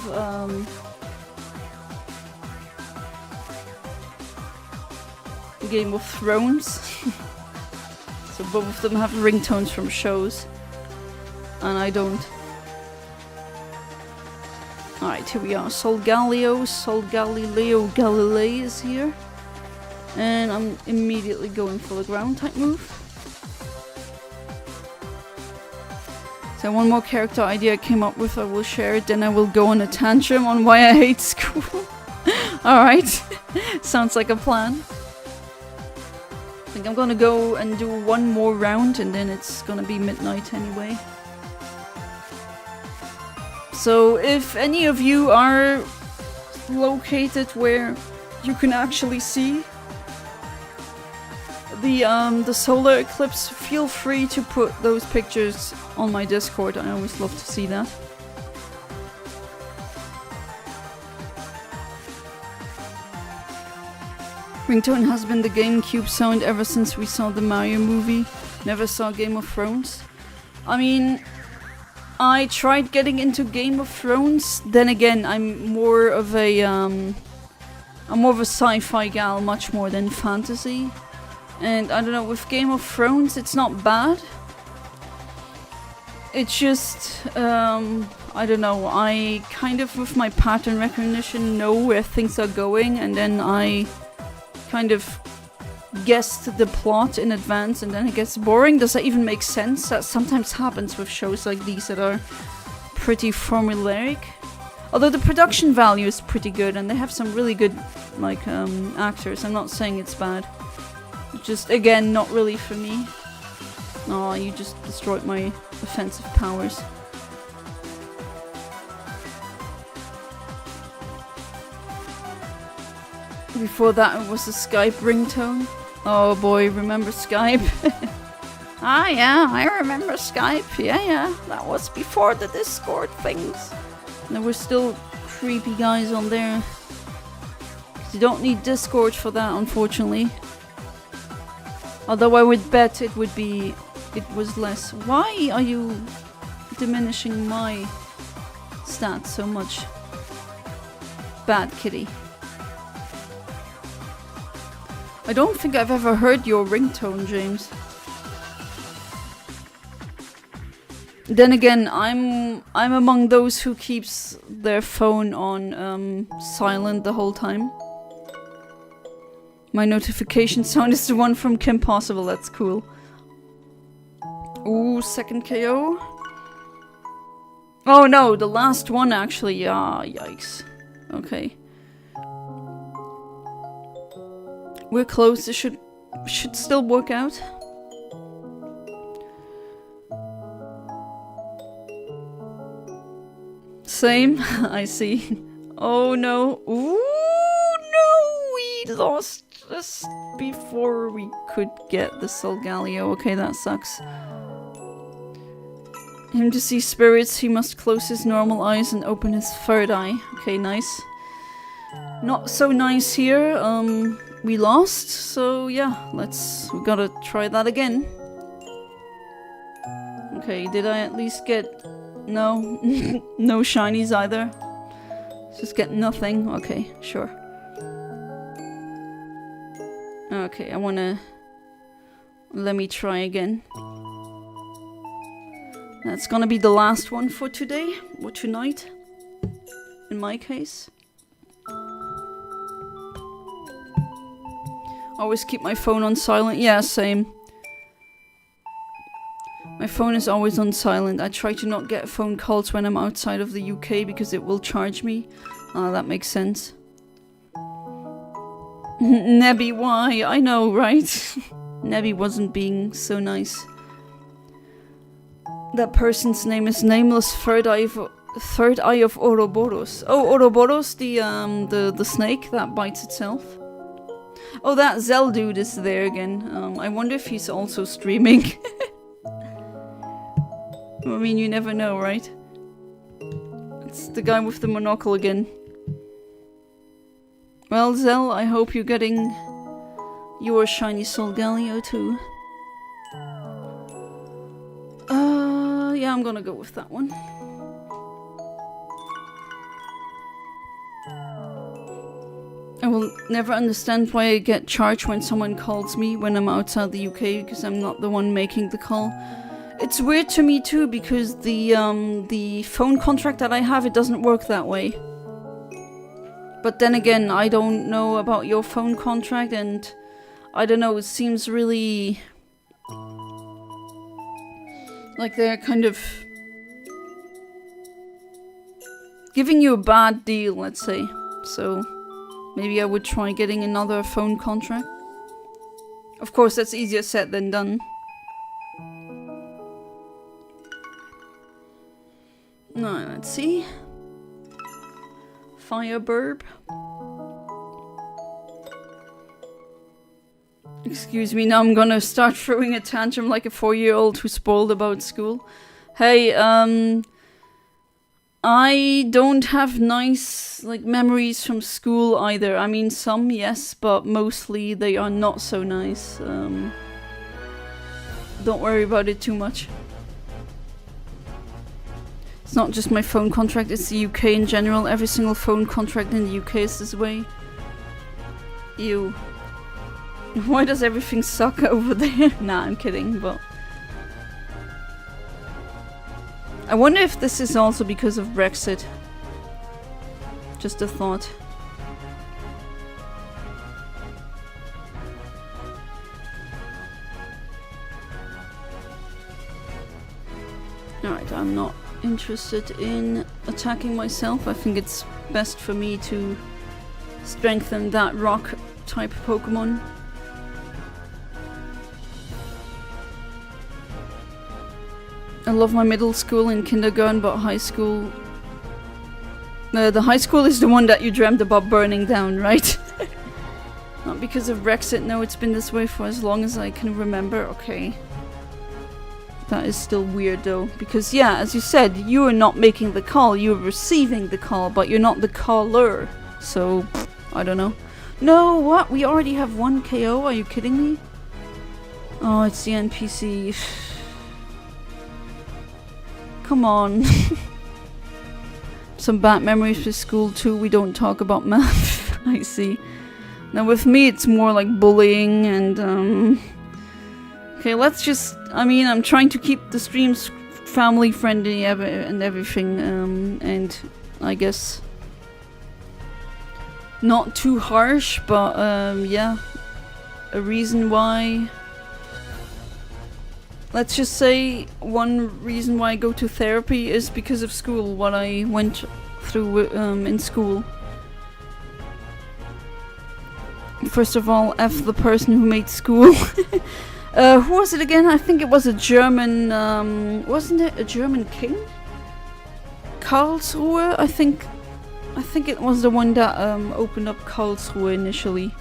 Game of Thrones. So both of them have ringtones from shows, and I don't. Alright, here we are. Solgaleo Galilei is here. And I'm immediately going for the ground type move. So one more character idea I came up with, I will share it, then I will go on a tantrum on why I hate school. Alright, sounds like a plan. I think I'm gonna go and do one more round and then it's gonna be midnight anyway. So if any of you are located where you can actually see the solar eclipse, feel free to put those pictures on my Discord. I always love to see that. Ringtone has been the GameCube sound ever since we saw the Mario movie. Never saw Game of Thrones. I mean, I tried getting into Game of Thrones. Then again, I'm more of a sci-fi gal, much more than fantasy. And I don't know, with Game of Thrones, it's not bad. It's just, I don't know, I kind of, with my pattern recognition, know where things are going, and then I kind of guessed the plot in advance, and then it gets boring. Does that even make sense? That sometimes happens with shows like these that are pretty formulaic. Although the production value is pretty good, and they have some really good, like, actors. I'm not saying it's bad. Just, again, not really for me. Aw, you just destroyed my offensive powers. Before that, it was a Skype ringtone. Oh boy, remember Skype? Ah, yeah, I remember Skype. Yeah, that was before the Discord things. There were still creepy guys on there. You don't need Discord for that, unfortunately. Although I would bet it was less. Why are you diminishing my stats so much? Bad kitty. I don't think I've ever heard your ringtone, James. Then again, I'm among those who keeps their phone on silent the whole time. My notification sound is the one from Kim Possible, that's cool. Ooh, second KO. Oh no, the last one actually, ah, yikes. Okay. We're close, it should still work out. Same, I see. Oh no. Ooh, no, we lost just before we could get the Solgaleo. Okay, that sucks. Him to see spirits, he must close his normal eyes and open his third eye. Okay, nice. Not so nice here. We lost, so yeah, we gotta try that again. Okay, did I at least get... No, no shinies either. Just get nothing. Okay, sure. Okay, I wanna... Let me try again. That's gonna be the last one for today, or tonight, in my case. Always keep my phone on silent. Yeah, same. My phone is always on silent. I try to not get phone calls when I'm outside of the UK because it will charge me. That makes sense. Nebby, why? I know, right? Nebby wasn't being so nice. That person's name is Nameless Third Eye of Ouroboros. Oh, Ouroboros, the snake that bites itself. Oh, that Zell dude is there again. I wonder if he's also streaming. I mean, you never know, right? It's the guy with the monocle again. Well, Zell, I hope you're getting your shiny Solgaleo too. Yeah, I'm gonna go with that one. I will never understand why I get charged when someone calls me when I'm outside the UK because I'm not the one making the call. It's weird to me too because the phone contract that I have, it doesn't work that way. But then again, I don't know about your phone contract and I don't know, it seems really like they're kind of giving you a bad deal, let's say. So maybe I would try getting another phone contract. Of course, that's easier said than done. Now, let's see. Fireburb. Excuse me, now I'm gonna start throwing a tantrum like a 4-year-old who's spoiled about school. Hey, I don't have nice, like, memories from school either. I mean, some, yes, but mostly they are not so nice. Don't worry about it too much. It's not just my phone contract, it's the UK in general. Every single phone contract in the UK is this way. Ew. Why does everything suck over there? Nah, I'm kidding, but... I wonder if this is also because of Brexit. Just a thought. Alright, I'm not interested in attacking myself. I think it's best for me to strengthen that rock type Pokemon. I love my middle school and kindergarten, but high school... the high school is the one that you dreamt about burning down, right? Not because of Brexit, no, it's been this way for as long as I can remember. Okay. That is still weird though, because yeah, as you said, you are not making the call, you're receiving the call, but you're not the caller. So, I don't know. No, what? We already have one KO? Are you kidding me? Oh, it's the NPC. Come on. Some bad memories with school too. We don't talk about math. I see. Now with me it's more like bullying and okay, let's just... I mean, I'm trying to keep the streams family friendly and everything, and I guess not too harsh, but yeah, a reason why... Let's just say one reason why I go to therapy is because of school, what I went through in school. First of all, F the person who made school. Who was it again? I think it was a German, wasn't it a German king? Karlsruhe, I think it was the one that opened up Karlsruhe initially.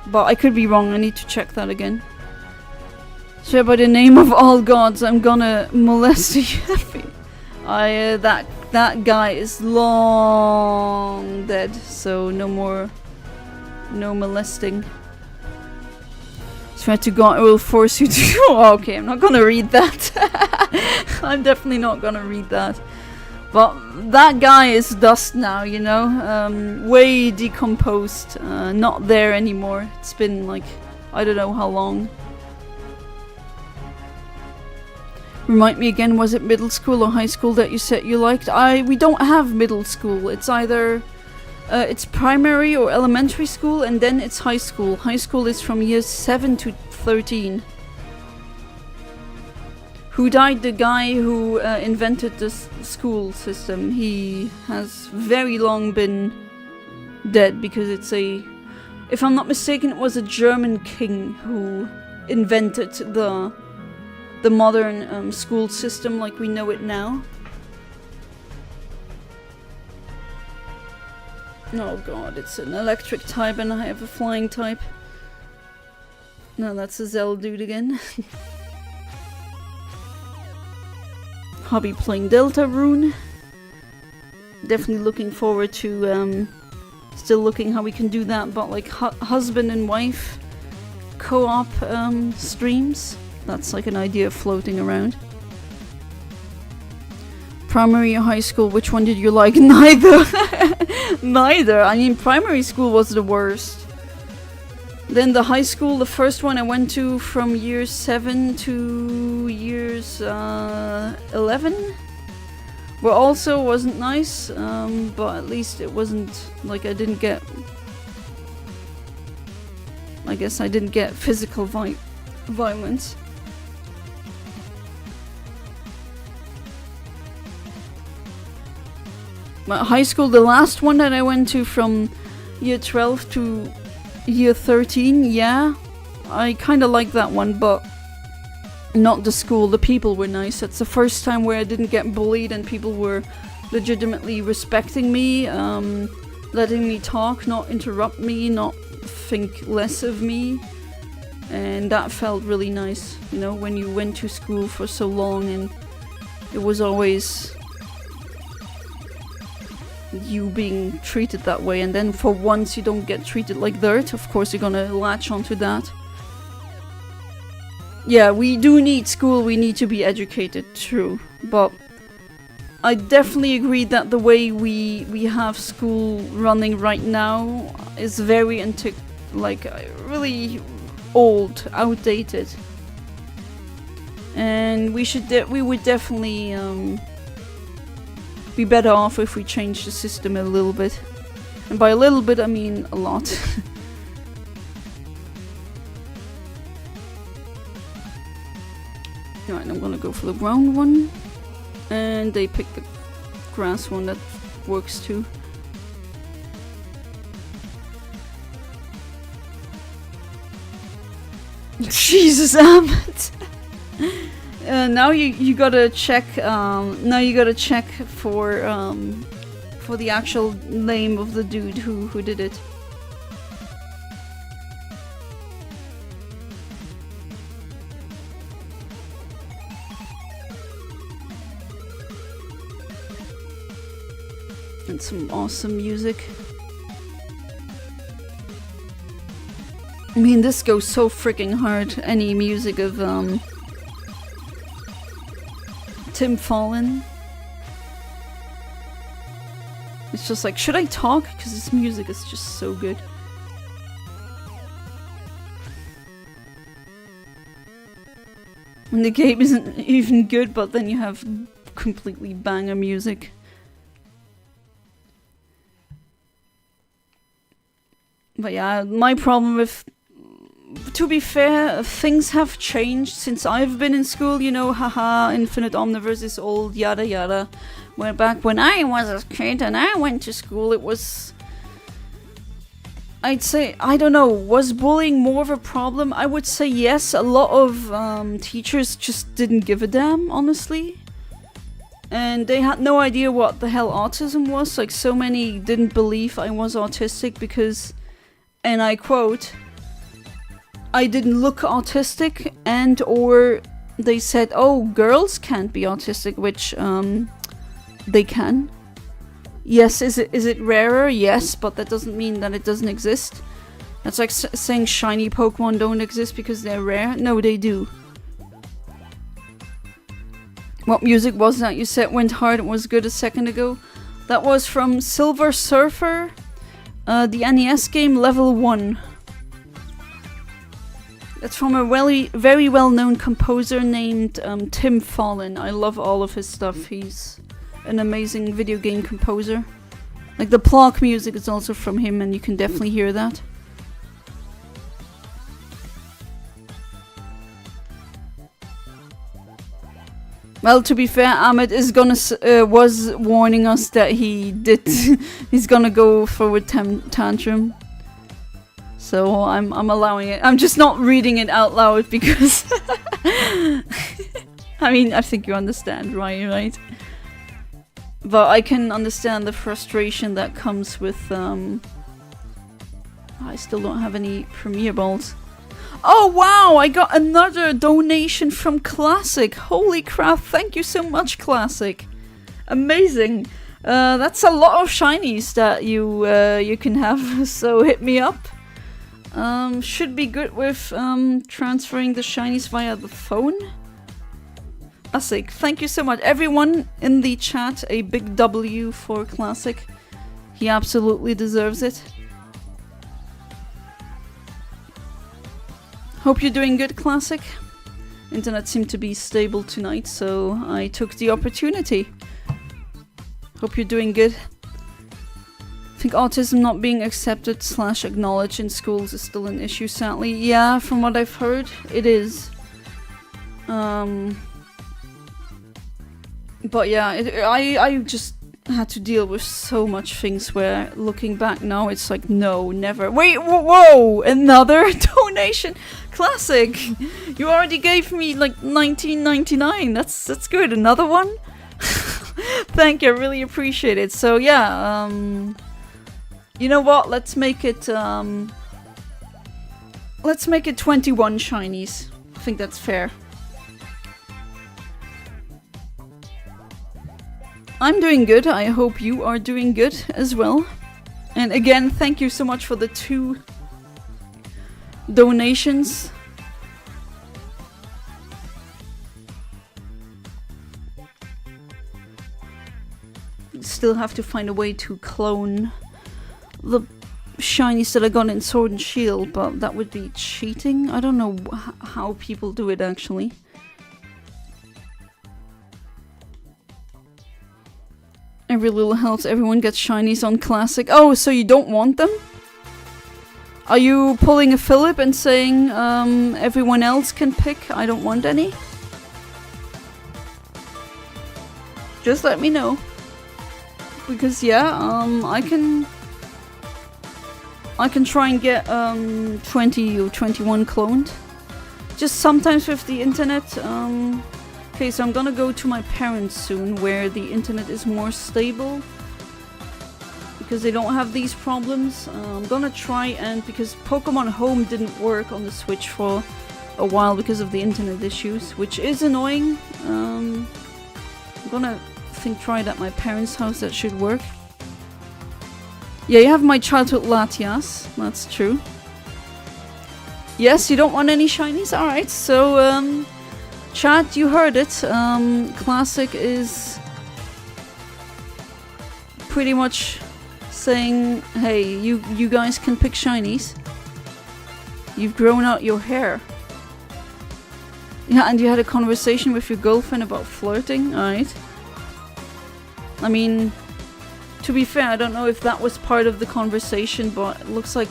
But I could be wrong, I need to check that again. So by the name of all gods, I'm gonna molest you. That guy is long dead, so no more, no molesting. Swear to God, I will force you to. Oh, okay, I'm not gonna read that. I'm definitely not gonna read that. But that guy is dust now, you know, way decomposed, not there anymore. It's been like, I don't know how long. Remind me again, was it middle school or high school that you said you liked? We don't have middle school. It's either it's primary or elementary school, and then it's high school. High school is from years 7 to 13. Who died? The guy who invented this school system. He has very long been dead because it's a... If I'm not mistaken, it was a German king who invented the modern school system like we know it now. Oh god, it's an electric type and I have a flying type. No, that's a Zell dude again. Hobby playing Deltarune. Definitely looking forward to still looking how we can do that, but like husband and wife co-op streams. That's like an idea floating around. Primary or high school, which one did you like? Neither. Neither. I mean, primary school was the worst. Then the high school, the first one I went to from years 7 to years 11. Well, also wasn't nice, but at least it wasn't like I didn't get... I guess I didn't get physical violence. My high school, the last one that I went to from year 12 to year 13, yeah, I kind of like that one, but not the school. The people were nice. That's the first time where I didn't get bullied and people were legitimately respecting me, letting me talk, not interrupt me, not think less of me, and that felt really nice, you know, when you went to school for so long and it was always you being treated that way, and then for once you don't get treated like dirt. Of course you're gonna latch onto that. Yeah, we do need school, we need to be educated, true, but I definitely agree that the way we have school running right now is very really old, outdated, and we would definitely be better off if we change the system a little bit, and by a little bit I mean a lot. Alright, I'm gonna go for the brown one, and they picked the grass one, that works too. Jesus, Ahmed! Now you gotta check. Now you gotta check for the actual name of the dude who did it. And some awesome music. I mean, this goes so freaking hard. Any music of Tim Fallon. It's just like, should I talk? Because this music is just so good. And the game isn't even good, but then you have completely banger music. But yeah, my problem with... To be fair, things have changed since I've been in school, you know, haha, Infinite Omniverse is old, yada yada. Where back when I was a kid and I went to school, it was... I'd say, I don't know, was bullying more of a problem? I would say yes, a lot of teachers just didn't give a damn, honestly. And they had no idea what the hell autism was, like so many didn't believe I was autistic because... And I quote, I didn't look autistic, and or they said, oh, girls can't be autistic, which they can. Yes, is it rarer? Yes, but that doesn't mean that it doesn't exist. That's like saying shiny Pokemon don't exist because they're rare. No, they do. What music was that you said went hard and was good a second ago? That was from Silver Surfer. The NES game Level 1. That's from a very well-known composer named Tim Follin. I love all of his stuff. He's an amazing video game composer. Like the Plock music is also from him, and you can definitely hear that. Well, to be fair, Ahmed is was warning us that he's gonna go for a tantrum. So I'm allowing it. I'm just not reading it out loud because I mean, I think you understand, right? But I can understand the frustration that comes with I still don't have any Premier Balls. Oh wow, I got another donation from Classic. Holy crap, thank you so much, Classic. Amazing. That's a lot of shinies that you can have, so hit me up. Should be good with transferring the shinies via the phone. Classic, thank you so much. Everyone in the chat, a big W for Classic. He absolutely deserves it. Hope you're doing good, Classic. Internet seemed to be stable tonight, so I took the opportunity. Hope you're doing good. I think autism not being accepted / acknowledged in schools is still an issue, sadly. Yeah, from what I've heard, it is. But yeah, I just had to deal with so much things where, looking back now, it's like, no, never. Wait, whoa! Another donation! Classic! You already gave me like $19.99. That's good. Another one? Thank you, I really appreciate it. So yeah, you know what? Let's make it 21 shinies. I think that's fair. I'm doing good. I hope you are doing good as well. And again, thank you so much for the 2 donations. Still have to find a way to clone the shinies that I got in Sword and Shield, but that would be cheating. I don't know how people do it actually. Every little helps. Everyone gets shinies on Classic. Oh, so you don't want them? Are you pulling a Philip and saying everyone else can pick? I don't want any? Just let me know. Because yeah, I can try and get 20 or 21 cloned. Just sometimes with the internet, okay, so I'm gonna go to my parents soon, where the internet is more stable. Because they don't have these problems. I'm gonna try and, because Pokemon Home didn't work on the Switch for a while because of the internet issues, which is annoying. I'm gonna try it at my parents' house, that should work. Yeah, you have my childhood Latias, that's true. Yes, you don't want any shinies? Alright, so chat, you heard it. Classic is pretty much saying, hey, you guys can pick shinies. You've grown out your hair. Yeah, and you had a conversation with your girlfriend about flirting, alright. I mean, to be fair, I don't know if that was part of the conversation, but it looks like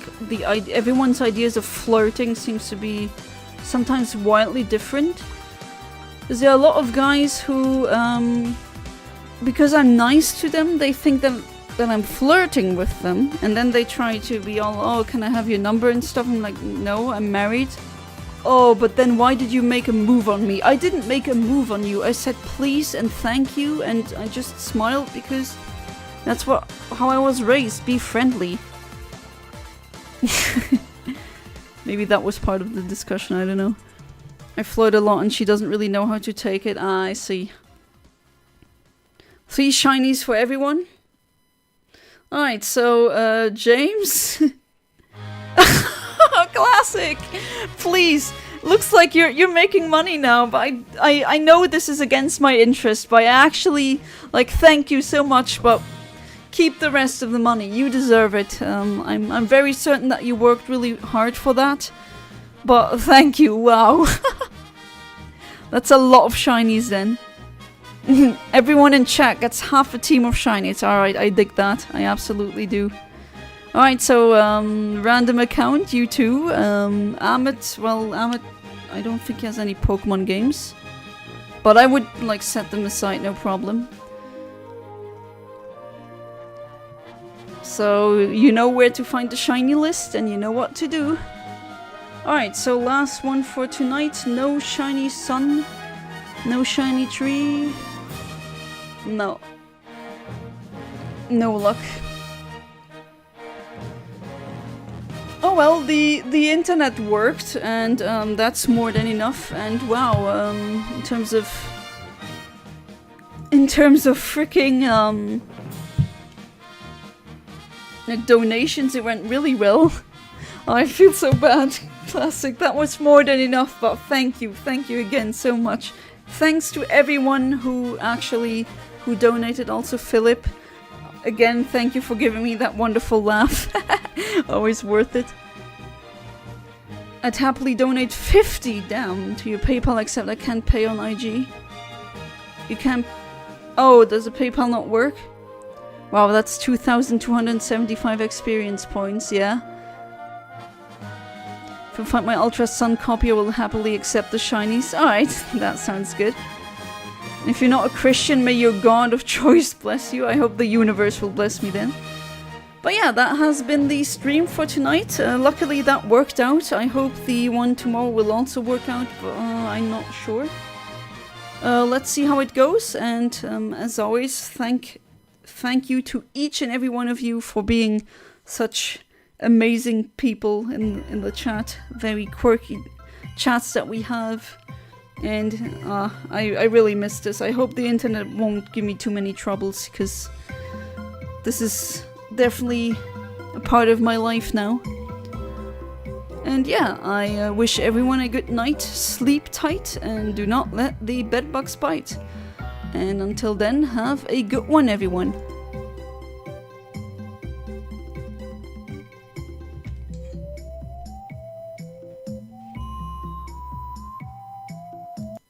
everyone's ideas of flirting seems to be sometimes wildly different. Because there are a lot of guys who, because I'm nice to them, they think that I'm flirting with them, and then they try to be all, oh, can I have your number and stuff? I'm like, no, I'm married. Oh, but then why did you make a move on me? I didn't make a move on you. I said please and thank you, and I just smiled because that's how I was raised. Be friendly. Maybe that was part of the discussion, I don't know. I flirt a lot and she doesn't really know how to take it. Ah, I see. 3 shinies for everyone. Alright, so, James? Classic! Please! Looks like you're making money now, but I know this is against my interest, but I actually, like, thank you so much, but keep the rest of the money. You deserve it. I'm very certain that you worked really hard for that. But thank you, wow. That's a lot of shinies then. Everyone in chat gets half a team of shinies. Alright, I dig that. I absolutely do. Alright, so, random account, you too. Amit, well, Amit, I don't think he has any Pokemon games. But I would, like, set them aside, no problem. So, you know where to find the shiny list, and you know what to do. Alright, so last one for tonight. No shiny sun. No shiny tree. No. No luck. Oh well, the internet worked, and that's more than enough. And wow, in terms of freaking donations, it went really well. I feel so bad. Classic. That was more than enough. But thank you again so much. Thanks to everyone who donated. Also Philip. Again, thank you for giving me that wonderful laugh. Always worth it. I'd happily donate 50 down to your PayPal, except I can't pay on IG. You can't... Oh, does the PayPal not work? Wow, that's 2,275 experience points, yeah. If I find my Ultra Sun copy, I will happily accept the shinies. Alright, that sounds good. If you're not a Christian, may your God of choice bless you. I hope the universe will bless me then. But yeah, that has been the stream for tonight. Luckily that worked out. I hope the one tomorrow will also work out, but I'm not sure. Let's see how it goes, and as always, thank you to each and every one of you for being such amazing people in the chat. Very quirky chats that we have. And I really miss this. I hope the internet won't give me too many troubles, because this is definitely a part of my life now. And yeah, I wish everyone a good night, sleep tight, and do not let the bedbugs bite. And until then, have a good one, everyone.